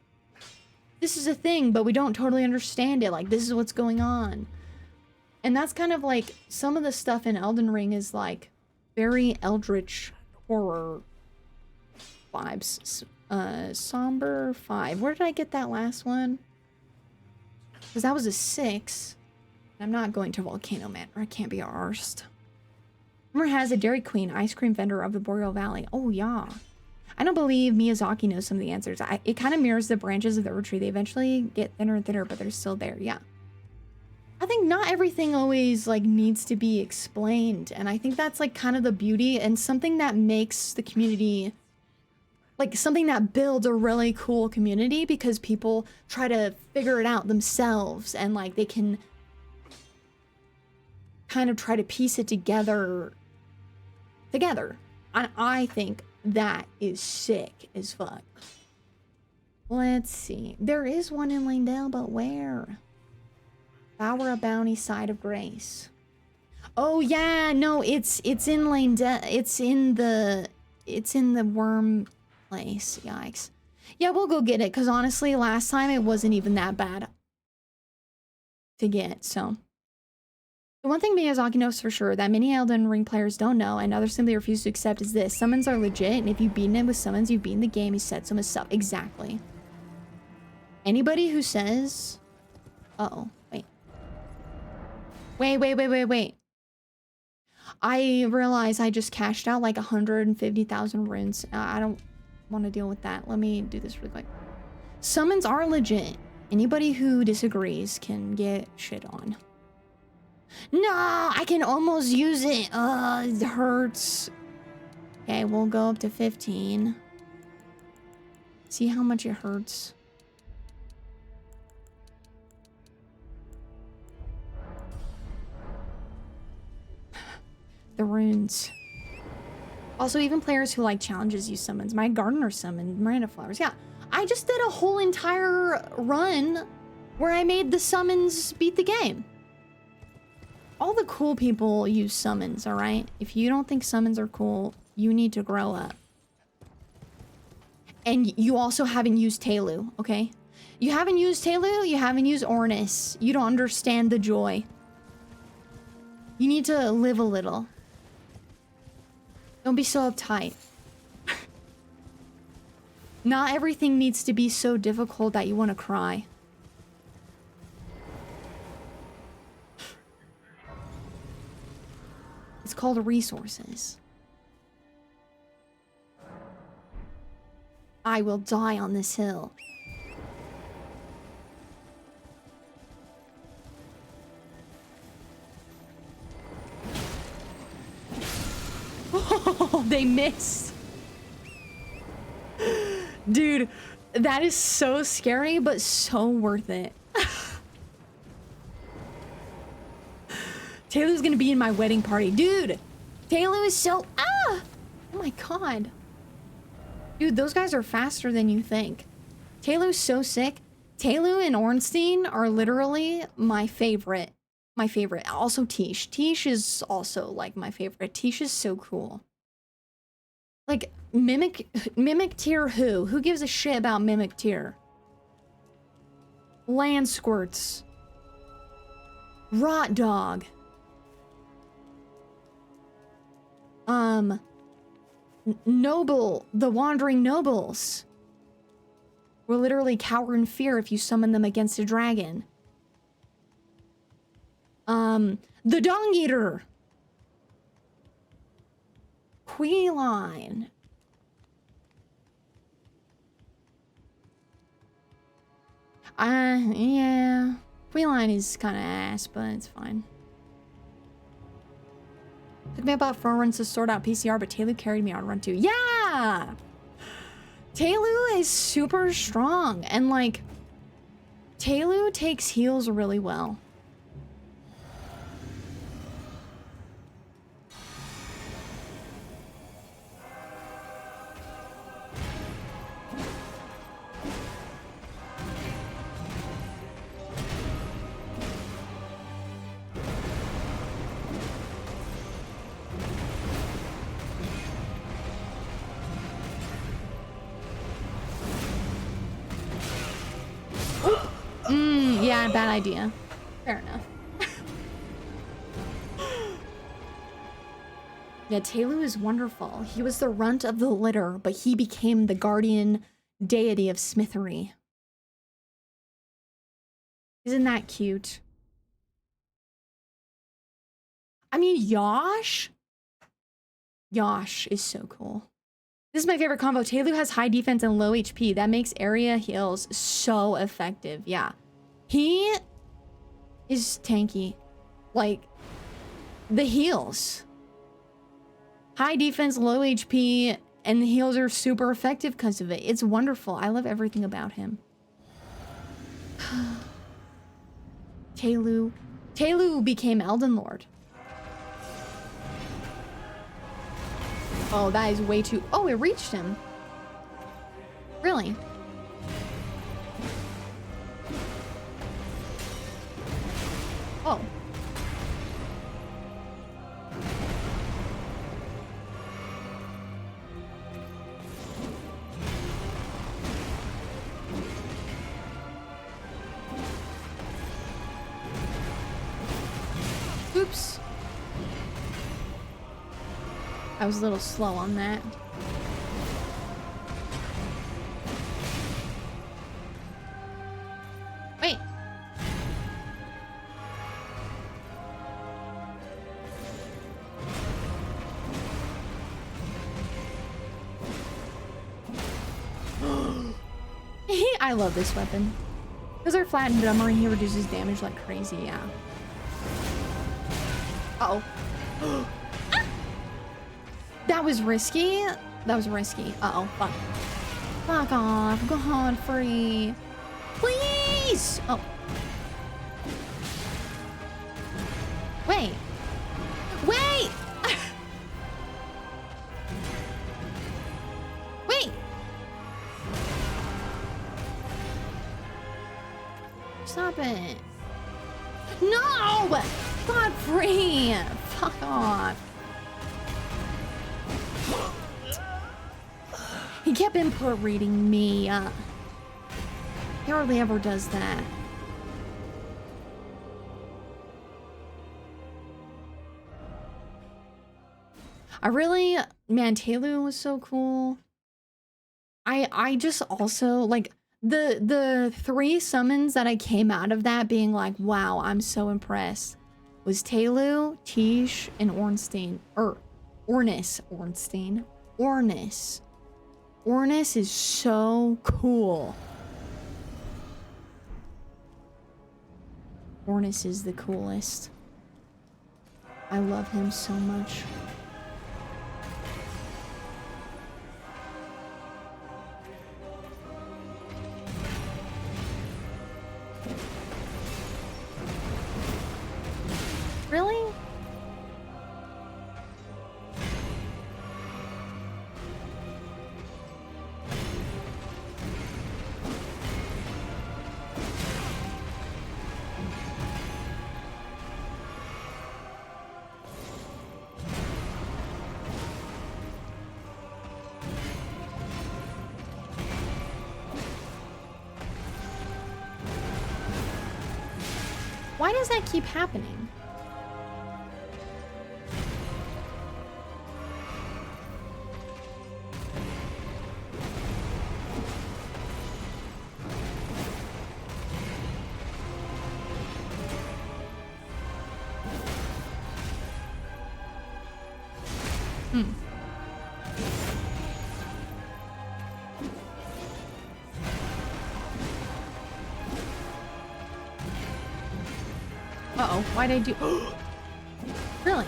This is a thing, but we don't totally understand it. Like, this is what's going on. And that's kind of like, some of the stuff in Elden Ring is like very Eldritch horror vibes. Somber 5. Where did I get that last one? Because that was a 6. I'm not going to Volcano Manor. I can't be arsed. Rumor has a Dairy Queen ice cream vendor of the Boreal Valley. Oh, yeah. I don't believe Miyazaki knows some of the answers. It kind of mirrors the branches of the oak tree. They eventually get thinner and thinner, but they're still there. Yeah. I think not everything always like needs to be explained. And I think that's like kind of the beauty and something that makes the community, like something that builds a really cool community, because people try to figure it out themselves and like they can kind of try to piece it together. And I think that is sick as fuck. Let's see. There is one in Lanedale, but where? Bower of Bounty, Side of Grace. Oh yeah, no, it's in Lanedale. It's in the worm place. Yikes. Yeah, we'll go get it, because honestly, last time it wasn't even that bad to get, so. The one thing Miyazaki knows for sure that many Elden Ring players don't know and others simply refuse to accept is this: summons are legit, and if you've beaten it with summons, you've beaten the game. He said so himself. Exactly. Anybody who says... Uh-oh. Wait. I realize I just cashed out like 150,000 runes. I don't want to deal with that. Let me do this really quick. Summons are legit. Anybody who disagrees can get shit on. No, I can almost use it. It hurts. Okay, we'll go up to 15. See how much it hurts. The runes. Also, even players who like challenges use summons. My gardener summoned Miranda Flowers. Yeah, I just did a whole entire run where I made the summons beat the game. All the cool people use summons, alright? If you don't think summons are cool, you need to grow up. And you also haven't used Telu, okay? You haven't used Telu, you haven't used Ornis. You don't understand the joy. You need to live a little. Don't be so uptight. Not everything needs to be so difficult that you want to cry. It's called resources. I will die on this hill. Oh, they missed. Dude, that is so scary, but so worth it. Taylor's gonna be in my wedding party. Dude, Taylor is so... Ah! Oh my god. Dude, those guys are faster than you think. Taylor's so sick. Taylor and Ornstein are literally my favorite. My favorite. Also Tish. Tish is also like my favorite. Tish is so cool. Like, Mimic tier who? Who gives a shit about Mimic tier? Land Squirts. Rot Dog. Noble, the Wandering Nobles will literally cower in fear if you summon them against a dragon. The Dung Eater. Queeline. Yeah. Queeline is kind of ass, but it's fine. Took me about 4 runs to sort out PCR, but Taylor carried me on run 2. Yeah! Telu is super strong, and like, Telu takes heals really well. Yeah, bad idea. Fair enough. Yeah, Telu is wonderful. He was the runt of the litter, but he became the guardian deity of smithery. Isn't that cute? I mean, Yosh is so cool. This is my favorite combo. Telu has high defense and low HP. That makes area heals so effective. Yeah. He is tanky. Like, the heals. High defense, low HP, and the heals are super effective because of it. It's wonderful. I love everything about him. Telu became Elden Lord. Oh, that is way too... Oh, it reached him. Really? Oh. Oops. I was a little slow on that. Wait. I love this weapon. Because they're flat and dumber and he reduces damage like crazy, yeah. Uh-oh. Ah! That was risky. That was risky. Uh-oh. Fuck. Fuck off. Godfrey. Please! Oh. Wait. Wait! Wait! Stop it. No! Godfrey! Fuck off. He kept input reading me. He hardly ever does that. Man, Telu was so cool. I just also, like, the 3 summons that I came out of that being like, wow, I'm so impressed, was Telu, Tish, and Ornstein. Ornis. Ornstein. Ornis. Ornis is so cool. Ornis is the coolest. I love him so much. Really? Why does that keep happening? Uh-oh, why'd I do... Really?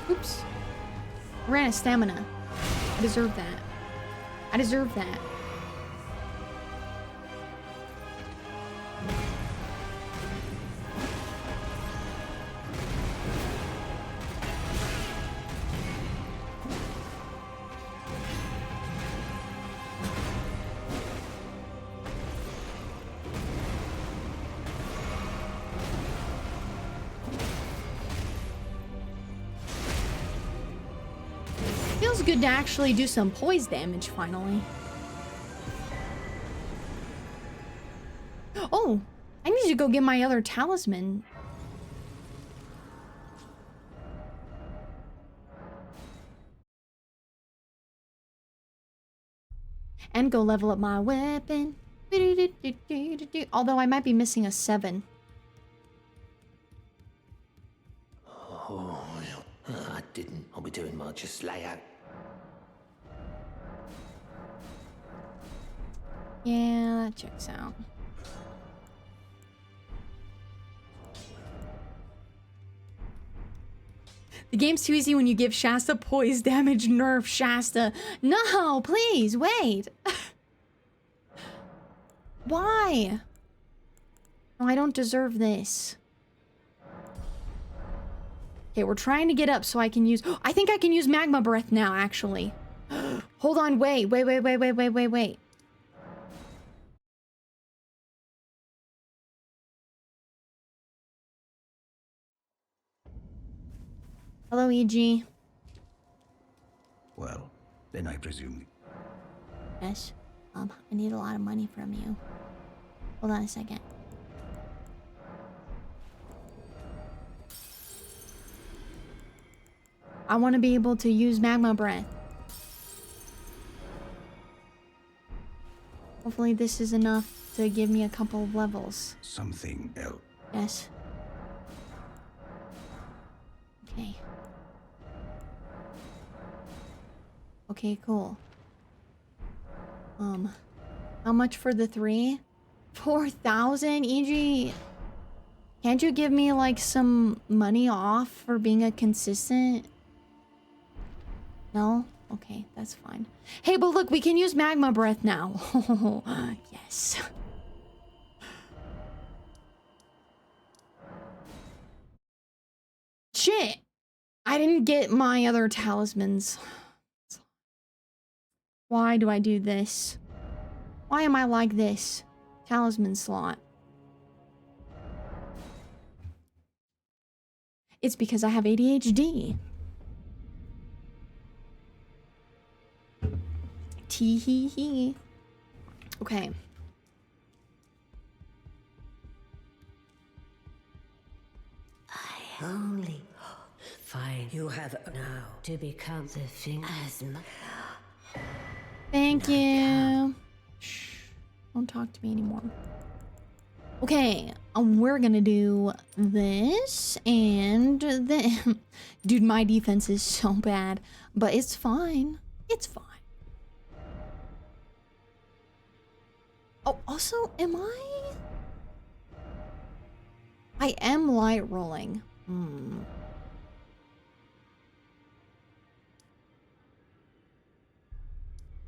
Oops. Ran out of stamina. I deserve that. I deserve that. Feels good to actually do some poise damage finally. Oh, I need to go get my other talisman. And go level up my weapon. Although I might be missing a 7. Oh, I didn't. I'll be doing much. Just lay out. Yeah, that checks out. The game's too easy when you give Shasta poise damage. Nerf Shasta. No, please, wait. Why? Oh, I don't deserve this. Okay, we're trying to get up so I can use... I think I can use magma breath now, actually. Hold on, wait. Hello, EG. Well, then I presume. Yes. I need a lot of money from you. Hold on a second. I want to be able to use magma breath. Hopefully this is enough to give me a couple of levels. Something else. Yes. Okay. Okay, cool. How much for the 3? 4,000, EG? Can't you give me, like, some money off for being a consistent? No? Okay, that's fine. Hey, but look, we can use magma breath now. Yes. Shit! I didn't get my other talismans. Why do I do this? Why am I like this? Talisman slot. It's because I have ADHD. Tee-hee-hee. Okay. I only find you have now to become the thing as Thank you. Shh. Don't talk to me anymore. Okay, we're gonna do this and then... Dude, my defense is so bad, but it's fine. It's fine. Oh, also, am I... I am light rolling.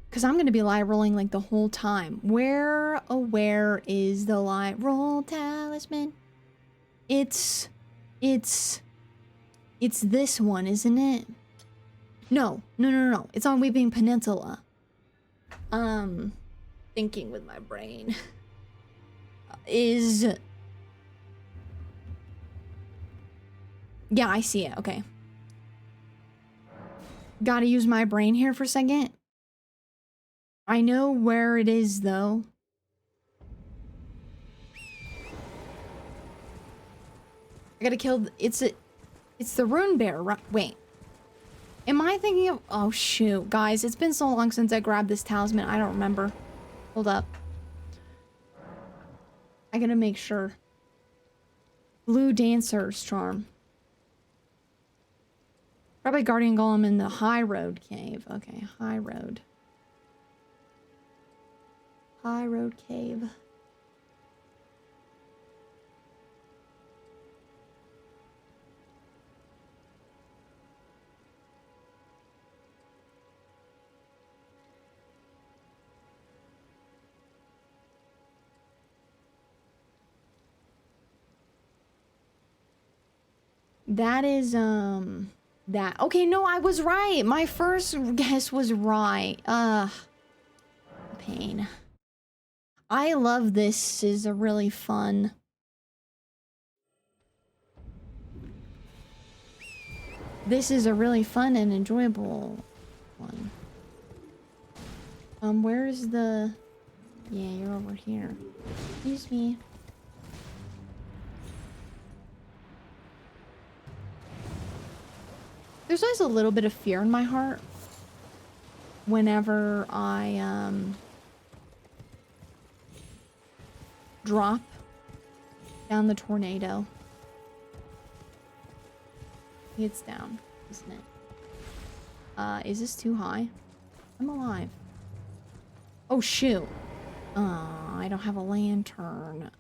Because I'm going to be light rolling like the whole time. Where is the light roll talisman? It's this one, isn't it? No. It's on Weeping Peninsula. Thinking with my brain. Yeah, I see it. Okay. Gotta use my brain here for a second. I know where it is, though. I gotta kill... It's the rune bear, right? Wait. Am I thinking of... Oh, shoot. Guys, it's been so long since I grabbed this talisman. I don't remember. Hold up. I gotta make sure. Blue Dancer's Charm. Probably Guardian Golem in the High Road Cave. Okay, High Road. High Road Cave. That is, that. Okay, no, I was right. My first guess was right. Pain. I love this. Is a really fun. This is a really fun and enjoyable one. Where's the... Yeah, you're over here. Excuse me. There's always a little bit of fear in my heart whenever I, drop down the tornado. It's down, isn't it? Is this too high? I'm alive. Oh, shoot. I don't have a lantern.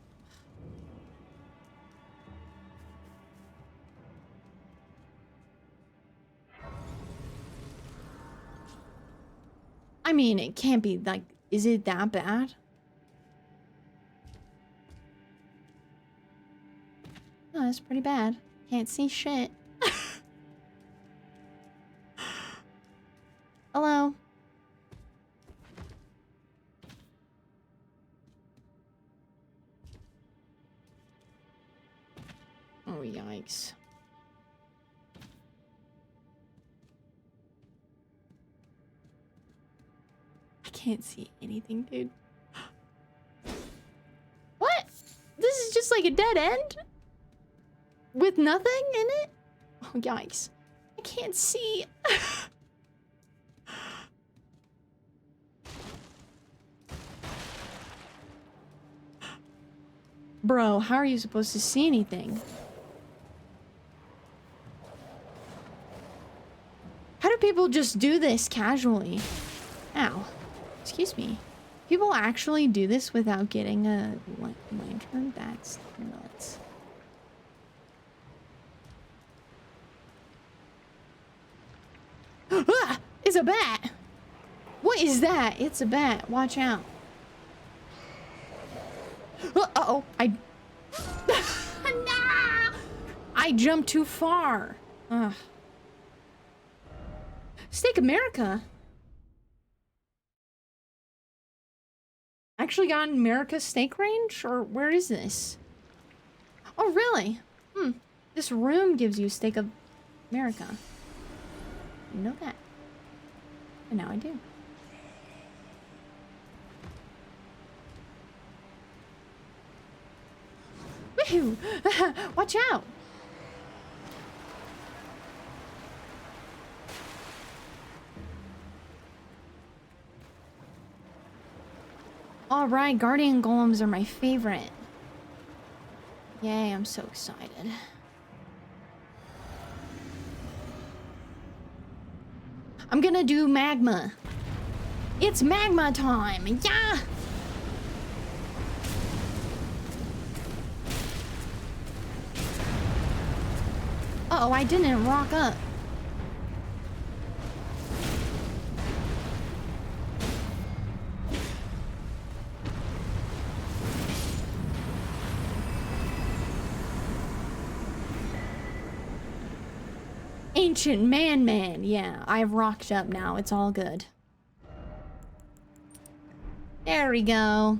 I mean, it can't be, like, is it that bad? Oh, that's pretty bad. Can't see shit. Hello? Oh, yikes. I can't see anything, dude. What? This is just like a dead end? With nothing in it? Oh, yikes. I can't see. Bro, how are you supposed to see anything? How do people just do this casually? Ow. Excuse me. People actually do this without getting a lantern? That's nuts. Ah! It's a bat! What is that? It's a bat. Watch out. Uh-oh. Nah! I jumped too far. Ugh. Steak America? Actually got an America steak range? Or where is this? Oh, really? This room gives you Steak of America. You know that. And now I do. Woohoo! Watch out! Alright, guardian golems are my favorite. Yay, I'm so excited. I'm gonna do magma. It's magma time! Yeah! Uh-oh, I didn't rock up. Ancient man. Yeah, I've rocked up now. It's all good. There we go.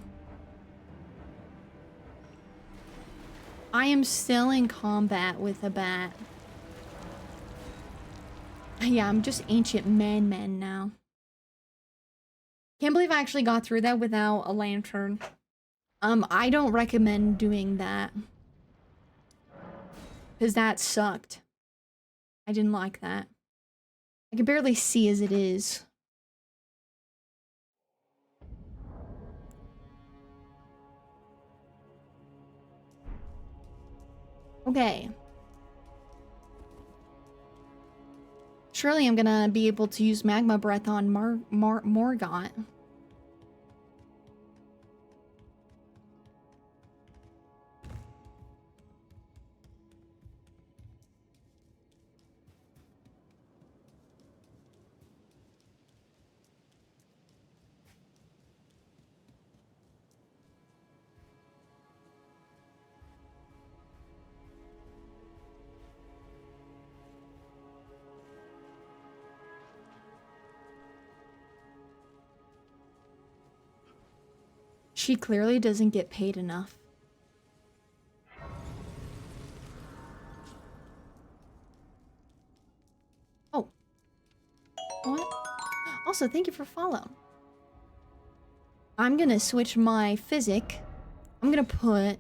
I am still in combat with a bat. Yeah, I'm just ancient man now. Can't believe I actually got through that without a lantern. I don't recommend doing that. Because that sucked. I didn't like that. I can barely see as it is. Okay. Surely I'm gonna be able to use magma breath on Morgott. She clearly doesn't get paid enough. Oh. What? Also, thank you for follow. I'm gonna switch my physic. I'm gonna put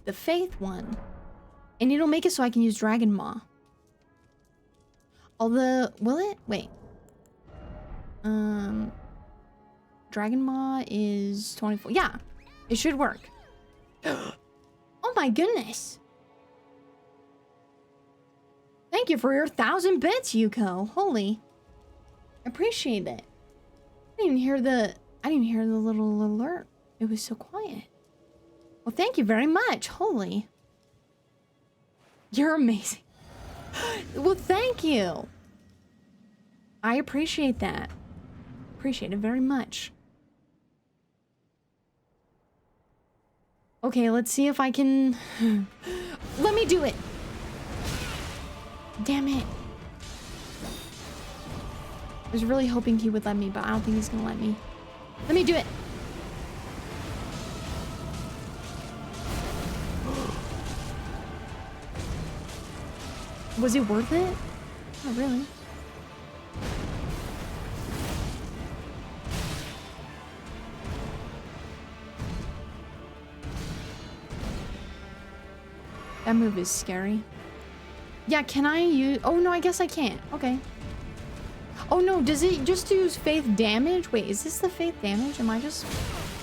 the faith one. And it'll make it so I can use Dragon Maw. Although, will it? Wait. Dragon Maw is 24. Yeah, it should work. Oh my goodness. Thank you for your 1,000 bits, Yuko. Holy. I appreciate it. I didn't even hear the little alert. It was so quiet. Well, thank you very much. Holy. You're amazing. Well, thank you. I appreciate that. Appreciate it very much. Okay, let's see if I can... Let me do it! Damn it. I was really hoping he would let me, but I don't think he's gonna let me. Let me do it! Was it worth it? Not really. That move is scary. Yeah, can I use... Oh, no, I guess I can't. Okay. Oh, no, does it just use faith damage? Wait, is this the faith damage? Am I just...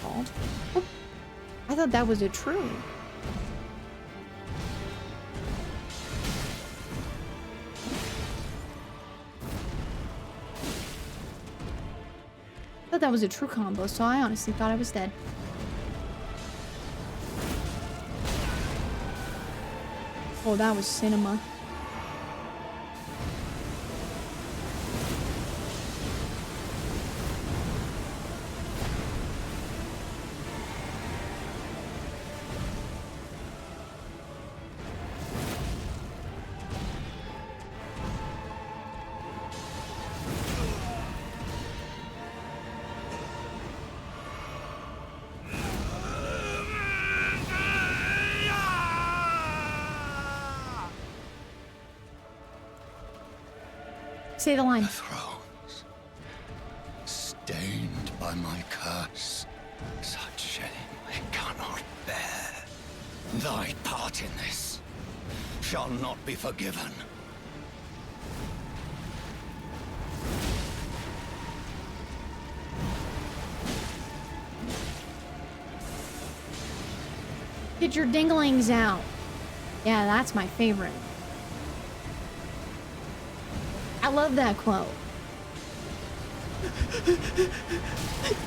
Oh. I thought that was a true. I thought that was a true combo, so I honestly thought I was dead. Oh, that was cinema. Say the line. The thrones, stained by my curse, such shame I cannot bear. Thy part in this shall not be forgiven. Get your dinglings out. Yeah, that's my favorite. I love that quote.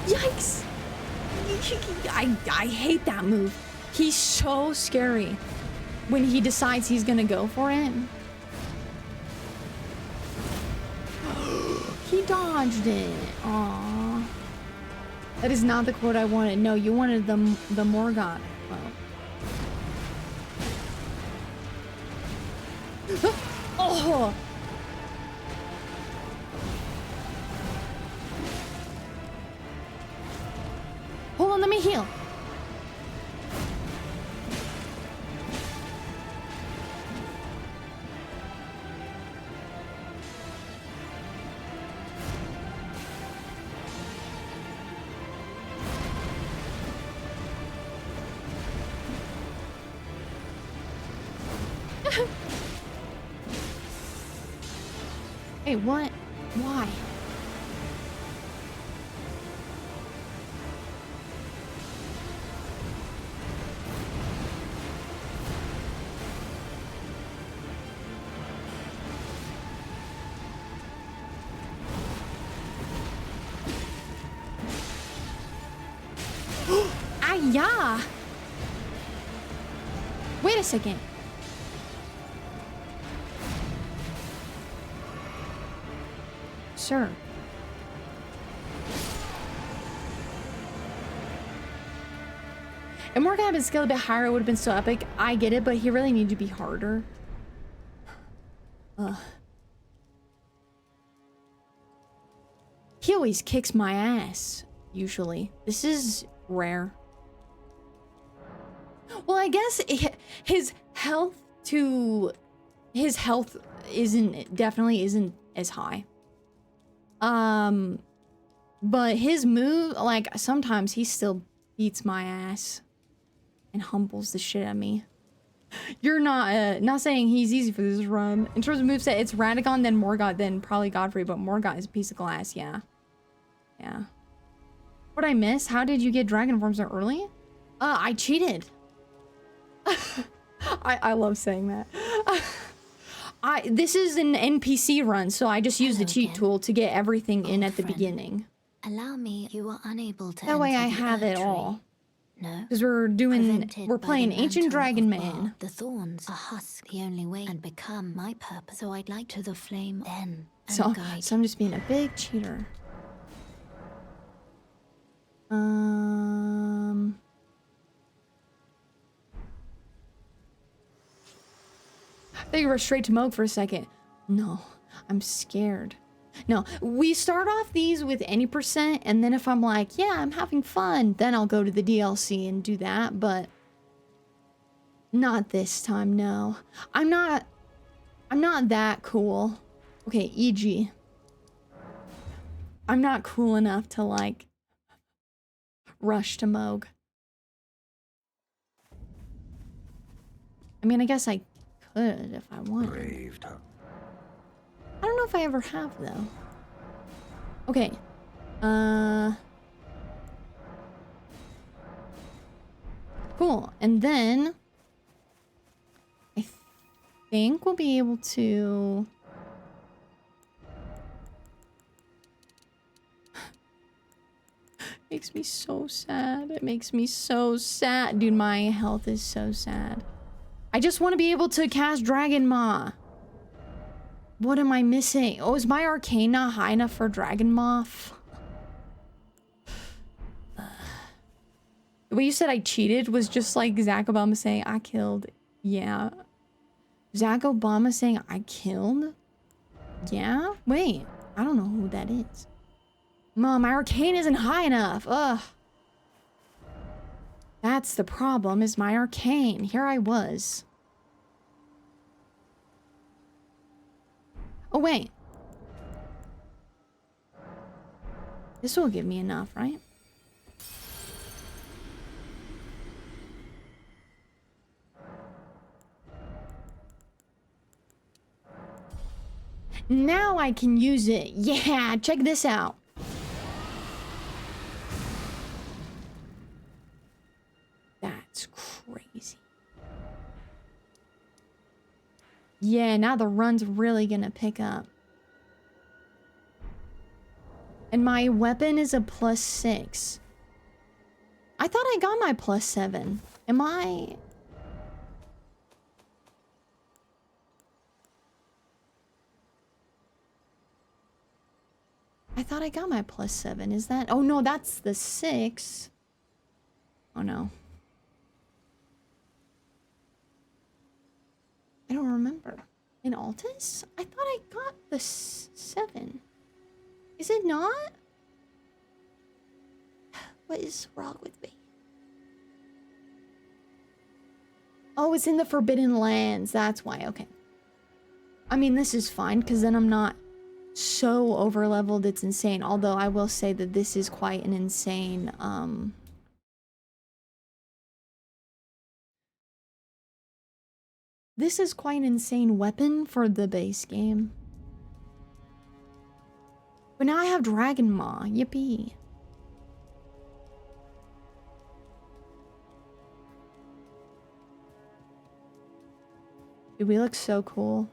Yikes! I hate that move. He's so scary when he decides he's gonna go for it. He dodged it. Aww. That is not the quote I wanted. No, you wanted the Morgoth quote. Oh! Hold on, let me heal. Hey, what? Why? Yeah. Wait a second. Sir. If Morgan had been scaled a bit higher, it would have been so epic. I get it, but he really needed to be harder. Ugh. He always kicks my ass. usually. This is rare. Well, I guess his health definitely isn't as high. But his move, like, sometimes he still beats my ass and humbles the shit out of me. You're not saying he's easy for this run. In terms of moveset, it's Radagon, then Morgott, then probably Godfrey, but Morgott is a piece of glass, yeah. Yeah. What'd I miss? How did you get dragon form so early? I cheated. I love saying that. This is an NPC run, so I just used the cheat tool to get everything in at the beginning. Allow me, you are unable to. That way I have it all. No. Because we're playing Ancient Dragon Man. The thorns are husk the only way and become my purpose. So I'd like to the flame then. So I'm just being a big cheater. I thought you were straight to Moog for a second. No, I'm scared. No, we start off these with any percent, and then if I'm like, yeah, I'm having fun, then I'll go to the DLC and do that, but not this time, no. I'm not that cool. Okay, e.g. I'm not cool enough to, like, rush to Moog. I mean, I guess I could if I wanted. I don't know if I ever have, though. Okay. Cool. And then I think we'll be able to makes me so sad. It makes me so sad. Dude, my health is so sad. I just want to be able to cast Dragon Maw. What am I missing? Oh, is my arcane not high enough for Dragon Moth? The way you said I cheated was just like Zach Obama saying I killed. Yeah. Zach Obama saying I killed? Yeah? Wait. I don't know who that is. Mom, my arcane isn't high enough. Ugh. That's the problem, is my arcane. Here I was. Oh, wait. This will give me enough, right? Now I can use it. Yeah, check this out. That's crazy. Yeah, now the run's really gonna pick up. And my weapon is a +6. I thought I got my +7. Am I... I thought I got my +7. Is that... Oh no, that's the 6. Oh no. I don't remember. In Altus? I thought I got the 7. Is it not? What is wrong with me? Oh, it's in the Forbidden Lands. That's why. Okay. I mean, this is fine because then I'm not so over leveled it's insane. Although I will say that this is quite an insane this is quite an insane weapon for the base game. But now I have Dragon Maw. Yippee. Dude, we look so cool.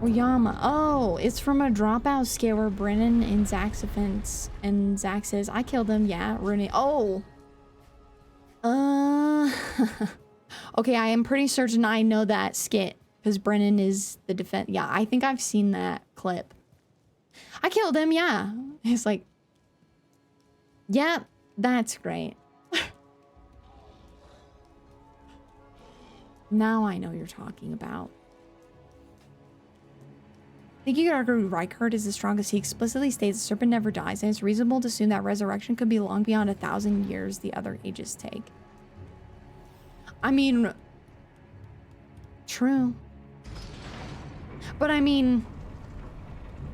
Oyama. Oh, it's from a dropout scare where Brennan in Zach's offense. And Zach says, I killed him. Yeah, Rooney. Oh. Okay, I am pretty certain I know that skit. Because Brennan is the defense. Yeah, I think I've seen that clip. I killed him, yeah. He's like, yeah, that's great. Now I know what you're talking about. I think you could argue Rykard is the strongest. He explicitly states the serpent never dies, and it's reasonable to assume that resurrection could be long beyond 1,000 years the other ages take. I mean, true. But I mean,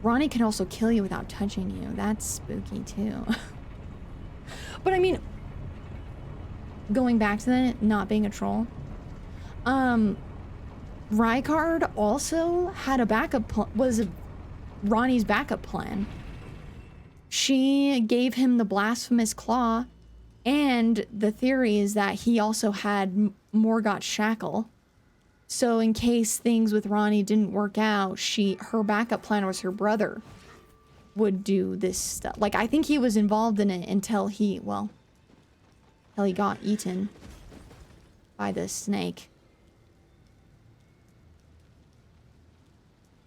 Ronnie can also kill you without touching you. That's spooky too. But I mean, going back to that, not being a troll. Rykard also had a backup was Ronnie's backup plan. She gave him the blasphemous claw, and the theory is that he also had Morgoth's shackle. So in case things with Ronnie didn't work out, her backup plan was her brother would do this stuff. Like, I think he was involved in it until he got eaten by the snake.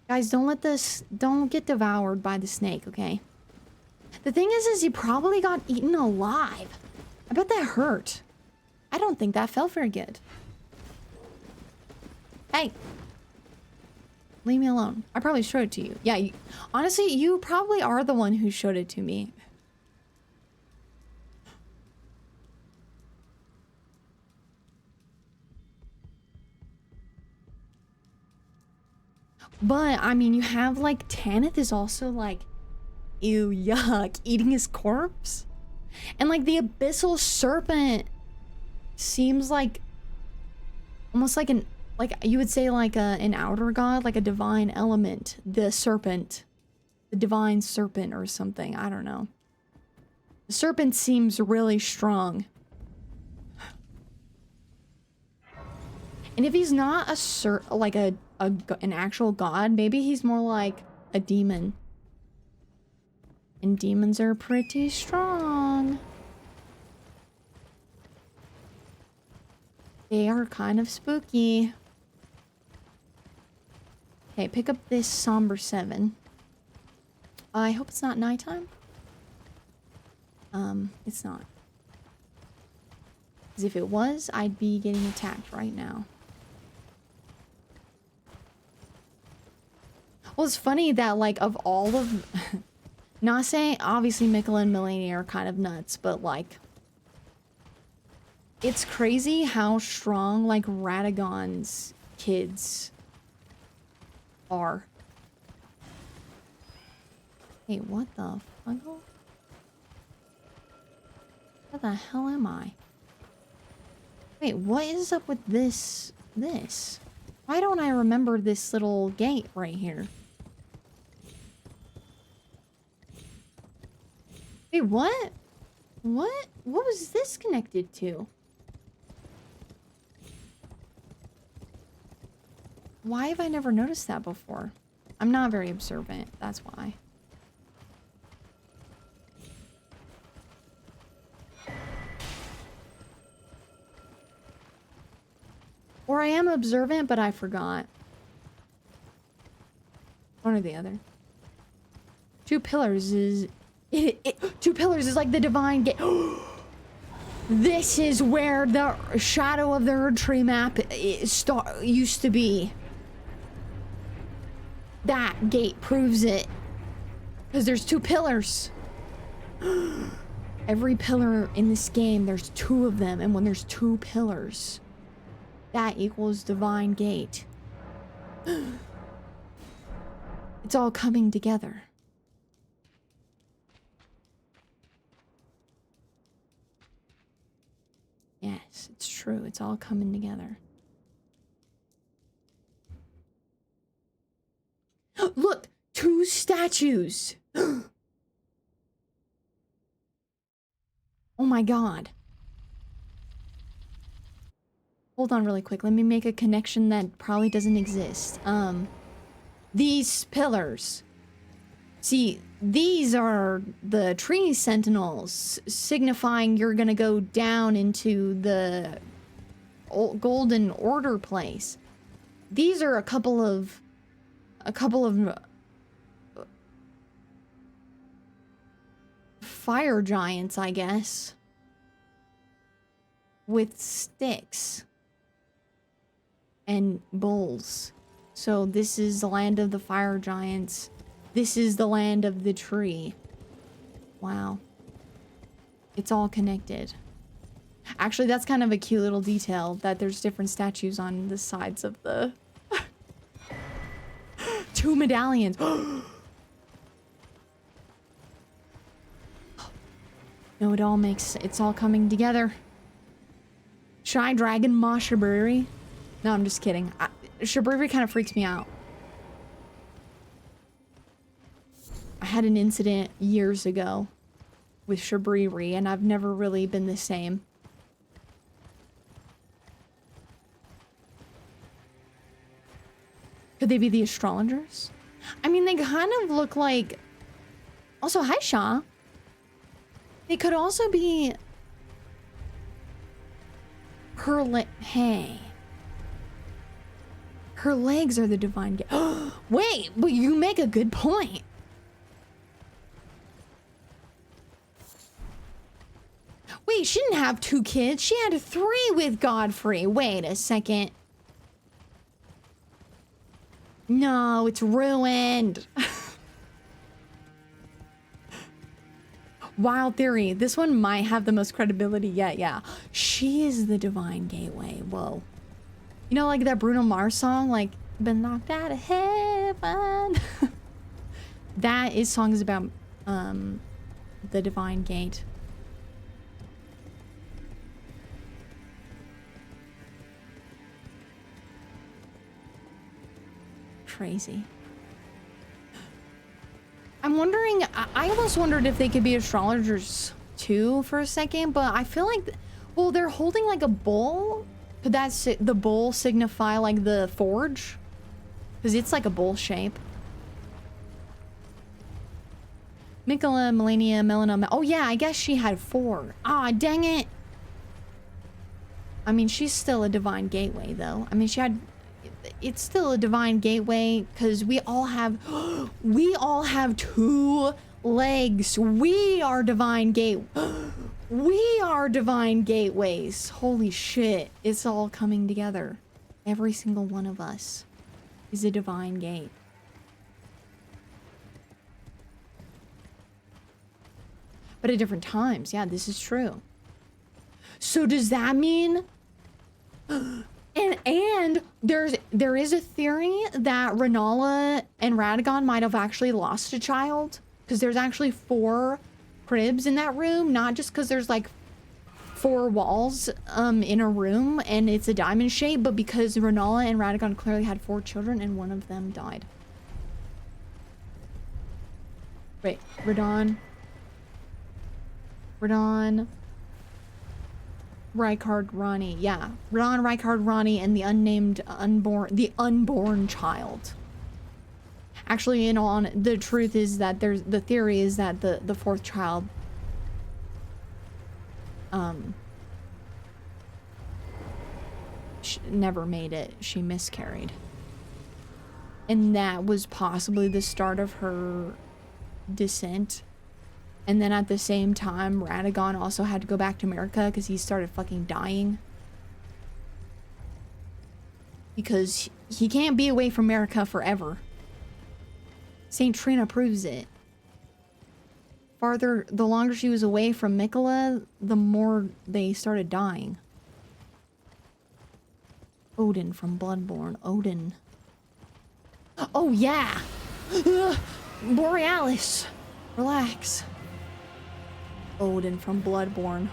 Guys, don't get devoured by the snake, okay? The thing is he probably got eaten alive. I bet that hurt. I don't think that felt very good. Hey. Leave me alone. I probably showed it to you. Yeah, honestly, you probably are the one who showed it to me. But, I mean, you have, like, Tanith is also, like, ew, yuck, eating his corpse. And, like, the abyssal serpent seems like, almost like you would say, like, an outer god, like a divine element. The serpent. The divine serpent or something, I don't know. The serpent seems really strong. And if he's not an actual god, maybe he's more like a demon. And demons are pretty strong. They are kind of spooky. Okay, pick up this Somber 7. I hope it's not nighttime. It's not. Because if it was, I'd be getting attacked right now. Well, it's funny that, like, of all of... Not saying, obviously, Mikkel and Melania are kind of nuts, but, like... It's crazy how strong, like, Radagon's kids are. Hey, what the fuck? Where the hell am I? Wait, what is up with this? Why don't I remember this little gate right here? Wait, what? What? What was this connected to? Why have I never noticed that before? I'm not very observant, that's why. Or I am observant, but I forgot. One or the other. Two pillars is like the divine gate. This is where the Shadow of the Erdtree map used to be. That gate proves it. Because there's two pillars. Every pillar in this game, there's two of them. And when there's two pillars, that equals divine gate. It's all coming together. Yes, it's true. It's all coming together. Look! Two statues! Oh my god. Hold on really quick. Let me make a connection that probably doesn't exist. These pillars. See, these are the tree sentinels, signifying you're gonna go down into the Golden Order place. these are a couple of fire giants, I guess, with sticks and bowls. So this is the land of the fire giants. This is the land of the tree. Wow. It's all connected. Actually, that's kind of a cute little detail that there's different statues on the sides of the 2 medallions. No, it's all coming together. Shy Dragon Ma Shibriri. No, I'm just kidding. Shibriri kind of freaks me out. I had an incident years ago with Shibriri, and I've never really been the same. Could they be the astrologers? I mean, they kind of look like... Also, hi, Shaw. They could also be... Hey. Her legs are the divine gate. Wait, but you make a good point. Wait, she didn't have 2 kids. She had 3 with Godfrey. Wait a second. No, it's ruined. Wild theory. This one might have the most credibility yet. Yeah. She is the divine gateway. Whoa. You know, like that Bruno Mars song, like, been knocked out of heaven. That is songs about the divine gate. Crazy. I'm wondering, I almost wondered if they could be astrologers too for a second, but I feel like, well, they're holding like a bowl. Could that the bowl signify like the forge? Because it's like a bowl shape. Mikola, Melania, Melina. Oh yeah, I guess she had 4. Ah, dang it. I mean, she's still a divine gateway though. I mean, she had... It's still a divine gateway because we all have 2 legs. We are divine we are divine gateways. Holy shit. It's all coming together. Every single one of us is a divine gate. But at different times. Yeah, this is true. So does that mean... And there is a theory that Renala and Radagon might have actually lost a child, because there's actually 4 cribs in that room, not just because there's like 4 walls in a room and it's a diamond shape, but because Renala and Radagon clearly had 4 children and one of them died. Wait, Radon, Rykard, Ronnie, yeah. Ron, Rykard, Ronnie, and the unborn child. Actually, in all, the truth is that the theory is that the 4th child, never made it. She miscarried. And that was possibly the start of her descent. And then at the same time, Radagon also had to go back to America because he started fucking dying. Because he can't be away from America forever. Saint Trina proves it. The longer she was away from Mikola, the more they started dying. Odin from Bloodborne. Odin. Oh yeah! Borealis! Relax. Odin from Bloodborne.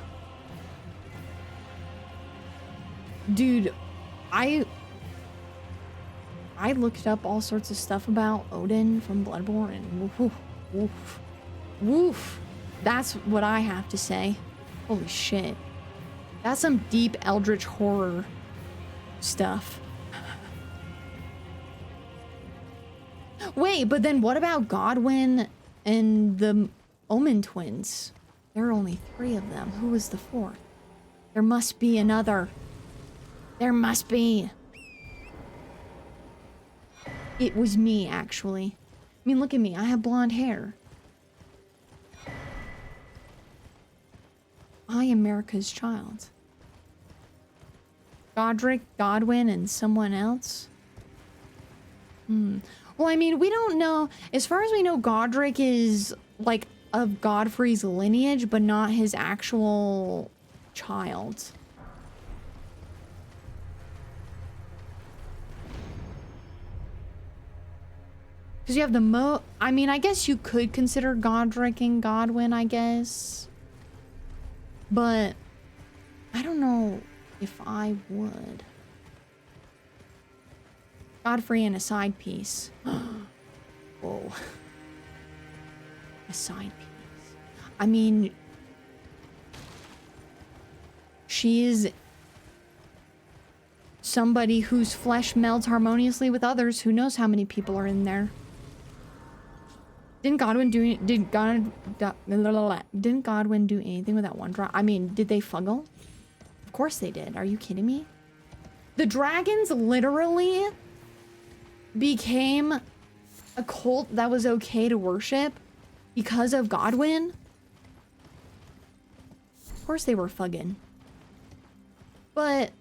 Dude, I looked up all sorts of stuff about Odin from Bloodborne and woof, woof, woof. That's what I have to say. Holy shit. That's some deep eldritch horror stuff. Wait, but then what about Godwyn and the Omen twins? There are only 3 of them. Who was the 4th? There must be another. There must be. It was me, actually. I mean, look at me. I have blonde hair. I am America's child. Godric, Godwin, and someone else? Well, I mean, we don't know. As far as we know, Godric is, like, of Godfrey's lineage, but not his actual child. Because you have the I mean, I guess you could consider Godric and Godwin, I guess. But I don't know if I would. Godfrey and a side piece. Whoa. A side piece. I mean, she is somebody whose flesh melds harmoniously with others. Who knows how many people are in there? Didn't Godwin do anything with that one drop? I mean, did they fuggle? Of course they did. Are you kidding me? The dragons literally became a cult that was okay to worship because of Godwin. Of course they were fugging. But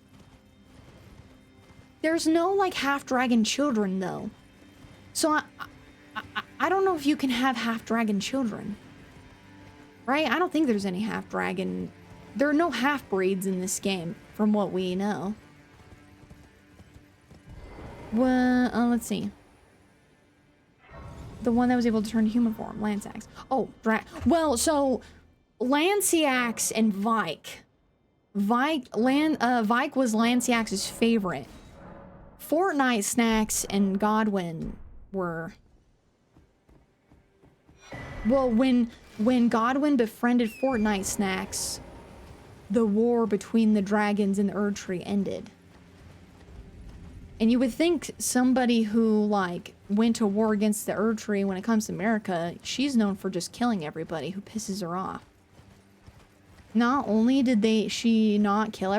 there's no like half dragon children though. So I don't know if you can have half dragon children. Right? I don't think there's any half dragon. There are no half breeds in this game from what we know. Well, let's see. The one that was able to turn to human form, Lanceax. Oh, well, so Lanceax and Vike. Vike was Lanceax's favorite. Fortnite Snacks and Godwin were... Well, when Godwin befriended Fortnite Snacks, the war between the dragons and the Erdtree ended. And you would think somebody who, like, went to war against the Erdtree when it comes to America, she's known for just killing everybody who pisses her off. Not only did she not kill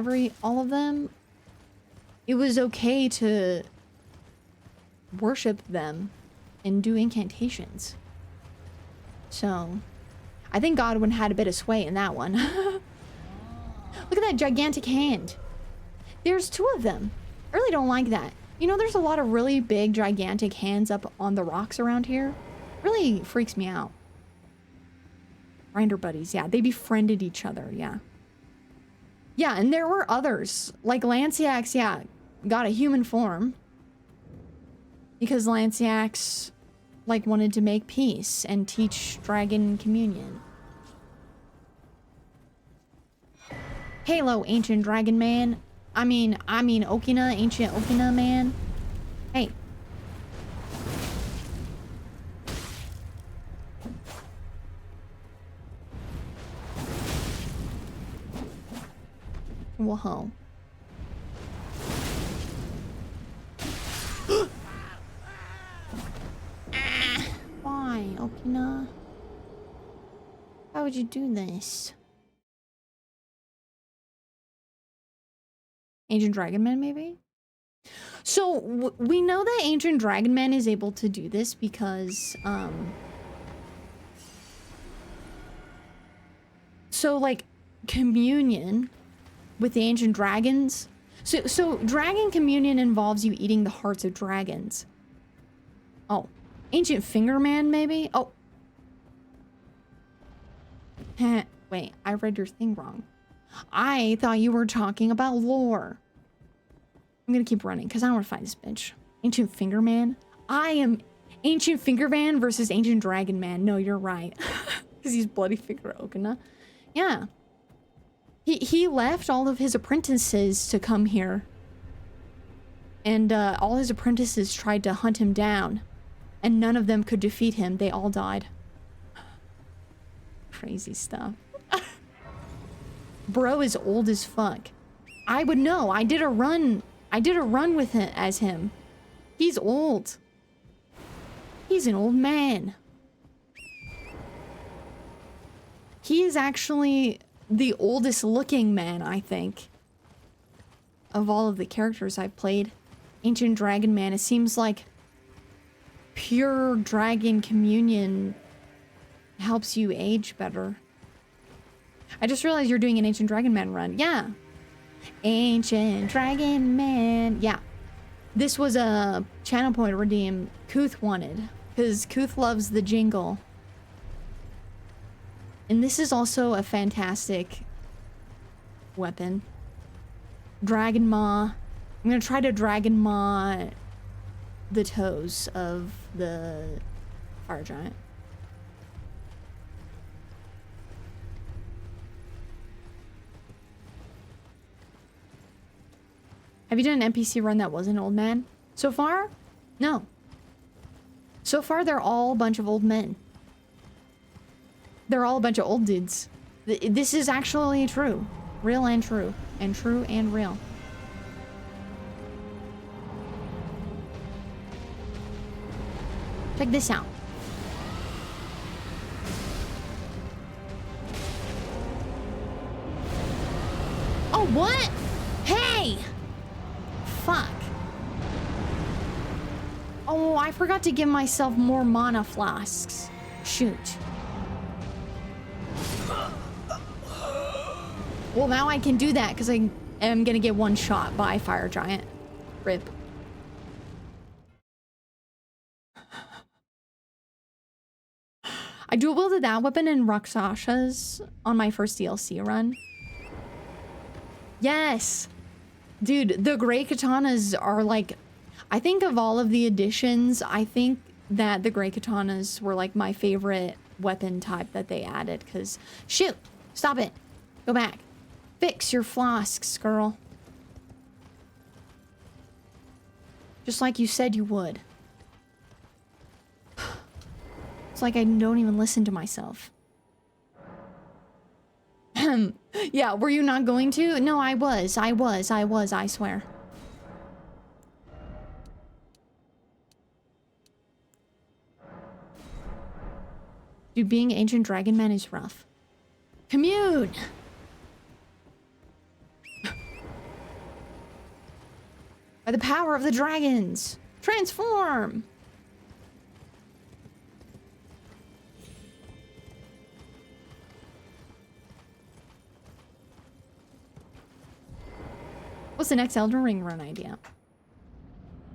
all of them, it was okay to worship them and do incantations. So, I think Godwin had a bit of sway in that one. Look at that gigantic hand. There's two of them. I really don't like that. You know, there's a lot of really big, gigantic hands up on the rocks around here. Really freaks me out. Grinder buddies, yeah. They befriended each other, yeah. Yeah, and there were others. Like Lanceax, yeah, got a human form. Because Lanceax, like, wanted to make peace and teach dragon communion. Halo, ancient dragon man. I mean, Okina, ancient Okina man. Hey. Whoa. Why, Okina? Why would you do this? Ancient Dragon Man, maybe? So, we know that Ancient Dragon Man is able to do this because, so, like, communion with the ancient dragons. So dragon communion involves you eating the hearts of dragons. Oh. Ancient Finger Man, maybe? Oh. Wait, I read your thing wrong. I thought you were talking about lore. I'm gonna keep running because I don't want to fight this bitch. Ancient Finger Man? I am Ancient Finger Man versus Ancient Dragon Man. No, you're right. Because he's Bloody Finger Okina. Yeah. He left all of his apprentices to come here. And all his apprentices tried to hunt him down. And none of them could defeat him. They all died. Crazy stuff. Bro is old as fuck. I would know. I did a run with him as him. He's old. He's an old man. He is actually the oldest looking man, I think, of all of the characters I've played. Ancient Dragon Man, it seems like pure dragon communion helps you age better. I just realized you're doing an Ancient Dragon Man run. Yeah. Ancient Dragon Man. Yeah. This was a channel point redeem Kuth wanted. Because Kuth loves the jingle. And this is also a fantastic weapon. Dragon Maw. I'm going to try to Dragon Maw the toes of the fire giant. Have you done an NPC run that wasn't old man? So far? No. So far, they're all a bunch of old men. They're all a bunch of old dudes. This is actually true. Real and true. And true and real. Check this out. Oh, what? Hey! Fuck. Oh, I forgot to give myself more mana flasks. Shoot. Well, now I can do that because I am gonna get one shot by fire giant. Rip. I dual wielded that weapon in Rakshasas on my first DLC run. Yes! Dude, the gray katanas are like... I think of all of the additions, I think that the gray katanas were like my favorite weapon type that they added. Because... Shoot! Stop it! Go back. Fix your flasks, girl. Just like you said you would. It's like I don't even listen to myself. Yeah, were you not going to? No, I was, I swear. Dude, being Ancient Dragon Man is rough. Commune! By the power of the dragons! Transform! What's the next Elden Ring run idea?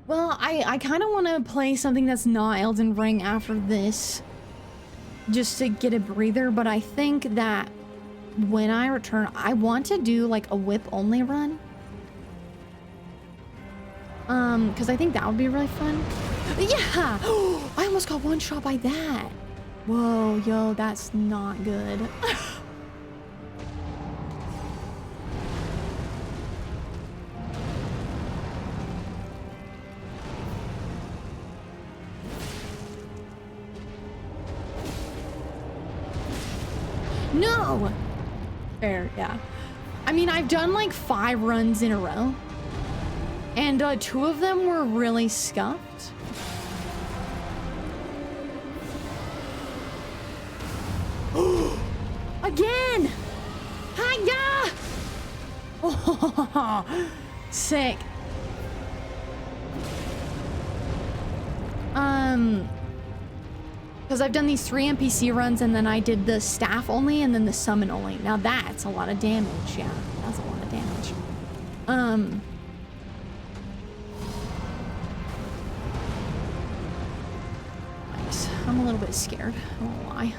Well, I kind of want to play something that's not Elden Ring after this. Just to get a breather, but I think that when I return, I want to do like a whip-only run. Because I think that would be really fun. Yeah! I almost got one shot by that. Whoa, yo, that's not good. No! Fair, yeah. I mean, I've done like 5 runs in a row. And 2 of them were really scuffed. Again! Hiya! Oh, sick. Because I've done these 3 NPC runs and then I did the staff only and then the summon only. Now that's a lot of damage. Yeah, that's a lot of damage. Nice. I'm a little bit scared. I won't lie.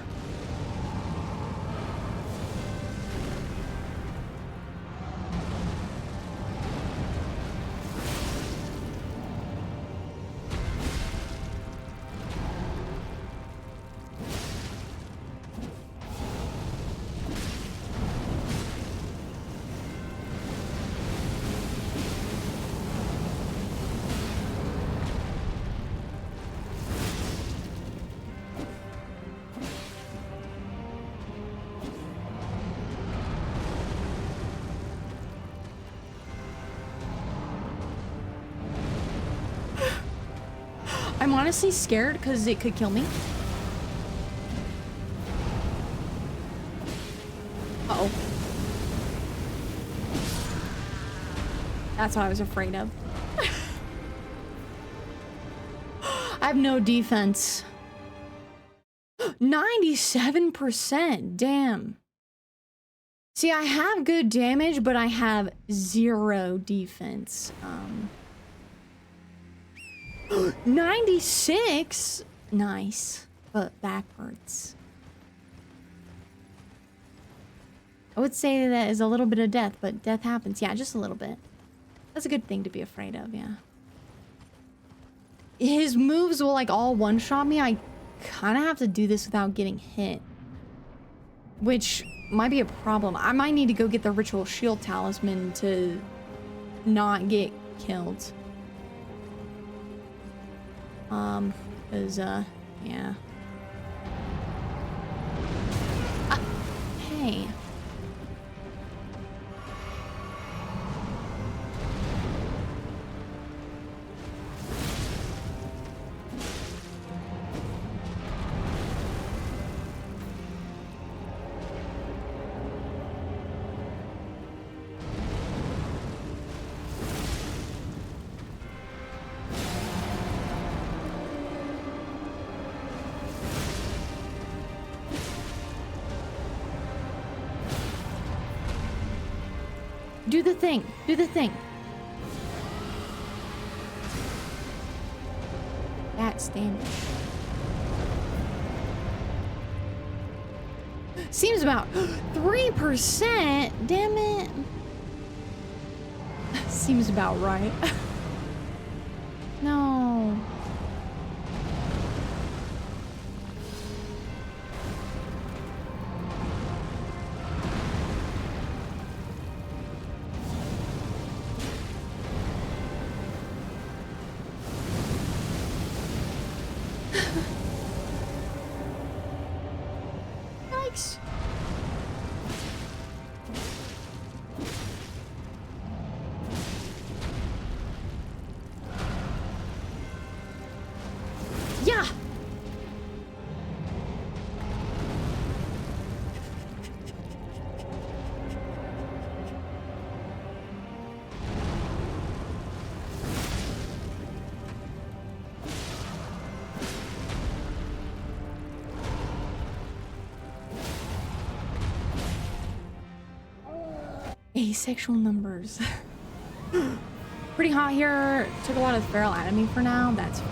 I'm honestly scared because it could kill me. Uh-oh. That's what I was afraid of. I have no defense. 97%. Damn. See, I have good damage, but I have 0 defense. 96? Nice. But backwards. I would say that is a little bit of death, but death happens. Yeah, just a little bit. That's a good thing to be afraid of, yeah. His moves will like all one-shot me. I kind of have to do this without getting hit. Which might be a problem. I might need to go get the ritual shield talisman to not get killed. Cause, yeah. Hey. Do the thing. Do the thing. That's damage. Seems about 3%. Damn it. Seems about right. No. Yikes. Yeah. Asexual numbers. Pretty hot here. Took a lot of feral out of me for now. That's fair.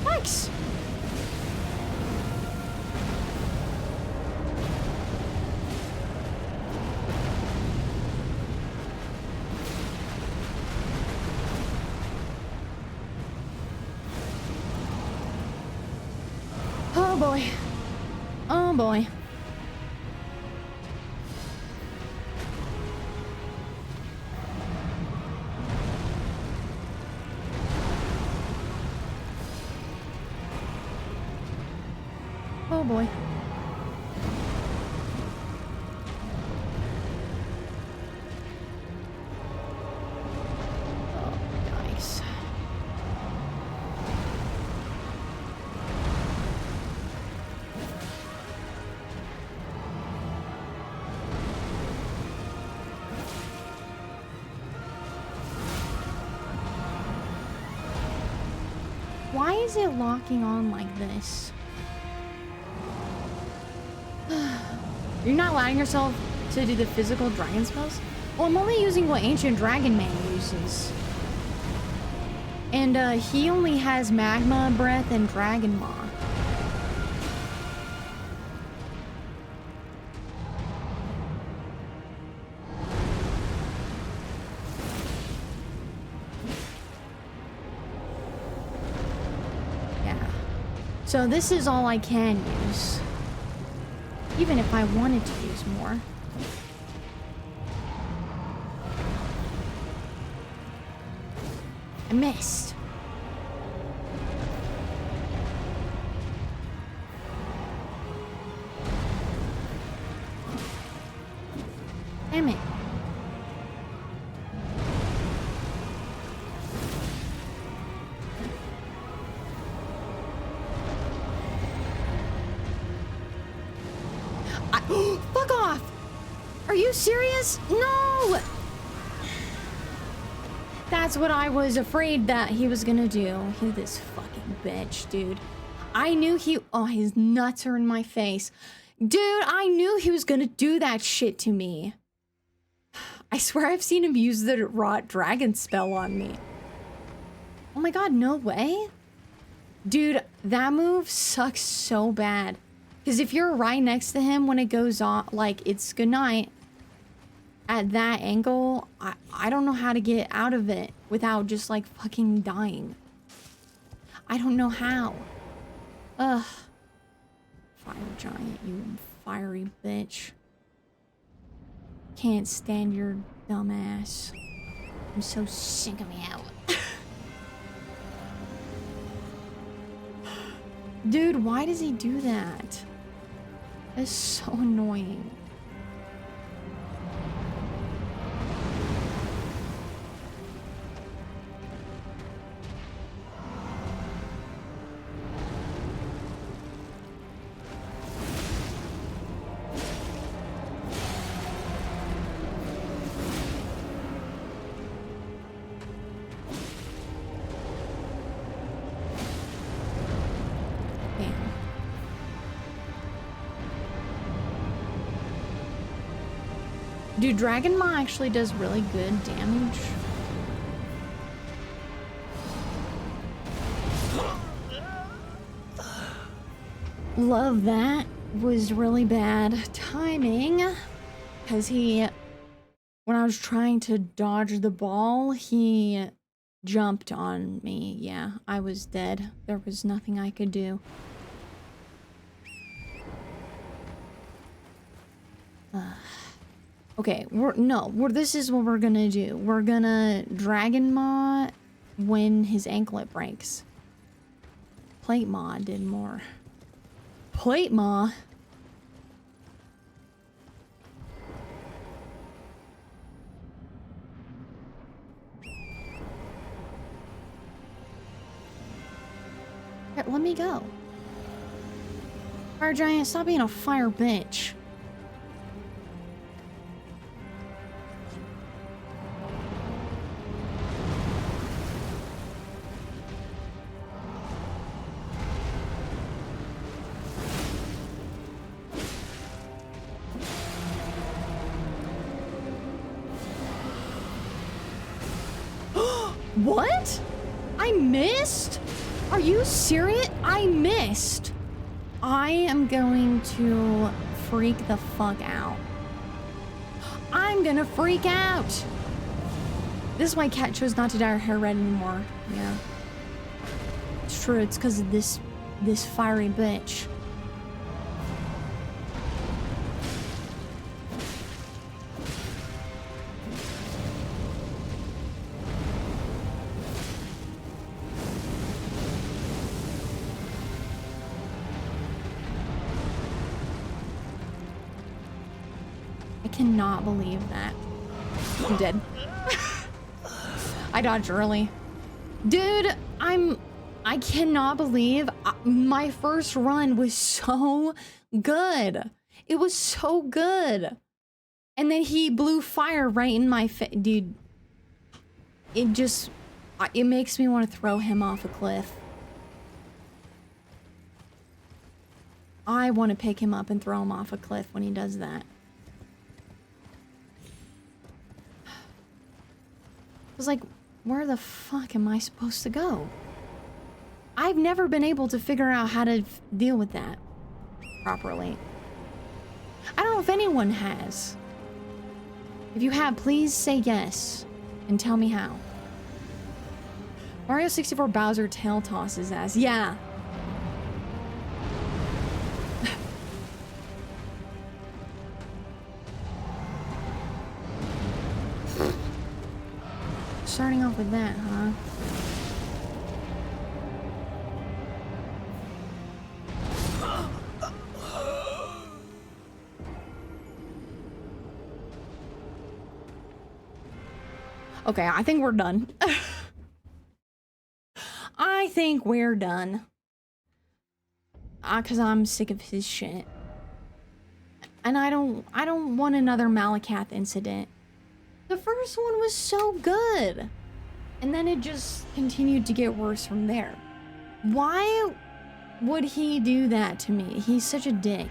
Thanks. Oh boy. Oh boy. Oh boy. Oh, nice. Why is it locking on like this? You're not allowing yourself to do the physical dragon spells? Well, I'm only using what Ancient Dragon Man uses. And he only has Magma Breath and Dragon Maw. Yeah. So this is all I can use. Even if I wanted to use more. I missed. Damn it. Fuck off! Are you serious? No! That's what I was afraid that he was gonna do. He's this fucking bitch, dude. I knew he... Oh, his nuts are in my face. Dude, I knew he was gonna do that shit to me. I swear I've seen him use the rot dragon spell on me. Oh my god, no way. Dude, that move sucks so bad. Because if you're right next to him when it goes on, like, it's goodnight, at that angle, I don't know how to get out of it without just, like, fucking dying. I don't know how. Ugh. Fire giant, you fiery bitch. Can't stand your dumb ass. I'm so sick of you. Dude, why does he do that? That's so annoying. Dude, Dragon Maw actually does really good damage. Love that. Was really bad timing. Because when I was trying to dodge the ball, he jumped on me. Yeah, I was dead. There was nothing I could do. Okay, this is what we're gonna do. We're gonna Dragon Maw when his anklet breaks. Plate Maw did more. Plate Maw? Let me go. Fire Giant, stop being a fire bitch. What? I missed? Are you serious? I missed. I am going to freak the fuck out. I'm gonna freak out. This is why Cat chose not to dye her hair red anymore. Yeah. It's true, it's because of this fiery bitch. Cannot believe that. I'm dead. I dodged early. Dude, I cannot believe my first run was so good. It was so good. And then he blew fire right in my face. Dude, it makes me want to throw him off a cliff. I want to pick him up and throw him off a cliff when he does that. I was like, where the fuck am I supposed to go? I've never been able to figure out how to deal with that properly. I don't know if anyone has. If you have, please say yes and tell me how. Mario 64 Bowser tail tosses ass. Yeah. Starting off with that, huh? Okay, I think we're done. I think we're done. Cause I'm sick of his shit. And I don't want another Malakath incident. The first one was so good. And then it just continued to get worse from there. Why would he do that to me? He's such a dick.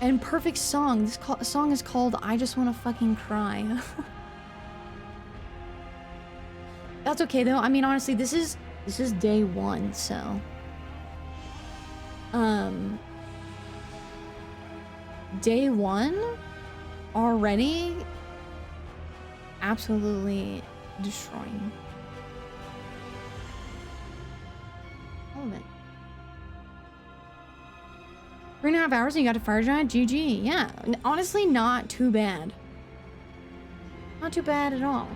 And perfect song. This song is called I Just Wanna Fucking Cry. That's okay though. I mean, honestly, this is day one, so. Day one already absolutely destroying all of it. 3.5 hours and you got a fire giant? GG. Yeah, honestly, not too bad. Not too bad at all.